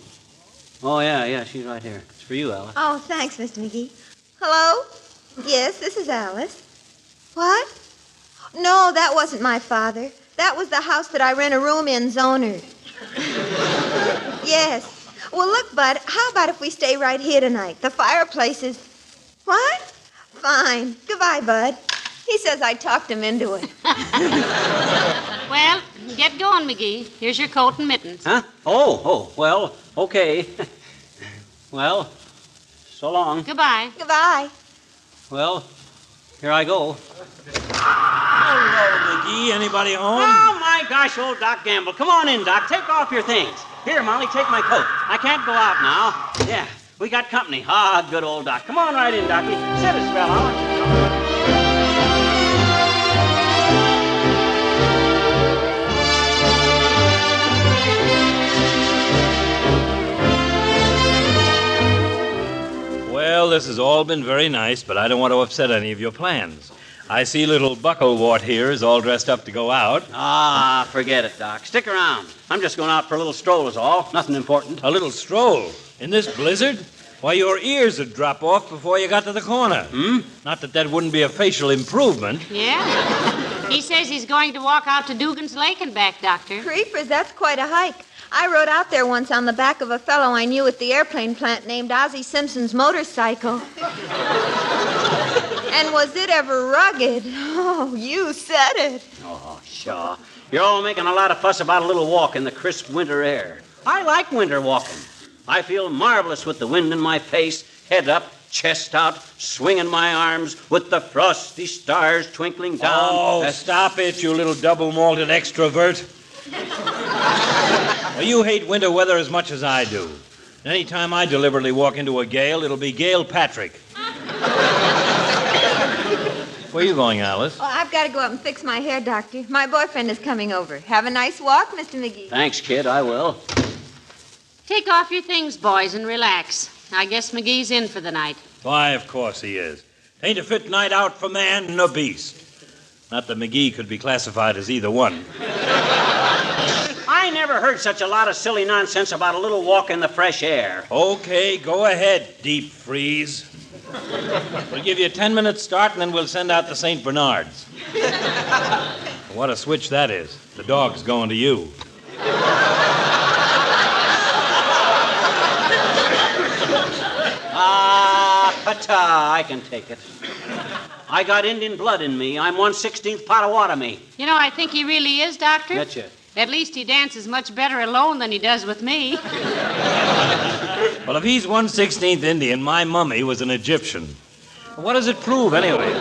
Oh, yeah, she's right here. It's for you, Alice. Oh, thanks, Mr. McGee. Hello? Yes, this is Alice. What? No, that wasn't my father. That was the house that I rent a room in's owner. Yes. Well, look, Bud, how about if we stay right here tonight? The fireplace is... What? Fine. Goodbye, Bud. He says I talked him into it. Well, get going, McGee. Here's your coat and mittens. Huh? Oh, well, okay. Well, so long. Goodbye. Goodbye. Well, here I go. Hello, McGee. Anybody home? Oh, my gosh, old Doc Gamble. Come on in, Doc. Take off your things. Here, Molly, take my coat. I can't go out now. Yeah, we got company. Ah, good old Doc. Come on right in, Doc. Sit a spell. I want you to come. Well, this has all been very nice, but I don't want to upset any of your plans. I see little Bucklewart here is all dressed up to go out. Ah, forget it, Doc. Stick around. I'm just going out for a little stroll is all. Nothing important. A little stroll? In this blizzard? Why, your ears would drop off before you got to the corner. Not that wouldn't be a facial improvement. Yeah? He says he's going to walk out to Dugan's Lake and back, Doctor. Creepers, that's quite a hike. I rode out there once on the back of a fellow I knew at the airplane plant named Ozzie Simpson's motorcycle. And was it ever rugged? Oh, you said it. Oh, sure. You're all making a lot of fuss about a little walk in the crisp winter air. I like winter walking. I feel marvelous with the wind in my face, head up, chest out, swinging my arms with the frosty stars twinkling down. Oh, stop it, you little double-malted extrovert. Well, you hate winter weather as much as I do. Anytime I deliberately walk into a gale, it'll be Gale Patrick. Where are you going, Alice? Oh, I've got to go up and fix my hair, Doctor. My boyfriend is coming over. Have a nice walk, Mr. McGee. Thanks, kid. I will. Take off your things, boys, and relax. I guess McGee's in for the night. Why, of course he is. Ain't a fit night out for man nor beast. Not that McGee could be classified as either one. I never heard such a lot of silly nonsense about a little walk in the fresh air. Okay, go ahead, deep freeze. We'll give you a 10-minute start, and then we'll send out the St. Bernards. What a switch that is. The dog's going to you. Pata, I can take it. I got Indian blood in me. I'm 1/16th Potawatomi. You know, I think he really is, Doctor. Betcha. At least he dances much better alone than he does with me. Well, if he's 1/16th Indian, my mummy was an Egyptian. What does it prove, anyway?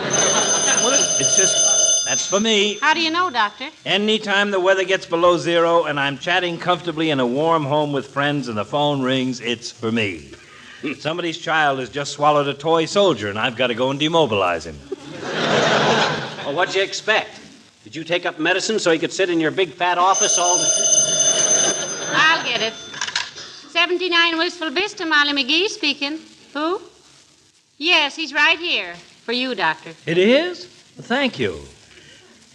It's just, that's for me. How do you know, Doctor? Anytime the weather gets below zero and I'm chatting comfortably in a warm home with friends and the phone rings, it's for me. Somebody's child has just swallowed a toy soldier, and I've got to go and demobilize him. Well, what'd you expect? Did you take up medicine so he could sit in your big fat office all the... I'll get it. 79 Wistful Vista, Molly McGee speaking. Who? Yes, he's right here. For you, Doctor. It is? Well, thank you.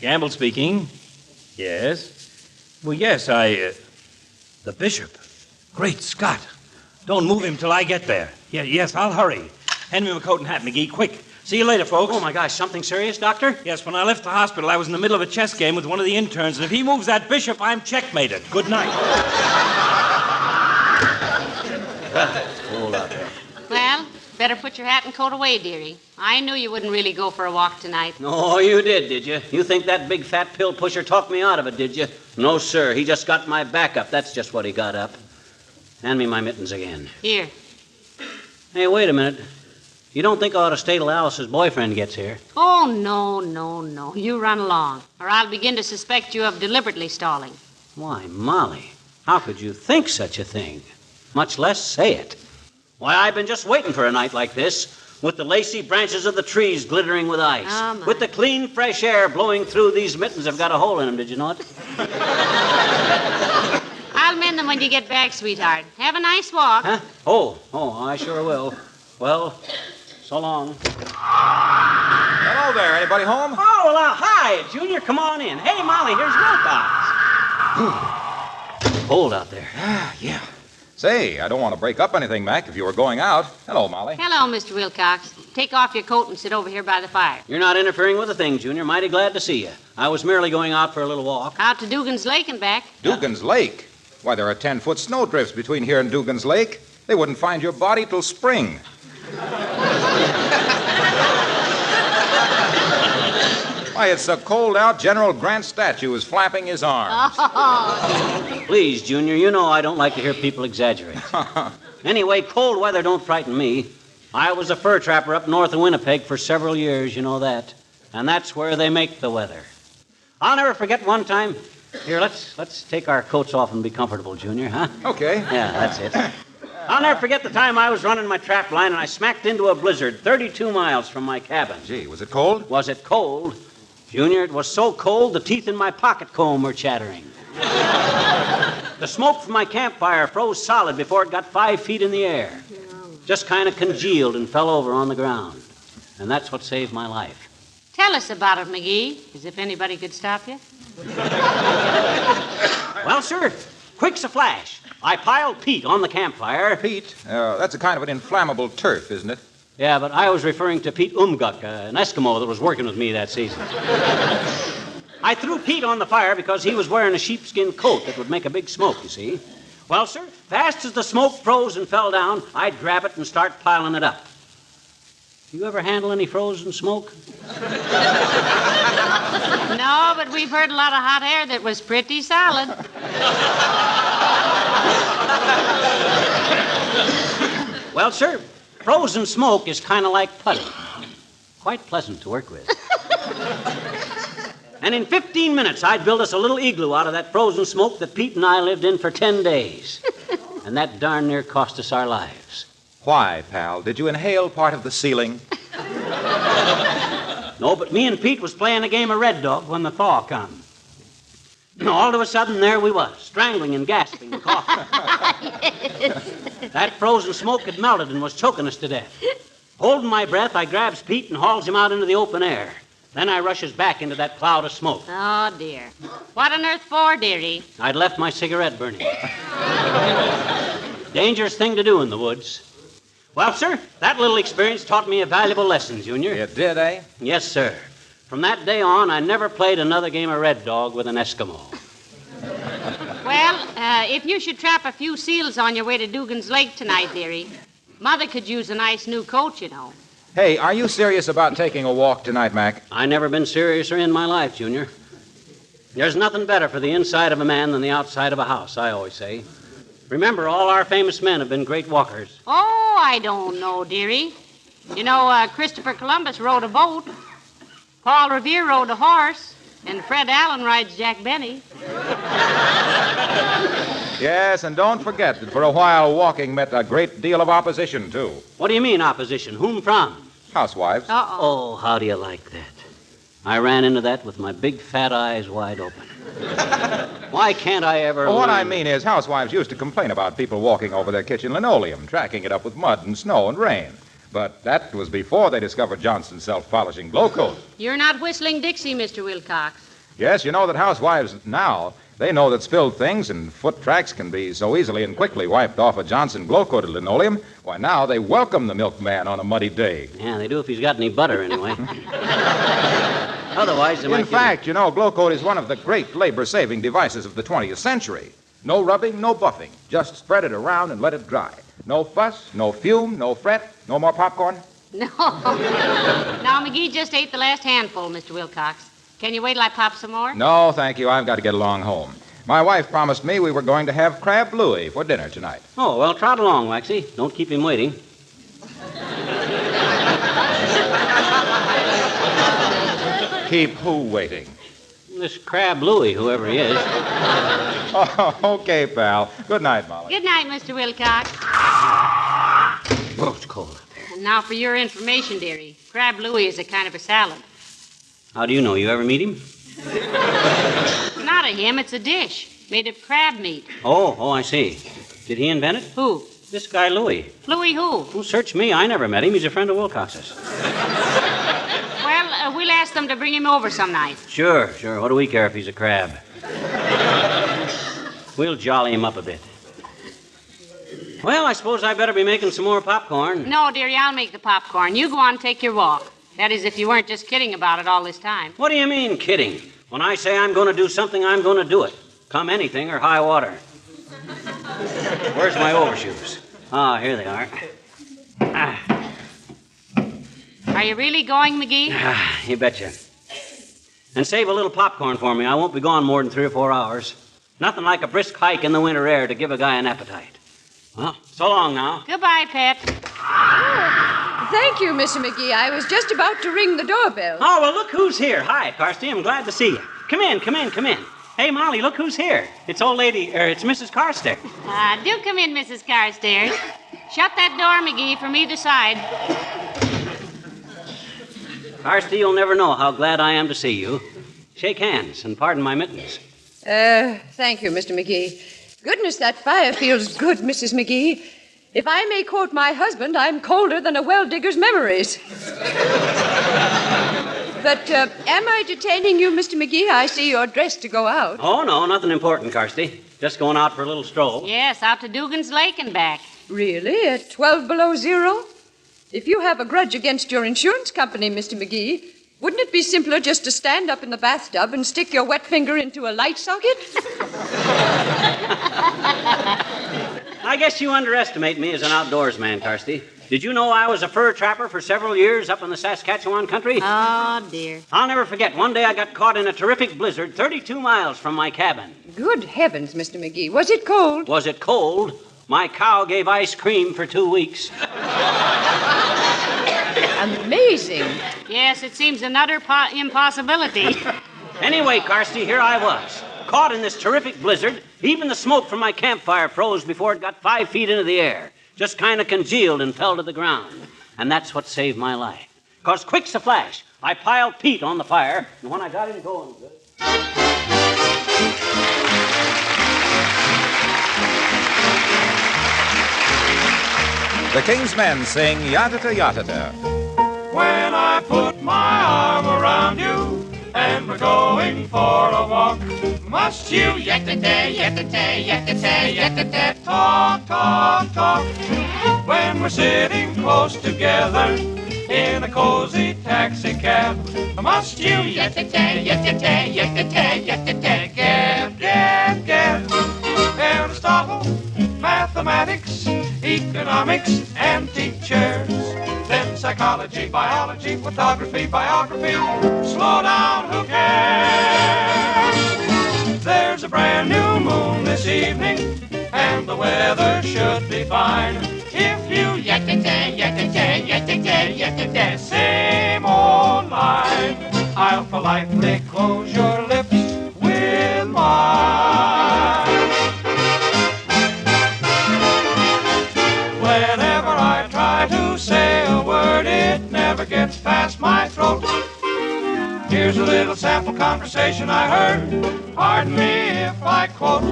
Gamble speaking. Yes. Well, yes, the bishop. Great Scott. Don't move him till I get there. Yes, I'll hurry. Hand me my coat and hat, McGee, quick. See you later, folks. Oh, my gosh, something serious, Doctor? Yes, when I left the hospital, I was in the middle of a chess game with one of the interns, and if he moves that bishop, I'm checkmated. Good night. Hold up there. Well, better put your hat and coat away, dearie. I knew you wouldn't really go for a walk tonight. No, you did you? You think that big fat pill pusher talked me out of it, did you? No, sir. He just got my back up. That's just what he got up. Hand me my mittens again. Here. Hey, wait a minute. You don't think I ought to stay till Alice's boyfriend gets here? Oh, no. You run along, or I'll begin to suspect you of deliberately stalling. Why, Molly, how could you think such a thing? Much less say it. Why, I've been just waiting for a night like this, with the lacy branches of the trees glittering with ice, Oh, my. with the clean, fresh air blowing through these mittens. Have got a hole in them, did you know it? I'll mend them when you get back, sweetheart. Have a nice walk. Huh? Oh, I sure will. Well, so long. Hello there. Anybody home? Oh, well, hi, Junior. Come on in. Hey, Molly, here's Wilcox. Cold out there. Yeah. Say, I don't want to break up anything, Mac, if you were going out. Hello, Molly. Hello, Mr. Wilcox. Take off your coat and sit over here by the fire. You're not interfering with a thing, Junior. Mighty glad to see you. I was merely going out for a little walk. Out to Dugan's Lake and back. Dugan's Lake? Why, there are 10-foot snowdrifts between here and Dugan's Lake. They wouldn't find your body till spring. Why, it's so cold out, General Grant's statue is flapping his arms. Please, Junior, you know I don't like to hear people exaggerate. Anyway, cold weather don't frighten me. I was a fur trapper up north of Winnipeg for several years, you know that. And that's where they make the weather. I'll never forget one time. Here, let's take our coats off and be comfortable, Junior, huh? Okay. Yeah, that's it. I'll never forget the time I was running my trap line and I smacked into a blizzard 32 miles from my cabin. Gee, was it cold? Was it cold? Junior, it was so cold the teeth in my pocket comb were chattering. The smoke from my campfire froze solid before it got 5 feet in the air. Just kind of congealed and fell over on the ground. And that's what saved my life. Tell us about it, McGee, as if anybody could stop you. Well, sir, quick's a flash. I piled peat on the campfire. Peat? That's a kind of an inflammable turf, isn't it? Yeah, but I was referring to Pete Umguk, an Eskimo that was working with me that season. I threw Pete on the fire because he was wearing a sheepskin coat that would make a big smoke, you see. Well, sir, fast as the smoke froze and fell down, I'd grab it and start piling it up. You ever handle any frozen smoke? No, but we've heard a lot of hot air that was pretty solid. Well, sir, frozen smoke is kind of like putty. Quite pleasant to work with. And in 15 minutes, I'd build us a little igloo out of that frozen smoke that Pete and I lived in for 10 days. And that darn near cost us our lives. Why, pal? Did you inhale part of the ceiling? No, but me and Pete was playing a game of Red Dog when the thaw come. All of a sudden, there we was, strangling and gasping and coughing. That frozen smoke had melted and was choking us to death. Holding my breath, I grabs Pete and hauls him out into the open air. Then I rushes back into that cloud of smoke. Oh, dear. What on earth for, dearie? I'd left my cigarette burning. Dangerous thing to do in the woods. Well, sir, that little experience taught me a valuable lesson, Junior. It did, eh? Yes, sir. From that day on, I never played another game of Red Dog with an Eskimo. Well, if you should trap a few seals on your way to Dugan's Lake tonight, dearie, Mother could use a nice new coat, you know. Hey, are you serious about taking a walk tonight, Mac? I never been seriouser in my life, Junior. There's nothing better for the inside of a man than the outside of a house, I always say. Remember, all our famous men have been great walkers. Oh, I don't know, dearie. You know, Christopher Columbus rode a boat, Paul Revere rode a horse, and Fred Allen rides Jack Benny. Yes, and don't forget that for a while walking met a great deal of opposition, too. What do you mean, opposition? Whom from? Housewives. Oh, how do you like that? I ran into that with my big fat eyes wide open. Why can't I ever Well, what learn? I mean is, housewives used to complain about people walking over their kitchen linoleum, tracking it up with mud and snow and rain. But that was before they discovered Johnson's self-polishing glow coat. You're not whistling Dixie, Mr. Wilcox. Yes, you know that housewives now, they know that spilled things and foot tracks can be so easily and quickly wiped off a Johnson glow-coated linoleum. Why, now they welcome the milkman on a muddy day. Yeah, they do if he's got any butter, anyway. Otherwise, they might In fact, you know, glow coat is one of the great labor-saving devices of the 20th century. No rubbing, no buffing. Just spread it around and let it dry. No fuss, no fume, no fret, no more popcorn. No. Now, McGee just ate the last handful, Mr. Wilcox. Can you wait till I pop some more? No, thank you. I've got to get along home. My wife promised me we were going to have crab louis for dinner tonight. Oh, well, trot along, Waxy. Don't keep him waiting. Keep who waiting? This crab Louie, whoever he is. Oh, okay, pal. Good night, Molly. Good night, Mr. Wilcox. Oh, it's cold. And now for your information, dearie. Crab Louie is a kind of a salad. How do you know? You ever meet him? Not a him, it's a dish made of crab meat. Oh, I see. Did he invent it? Who? This guy, Louie. Louie who? Well, search me. I never met him. He's a friend of Wilcox's. Well, we'll ask them to bring him over some night. Sure. What do we care if he's a crab? We'll jolly him up a bit. Well, I suppose I better be making some more popcorn. No, dearie, I'll make the popcorn. You go on and take your walk. That is, if you weren't just kidding about it all this time. What do you mean, kidding? When I say I'm going to do something, I'm going to do it. Come anything or high water. Where's my overshoes? Ah, here they are. Are you really going, McGee? You betcha. And save a little popcorn for me. I won't be gone more than 3 or 4 hours. Nothing like a brisk hike in the winter air to give a guy an appetite. Well, so long now. Goodbye, Pet. Thank you, Mr. McGee. I was just about to ring the doorbell. Oh, well, look who's here. Hi, Carsty. I'm glad to see you. Come in. Hey, Molly, look who's here. It's it's Mrs. Carstairs. Do come in, Mrs. Carstairs. Shut that door, McGee, from either side. Carsty, you'll never know how glad I am to see you. Shake hands and pardon my mittens. Thank you, Mr. McGee. Goodness, that fire feels good, Mrs. McGee. If I may quote my husband, I'm colder than a well-digger's memories. But am I detaining you, Mr. McGee? I see you're dressed to go out. Oh, no, nothing important, Carsty. Just going out for a little stroll. Yes, out to Dugan's Lake and back. Really? At 12 below zero? If you have a grudge against your insurance company, Mr. McGee, wouldn't it be simpler just to stand up in the bathtub and stick your wet finger into a light socket? I guess you underestimate me as an outdoors man, Carsty. Did you know I was a fur trapper for several years up in the Saskatchewan country? Oh, dear. I'll never forget. One day I got caught in a terrific blizzard 32 miles from my cabin. Good heavens, Mr. McGee. Was it cold? Was it cold? My cow gave ice cream for 2 weeks. Amazing. Yes, it seems an utter impossibility. Anyway, Carsty, here I was, caught in this terrific blizzard. Even the smoke from my campfire froze before it got 5 feet into the air. Just kind of congealed and fell to the ground. And that's what saved my life. 'Cause quick's a flash, I piled peat on the fire, and when I got him going good... The King's Men sing Yadata Yadata. When I put my arm around you and we're going for a walk, must you yet-a-day, yet-a-day, yet-a-day, yet-a-day, talk, talk, talk? When we're sitting close together in a cozy taxi cab, must you yet-a-day, yet-a-day, yet-a-day, yet-a-day, gab, gab, gab? Aristotle, mathematics, economics, and teachers. Then psychology, biology, photography, biography. Slow down, who cares? There's a brand new moon this evening, and the weather should be fine. If you yet-a-day, yet-a-day, yet-a-day, yet-a-day, same old line, I'll politely close your lips with mine. Whenever I try to say a word, it never gets past my throat. Here's a little sample conversation I heard. Pardon me if I quote.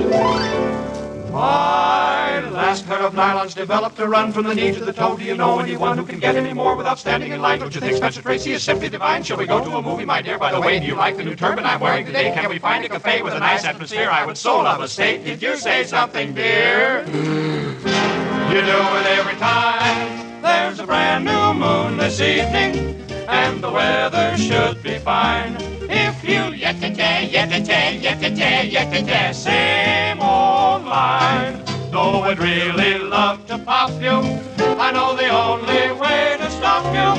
My last pair of nylons developed to run from the knee to the toe. Do you know anyone who can get any more without standing in line? Don't you think Spencer Tracy is simply divine? Shall we go to a movie, my dear? By the way, do you like the new turban I'm wearing today? Can we find a cafe with a nice atmosphere? I would so love a steak. Did you say something, dear? You do it every time. There's a brand new moon this evening, and the weather should be fine. If you yet-a-day, yet-a-day, yet-a-day, yet-a-day, same old line. Though I'd really love to pop you, I know the only way to stop you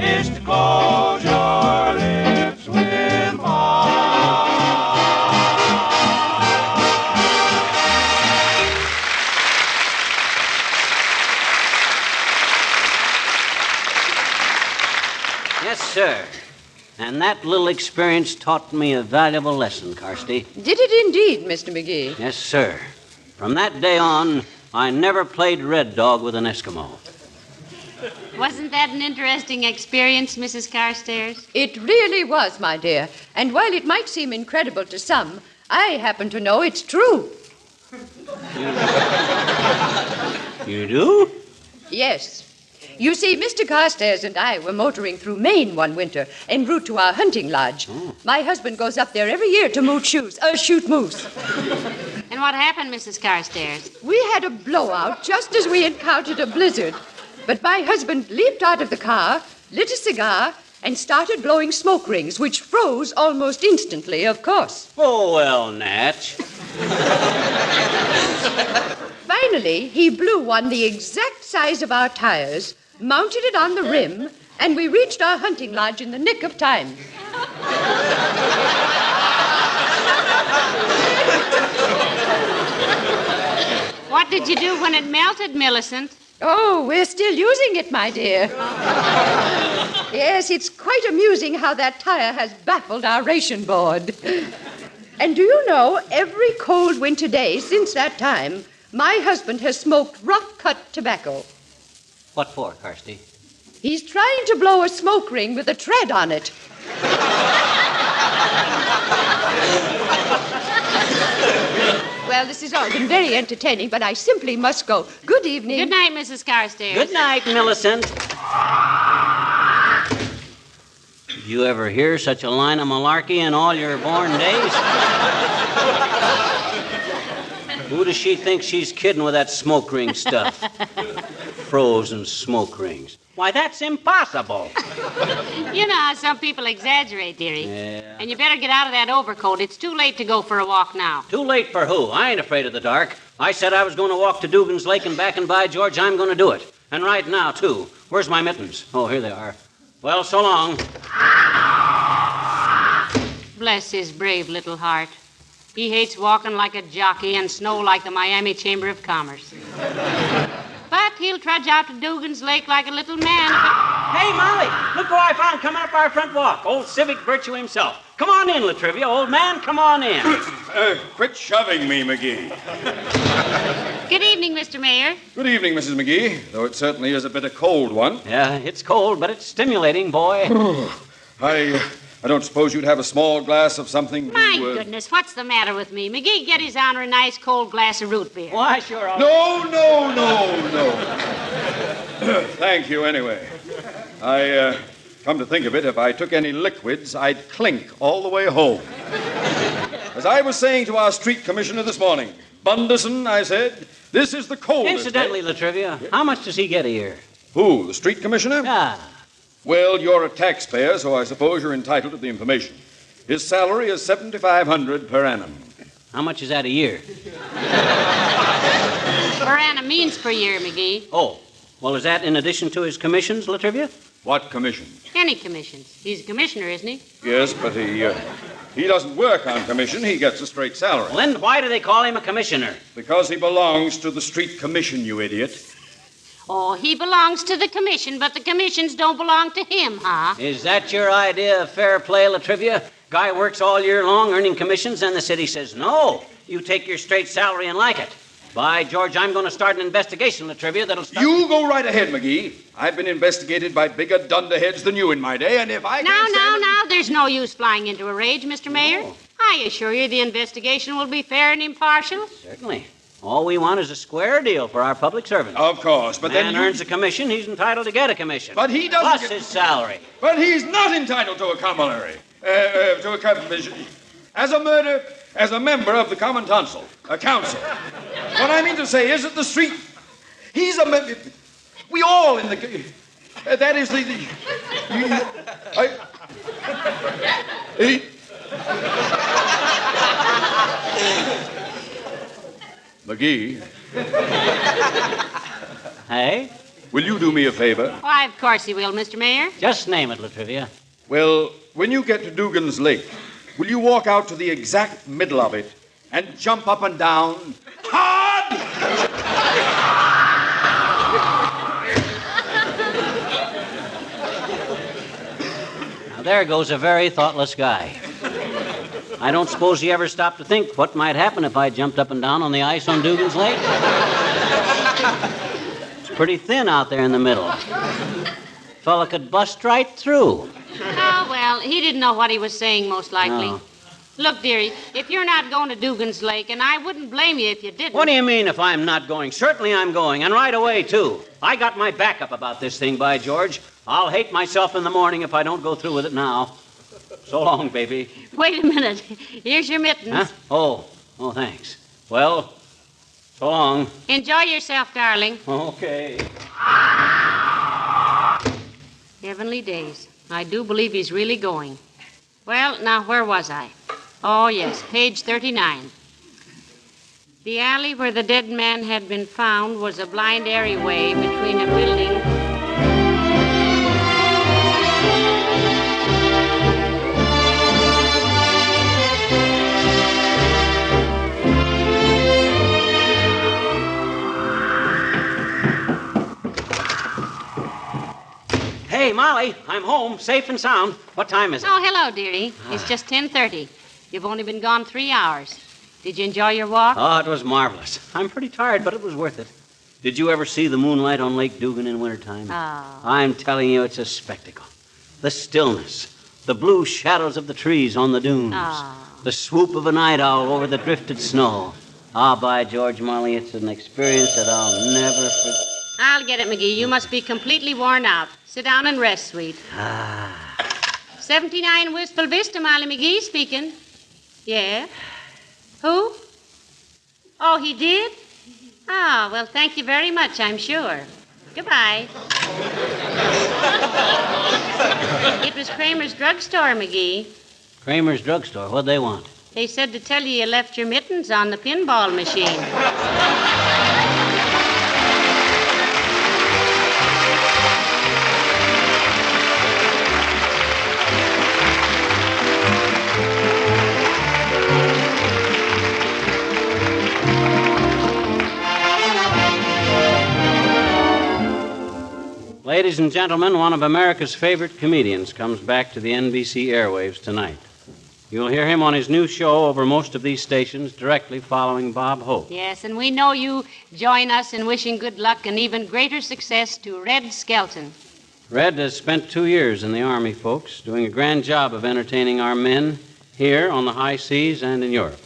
is to close your lips with mine. Yes, sir. And that little experience taught me a valuable lesson, Carsty. Did it indeed, Mr. McGee? Yes, sir. From that day on, I never played Red Dog with an Eskimo. Wasn't that an interesting experience, Mrs. Carstairs? It really was, my dear. And while it might seem incredible to some, I happen to know it's true. You do? Yes. You see, Mr. Carstairs and I were motoring through Maine one winter en route to our hunting lodge. Oh. My husband goes up there every year to shoot moose. And what happened, Mrs. Carstairs? We had a blowout just as we encountered a blizzard. But my husband leaped out of the car, lit a cigar, and started blowing smoke rings, which froze almost instantly, of course. Oh, well, Natch. Finally, he blew one the exact size of our tires, mounted it on the rim, and we reached our hunting lodge in the nick of time. What did you do when it melted, Millicent? Oh, we're still using it, my dear. Yes, it's quite amusing how that tire has baffled our ration board. And do you know, every cold winter day since that time, my husband has smoked rough-cut tobacco. What for, Carsty? He's trying to blow a smoke ring with a tread on it. Well, this has all been very entertaining, but I simply must go. Good evening. Good night, Mrs. Carstairs. Good night, Millicent. Did you ever hear such a line of malarkey in all your born days? Who does she think she's kidding with that smoke ring stuff? Frozen smoke rings. Why, that's impossible. You know how some people exaggerate, dearie. Yeah. And you better get out of that overcoat. It's too late to go for a walk now. Too late for who? I ain't afraid of the dark. I said I was going to walk to Dugan's Lake and back, and by George, I'm going to do it. And right now, too. Where's my mittens? Oh, here they are. Well, so long. Bless his brave little heart. He hates walking like a jockey and snow like the Miami Chamber of Commerce. But he'll trudge out to Dugan's Lake like a little man. Hey, Molly, look who I found coming up our front walk. Old civic virtue himself. Come on in, Latrivia, old man. Come on in. Quit shoving me, McGee. Good evening, Mr. Mayor. Good evening, Mrs. McGee, though it certainly is a bit of cold one. Yeah, it's cold, but it's stimulating, boy. I don't suppose you'd have a small glass of something My to... goodness, what's the matter with me? McGee, get his honor a nice cold glass of root beer. Why, sure. No. Thank you, anyway. Come to think of it, if I took any liquids, I'd clink all the way home. As I was saying to our street commissioner this morning, Bunderson, I said, this is the coldest... Incidentally, Latrivia, how much does he get a year? Who, the street commissioner? Ah. Well, you're a taxpayer, so I suppose you're entitled to the information. His salary is $7,500 per annum. How much is that a year? Per annum means per year, McGee. Oh, well, is that in addition to his commissions, Latrivia? What commissions? Any commissions. He's a commissioner, isn't he? Yes, but he doesn't work on commission. He gets a straight salary. Well, then why do they call him a commissioner? Because he belongs to the street commission, you idiot. Oh, he belongs to the commission, but the commissions don't belong to him, huh? Is that your idea of fair play, Latrivia? Guy works all year long earning commissions, and the city says, no, you take your straight salary and like it. By George, I'm going to start an investigation, Latrivia, that'll start... You go right ahead, McGee. I've been investigated by bigger dunderheads than you in my day, and if I can't Now, there's no use flying into a rage, Mr. Mayor. I assure you the investigation will be fair and impartial. Certainly. All we want is a square deal for our public servants. Of course, but Man earns a commission, he's entitled to get a commission. But he doesn't Plus get... his salary. But he's not entitled to a commission. As a member of the Common Council, What I mean to say is that the street... He's a member... We all in the... That is the... McGee. Hey? Will you do me a favor? Why, of course he will, Mr. Mayor. Just name it, Latrivia. Well, when you get to Dugan's Lake, will you walk out to the exact middle of it and jump up and down hard? Now, there goes a very thoughtless guy. I don't suppose he ever stopped to think what might happen if I jumped up and down on the ice on Dugan's Lake. It's pretty thin out there in the middle. Fella could bust right through. Oh, well, he didn't know what he was saying, most likely. No. Look, dearie, if you're not going to Dugan's Lake, and I wouldn't blame you if you didn't. What do you mean if I'm not going? Certainly I'm going, and right away, too. I got my backup about this thing, by George. I'll hate myself in the morning if I don't go through with it now. So long, baby. Wait a minute. Here's your mittens. Huh? Oh, thanks. Well, so long. Enjoy yourself, darling. Okay. Heavenly days. I do believe he's really going. Well, now, where was I? Oh, yes, page 39. The alley where the dead man had been found was a blind alleyway between a building... Hey, Molly, I'm home, safe and sound. What time is it? Oh, hello, dearie. It's just 10:30. You've only been gone 3 hours. Did you enjoy your walk? Oh, it was marvelous. I'm pretty tired, but it was worth it. Did you ever see the moonlight on Lake Dugan in wintertime? Oh. I'm telling you, it's a spectacle. The stillness, the blue shadows of the trees on the dunes, the swoop of a night owl over the drifted snow. By George, Molly, it's an experience that I'll never forget. I'll get it, McGee. You must be completely worn out. Sit down and rest, sweet. 79 Wistful Vista, Molly McGee speaking. Yeah? Who? Oh, he did? Ah, well, thank you very much, I'm sure. Goodbye. It was Kramer's drugstore, McGee. Kramer's drugstore? What'd they want? They said to tell you left your mittens on the pinball machine. Ladies and gentlemen, one of America's favorite comedians comes back to the NBC airwaves tonight. You'll hear him on his new show over most of these stations directly following Bob Hope. Yes, and we know you join us in wishing good luck and even greater success to Red Skelton. Red has spent 2 years in the Army, folks, doing a grand job of entertaining our men here on the high seas and in Europe.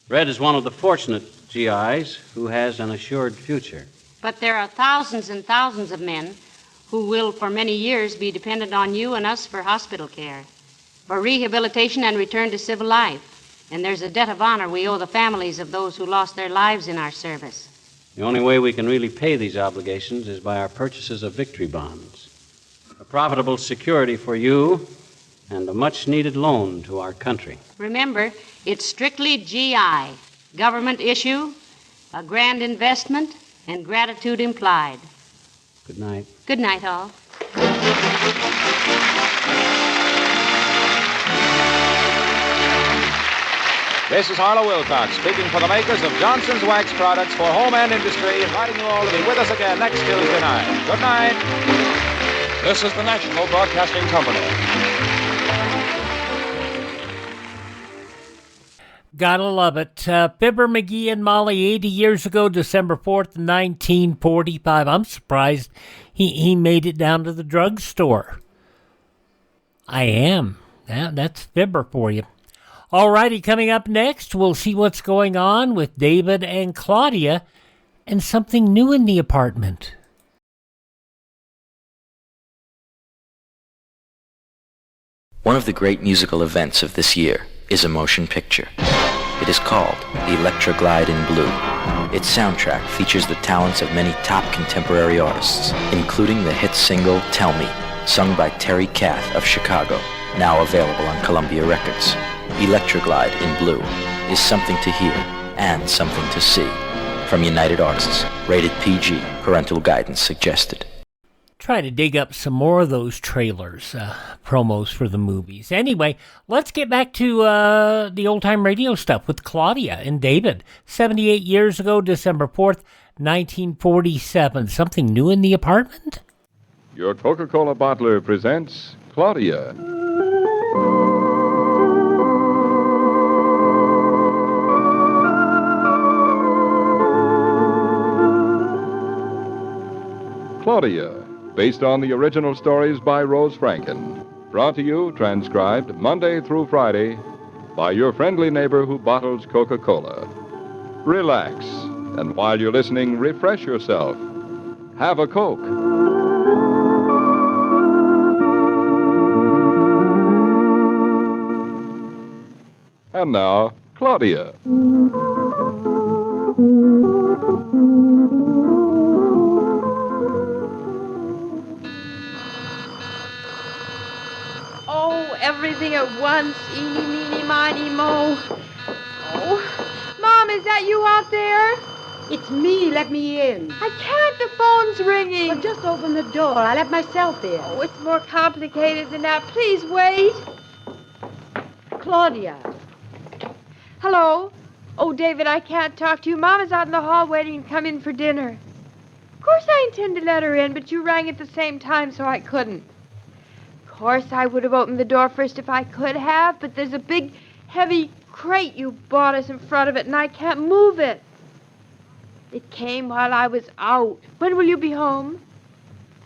Red is one of the fortunate GIs who has an assured future. But there are thousands and thousands of men who will for many years be dependent on you and us for hospital care, for rehabilitation and return to civil life. And there's a debt of honor we owe the families of those who lost their lives in our service. The only way we can really pay these obligations is by our purchases of victory bonds, a profitable security for you and a much-needed loan to our country. Remember, it's strictly GI, government issue, a grand investment, and gratitude implied. Good night. Good night, all. This is Harlow Wilcox speaking for the makers of Johnson's Wax Products for home and industry, inviting you all to be with us again next Tuesday night. Good night. This is the National Broadcasting Company. Gotta love it. Fibber McGee and Molly, 80 years ago, December 4th, 1945. I'm surprised he made it down to the drugstore. I am. That's Fibber for you. All righty, coming up next, we'll see what's going on with David and Claudia and something new in the apartment. One of the great musical events of this year is a motion picture. It is called Electroglide in Blue. Its soundtrack features the talents of many top contemporary artists, including the hit single Tell Me, sung by Terry Kath of Chicago, now available on Columbia Records. Electroglide in Blue is something to hear and something to see. From United Artists, rated PG, parental guidance suggested. Try to dig up some more of those trailers, promos for the movies. Anyway, let's get back to the old-time radio stuff with Claudia and David. 78 years ago, December 4th, 1947. Something new in the apartment? Your Coca-Cola bottler presents Claudia. Claudia, based on the original stories by Rose Franken. Brought to you, transcribed Monday through Friday, by your friendly neighbor who bottles Coca-Cola. Relax, and while you're listening, refresh yourself. Have a Coke. And now, Claudia. Everything at once, eeny, meeny, miny, mo. Oh, Mom, is that you out there? It's me. Let me in. I can't. The phone's ringing. Well, just open the door. I let myself in. Oh, it's more complicated than that. Please wait. Claudia. Hello? Oh, David, I can't talk to you. Mom is out in the hall waiting to come in for dinner. Of course I intend to let her in, but you rang at the same time, so I couldn't. Of course, I would have opened the door first if I could have, but there's a big, heavy crate you bought us in front of it, and I can't move it. It came while I was out. When will you be home?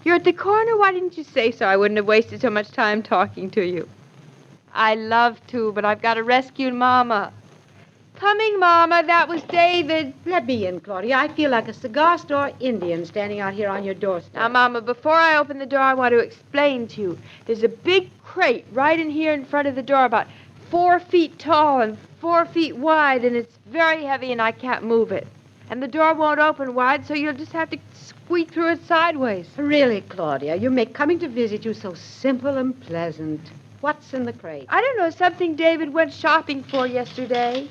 You're at the corner? Why didn't you say so? I wouldn't have wasted so much time talking to you. I love to, but I've got to rescue Mama. Coming, Mama. That was David. Let me in, Claudia. I feel like a cigar store Indian standing out here on your doorstep. Now, Mama, before I open the door, I want to explain to you. There's a big crate right in here in front of the door, about 4 feet tall and 4 feet wide, and it's very heavy, and I can't move it. And the door won't open wide, so you'll just have to squeak through it sideways. Really, Claudia, you make coming to visit you so simple and pleasant. What's in the crate? I don't know, something David went shopping for yesterday.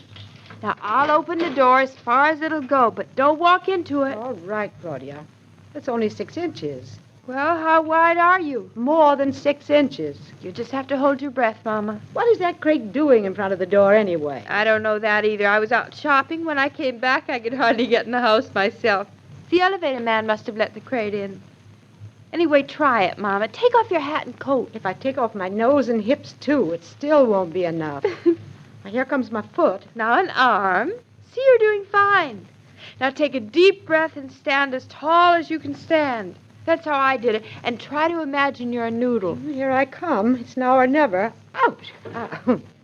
Now, I'll open the door as far as it'll go, but don't walk into it. All right, Claudia. That's only 6 inches. Well, how wide are you? More than 6 inches. You just have to hold your breath, Mama. What is that crate doing in front of the door anyway? I don't know that either. I was out shopping. When I came back, I could hardly get in the house myself. The elevator man must have let the crate in. Anyway, try it, Mama. Take off your hat and coat. If I take off my nose and hips, too, it still won't be enough. Now, here comes my foot. Now an arm. See, you're doing fine. Now take a deep breath and stand as tall as you can stand. That's how I did it. And try to imagine you're a noodle. Here I come. It's now or never. Ouch!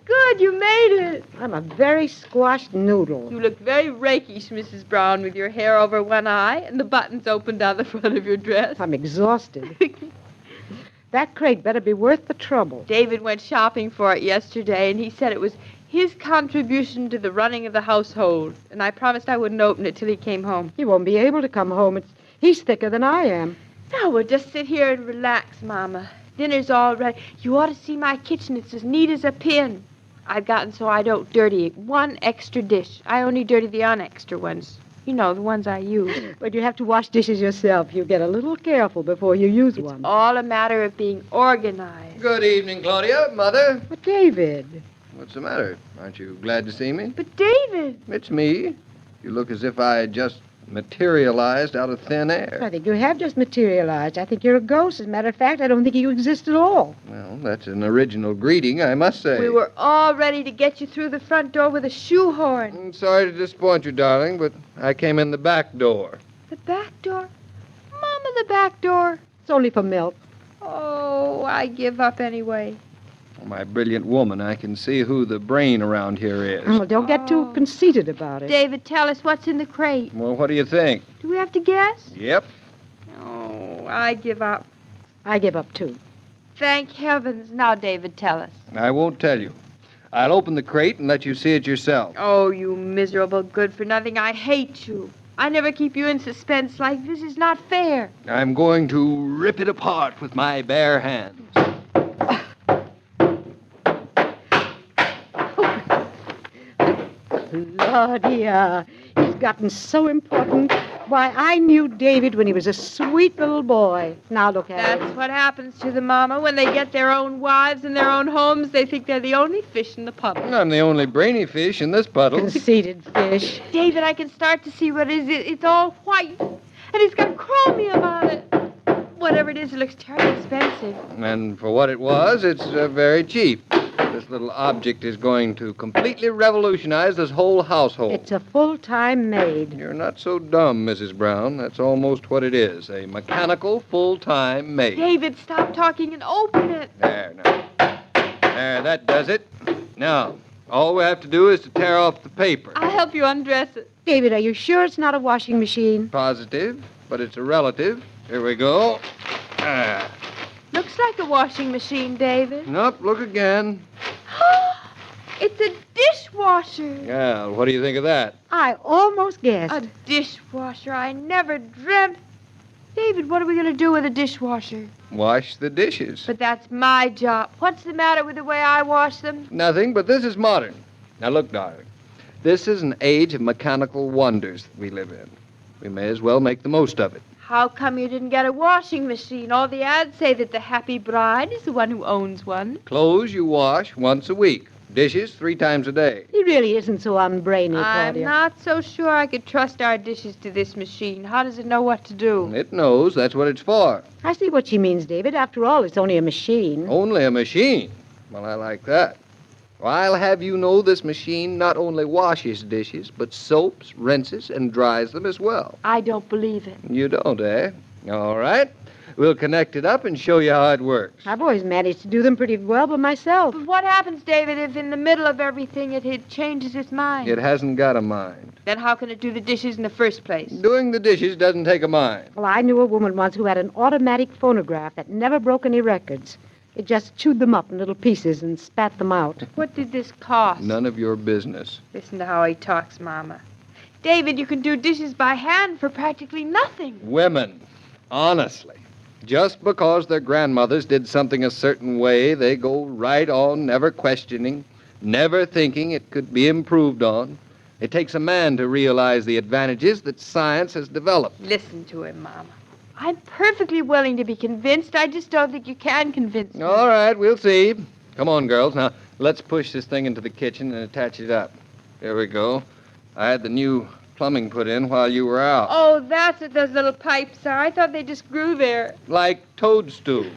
Good, you made it. I'm a very squashed noodle. You look very rakish, Mrs. Brown, with your hair over one eye and the buttons open down the front of your dress. I'm exhausted. That crate better be worth the trouble. David went shopping for it yesterday, and he said it was his contribution to the running of the household. And I promised I wouldn't open it till he came home. He won't be able to come home. He's thicker than I am. Now we'll just sit here and relax, Mama. Dinner's all ready. You ought to see my kitchen. It's as neat as a pin. I've gotten so I don't dirty it. One extra dish. I only dirty the unextra ones. You know, the ones I use. But you have to wash dishes yourself. You get a little careful before you use one. It's all a matter of being organized. Good evening, Claudia. Mother. But David. What's the matter? Aren't you glad to see me? But David. It's me. You look as if I had just materialized out of thin air. I think you have just materialized. I think you're a ghost. As a matter of fact, I don't think you exist at all. Well, that's an original greeting, I must say. We were all ready to get you through the front door with a shoehorn. I'm sorry to disappoint you, darling, but I came in the back door. The back door? Mama, the back door. It's only for milk. Oh, I give up anyway. My brilliant woman, I can see who the brain around here is. Well, don't get too conceited about it. David, tell us what's in the crate. Well, what do you think? Do we have to guess? Yep. Oh, I give up. I give up, too. Thank heavens. Now, David, tell us. I won't tell you. I'll open the crate and let you see it yourself. Oh, you miserable good-for-nothing. I hate you. I never keep you in suspense like this. Is not fair. I'm going to rip it apart with my bare hands. Claudia, he's gotten so important. Why, I knew David when he was a sweet little boy. Now look at him. That's what happens to the Mama. When they get their own wives and their own homes, they think they're the only fish in the puddle. I'm the only brainy fish in this puddle. Conceited fish. David, I can start to see what it is. It's all white, and it's got chromium on it. Whatever it is, it looks terribly expensive. And for what it was, it's very cheap. This little object is going to completely revolutionize this whole household. It's a full-time maid. You're not so dumb, Mrs. Brown. That's almost what it is, a mechanical full-time maid. David, stop talking and open it. There, now. There, that does it. Now, all we have to do is to tear off the paper. I'll help you undress it. David, are you sure it's not a washing machine? Positive, but it's a relative. Here we go. Looks like a washing machine, David. Nope, look again. It's a dishwasher. Yeah, what do you think of that? I almost guessed. A dishwasher. I never dreamt. David, what are we going to do with a dishwasher? Wash the dishes. But that's my job. What's the matter with the way I wash them? Nothing, but this is modern. Now look, darling. This is an age of mechanical wonders that we live in. We may as well make the most of it. How come you didn't get a washing machine? All the ads say that the happy bride is the one who owns one. Clothes you wash once a week. Dishes 3 times a day. He really isn't so unbrainy, Claudia. I'm not so sure I could trust our dishes to this machine. How does it know what to do? It knows. That's what it's for. I see what she means, David. After all, it's only a machine. Only a machine? Well, I like that. Well, I'll have you know this machine not only washes dishes, but soaps, rinses, and dries them as well. I don't believe it. You don't, eh? All right. We'll connect it up and show you how it works. I've always managed to do them pretty well by myself. But what happens, David, if in the middle of everything it changes its mind? It hasn't got a mind. Then how can it do the dishes in the first place? Doing the dishes doesn't take a mind. Well, I knew a woman once who had an automatic phonograph that never broke any records. It just chewed them up in little pieces and spat them out. What did this cost? None of your business. Listen to how he talks, Mama. David, you can do dishes by hand for practically nothing. Women, honestly, just because their grandmothers did something a certain way, they go right on, never questioning, never thinking it could be improved on. It takes a man to realize the advantages that science has developed. Listen to him, Mama. I'm perfectly willing to be convinced. I just don't think you can convince me. All right, we'll see. Come on, girls. Now, let's push this thing into the kitchen and attach it up. There we go. I had the new plumbing put in while you were out. Oh, that's what those little pipes are. I thought they just grew there. Like toadstools.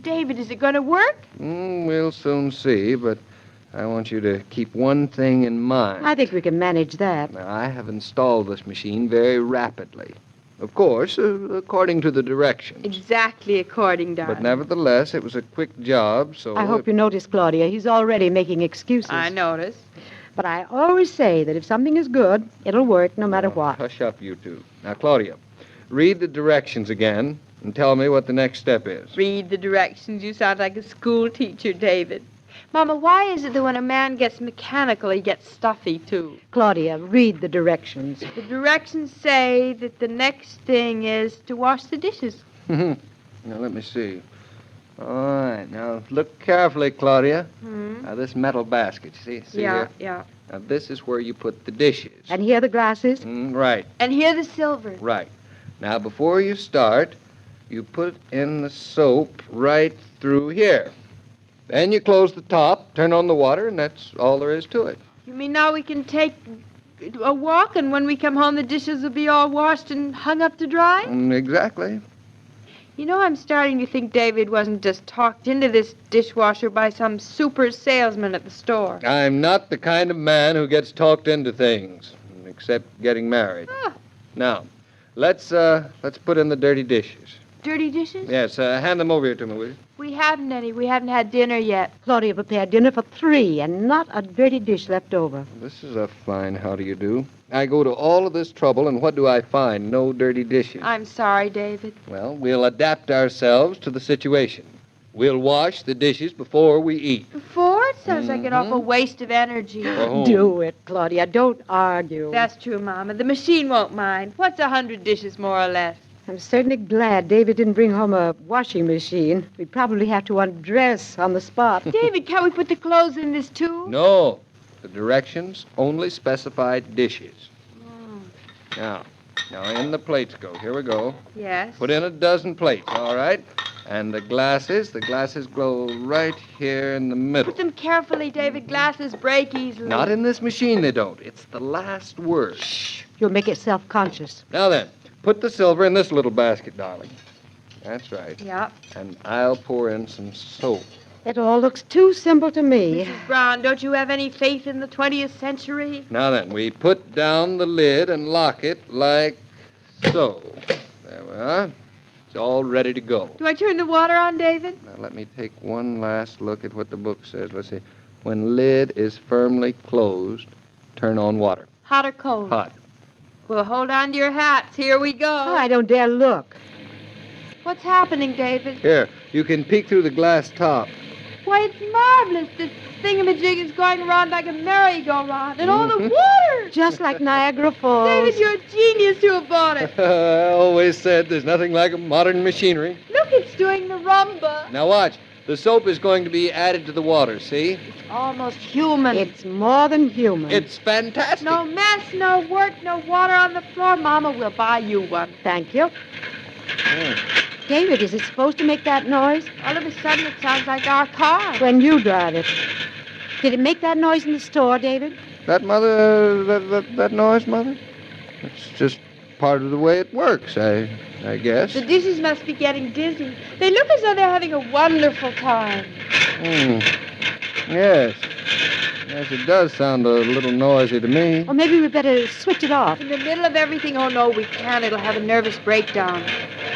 David, is it going to work? We'll soon see, but I want you to keep one thing in mind. I think we can manage that. Now, I have installed this machine very rapidly. Of course, according to the directions. Exactly according, darling. But nevertheless, it was a quick job, so... I hope you notice, Claudia. He's already making excuses. I notice. But I always say that if something is good, it'll work no matter what. Hush up, you two. Now, Claudia, read the directions again and tell me what the next step is. Read the directions. You sound like a school teacher, David. Mama, why is it that when a man gets mechanical, he gets stuffy, too? Claudia, read the directions. The directions say that the next thing is to wash the dishes. Now, let me see. All right. Now, look carefully, Claudia. Now, this metal basket, you see here? Yeah. Now, this is where you put the dishes. And here the glasses? Right. And here the silver. Right. Now, before you start, you put in the soap right through here. Then you close the top, turn on the water, and that's all there is to it. You mean now we can take a walk, and when we come home, the dishes will be all washed and hung up to dry? Exactly. You know, I'm starting to think David wasn't just talked into this dishwasher by some super salesman at the store. I'm not the kind of man who gets talked into things, except getting married. Now, let's put in the dirty dishes. Dirty dishes? Yes, hand them over here to me, will you? We haven't any. We haven't had dinner yet. Claudia prepared dinner for 3 and not a dirty dish left over. This is a fine how do you do. I go to all of this trouble, and what do I find? No dirty dishes. I'm sorry, David. Well, we'll adapt ourselves to the situation. We'll wash the dishes before we eat. Before? It sounds like an awful waste of energy. Do it, Claudia. Don't argue. That's true, Mama. The machine won't mind. What's 100 dishes, more or less? I'm certainly glad David didn't bring home a washing machine. We'd probably have to undress on the spot. David, can't we put the clothes in this, too? No. The directions only specify dishes. Now, in the plates go. Here we go. Yes. Put in a dozen plates, all right? And the glasses go right here in the middle. Put them carefully, David. Glasses break easily. Not in this machine, they don't. It's the last word. Shh. You'll make it self-conscious. Now then, put the silver in this little basket, darling. That's right. Yeah. And I'll pour in some soap. It all looks too simple to me. Mrs. Brown, don't you have any faith in the 20th century? Now then, we put down the lid and lock it like so. There we are. It's all ready to go. Do I turn the water on, David? Now let me take one last look at what the book says. Let's see. When lid is firmly closed, turn on water. Hot or cold? Hot. Well, hold on to your hats. Here we go. Oh, I don't dare look. What's happening, David? Here, you can peek through the glass top. Why, it's marvelous. This thingamajig is going around like a merry-go-round. And all the water! Just like Niagara Falls. David, you're a genius to have bought it. I always said there's nothing like modern machinery. Look, it's doing the rumba. Now watch. The soap is going to be added to the water, see? It's almost human. It's more than human. It's fantastic. No mess, no work, no water on the floor. Mama, we'll buy you one. Thank you. David, is it supposed to make that noise? All of a sudden, it sounds like our car. When you drive it. Did it make that noise in the store, David? That noise, Mother? It's just part of the way it works, I guess. The dishes must be getting dizzy. They look as though they're having a wonderful time. Yes. Yes, it does sound a little noisy to me. Or maybe we better switch it off. In the middle of everything? Oh, no, we can't. It'll have a nervous breakdown.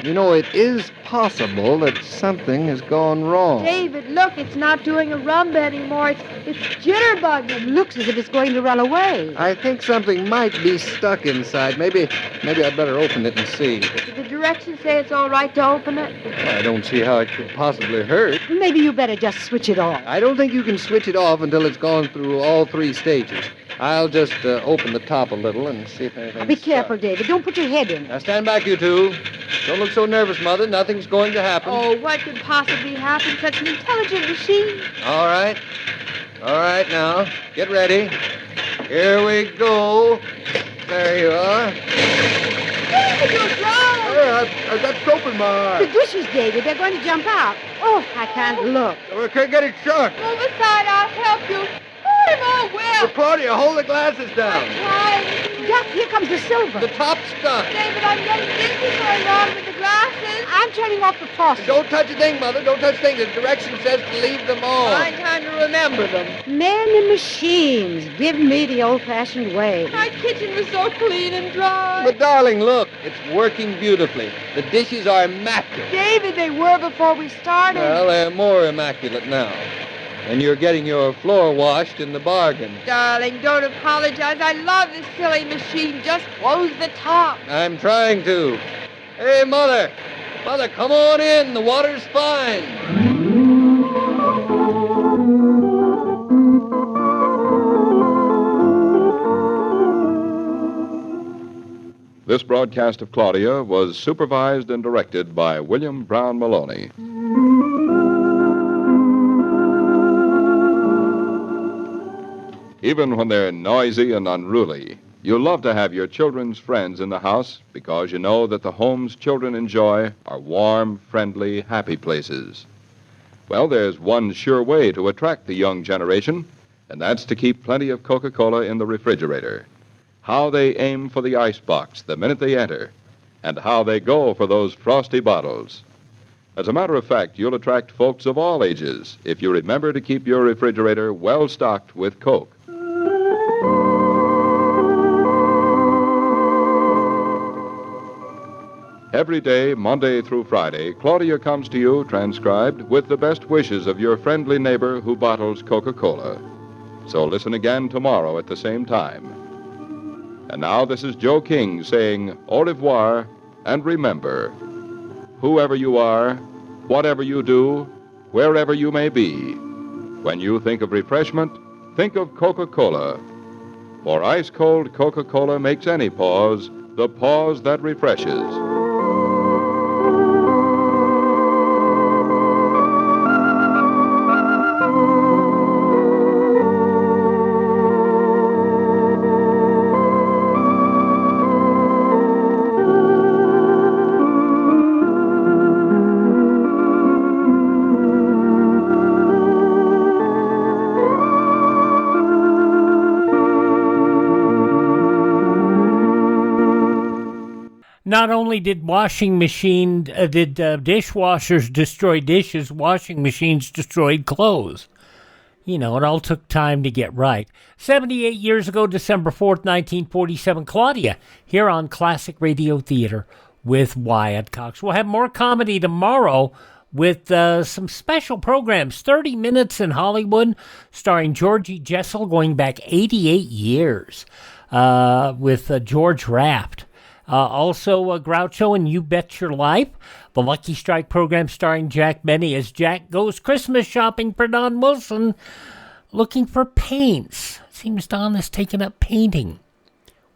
You know, it is possible that something has gone wrong. David, look, it's not doing a rumba anymore. It's jitterbugging. It looks as if it's going to run away. I think something might be stuck inside. Maybe I'd better open it and see. Did the directions say it's all right to open it? I don't see how it could possibly hurt. Maybe you better just switch it off. I don't think you can switch it off until it's gone through all 3 stages. I'll just open the top a little and see if anything's Be careful, stuck. David. Don't put your head in. Now stand back, you two. Don't look so nervous, Mother. Nothing's going to happen. Oh, what could possibly happen? Such an intelligent machine. All right. All right, now. Get ready. Here we go. There you are. David, you're drowned. I've got soap in my eye. The dishes, David, they're going to jump out. Oh, I can't look. We can't get it shut. Move aside, I'll help you. I'm all wet. Well, Claudia, hold the glasses down. Jack, here comes the silver. The top's stuck. David, I'm getting dizzy going on with the glasses. I'm turning off the faucet. Don't touch a thing, Mother. Don't touch a thing. The direction says to leave them on. I kind of remember them. Men and machines. Give me the old-fashioned way. My kitchen was so clean and dry. But, darling, look. It's working beautifully. The dishes are immaculate. David, they were before we started. Well, they're more immaculate now. And you're getting your floor washed in the bargain. Darling, don't apologize. I love this silly machine. Just close the top. I'm trying to. Hey, Mother. Mother, come on in. The water's fine. This broadcast of Claudia was supervised and directed by William Brown Maloney. Even when they're noisy and unruly, you love to have your children's friends in the house because you know that the homes children enjoy are warm, friendly, happy places. Well, there's one sure way to attract the young generation, and that's to keep plenty of Coca-Cola in the refrigerator. How they aim for the icebox the minute they enter, and how they go for those frosty bottles. As a matter of fact, you'll attract folks of all ages if you remember to keep your refrigerator well stocked with Coke. Every day, Monday through Friday, Claudia comes to you, transcribed, with the best wishes of your friendly neighbor who bottles Coca-Cola. So listen again tomorrow at the same time. And now this is Joe King saying au revoir, and remember, whoever you are, whatever you do, wherever you may be, when you think of refreshment, think of Coca-Cola. For ice-cold Coca-Cola makes any pause the pause that refreshes. Not only did dishwashers destroy dishes, washing machines destroyed clothes. You know, it all took time to get right. 78 years ago, December 4th, 1947, Claudia, here on Classic Radio Theater with Wyatt Cox. We'll have more comedy tomorrow with some special programs. 30 Minutes in Hollywood, starring Georgie Jessel, going back 88 years, with George Raft. Also, Groucho and You Bet Your Life. The Lucky Strike program starring Jack Benny as Jack goes Christmas shopping for Don Wilson, looking for paints. Seems Don is taking up painting.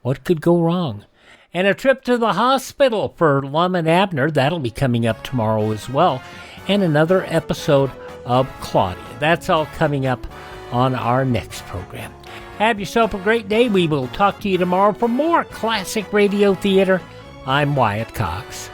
What could go wrong? And a trip to the hospital for Lum and Abner. That'll be coming up tomorrow as well. And another episode of Claudia. That's all coming up on our next program. Have yourself a great day. We will talk to you tomorrow for more Classic Radio Theater. I'm Wyatt Cox.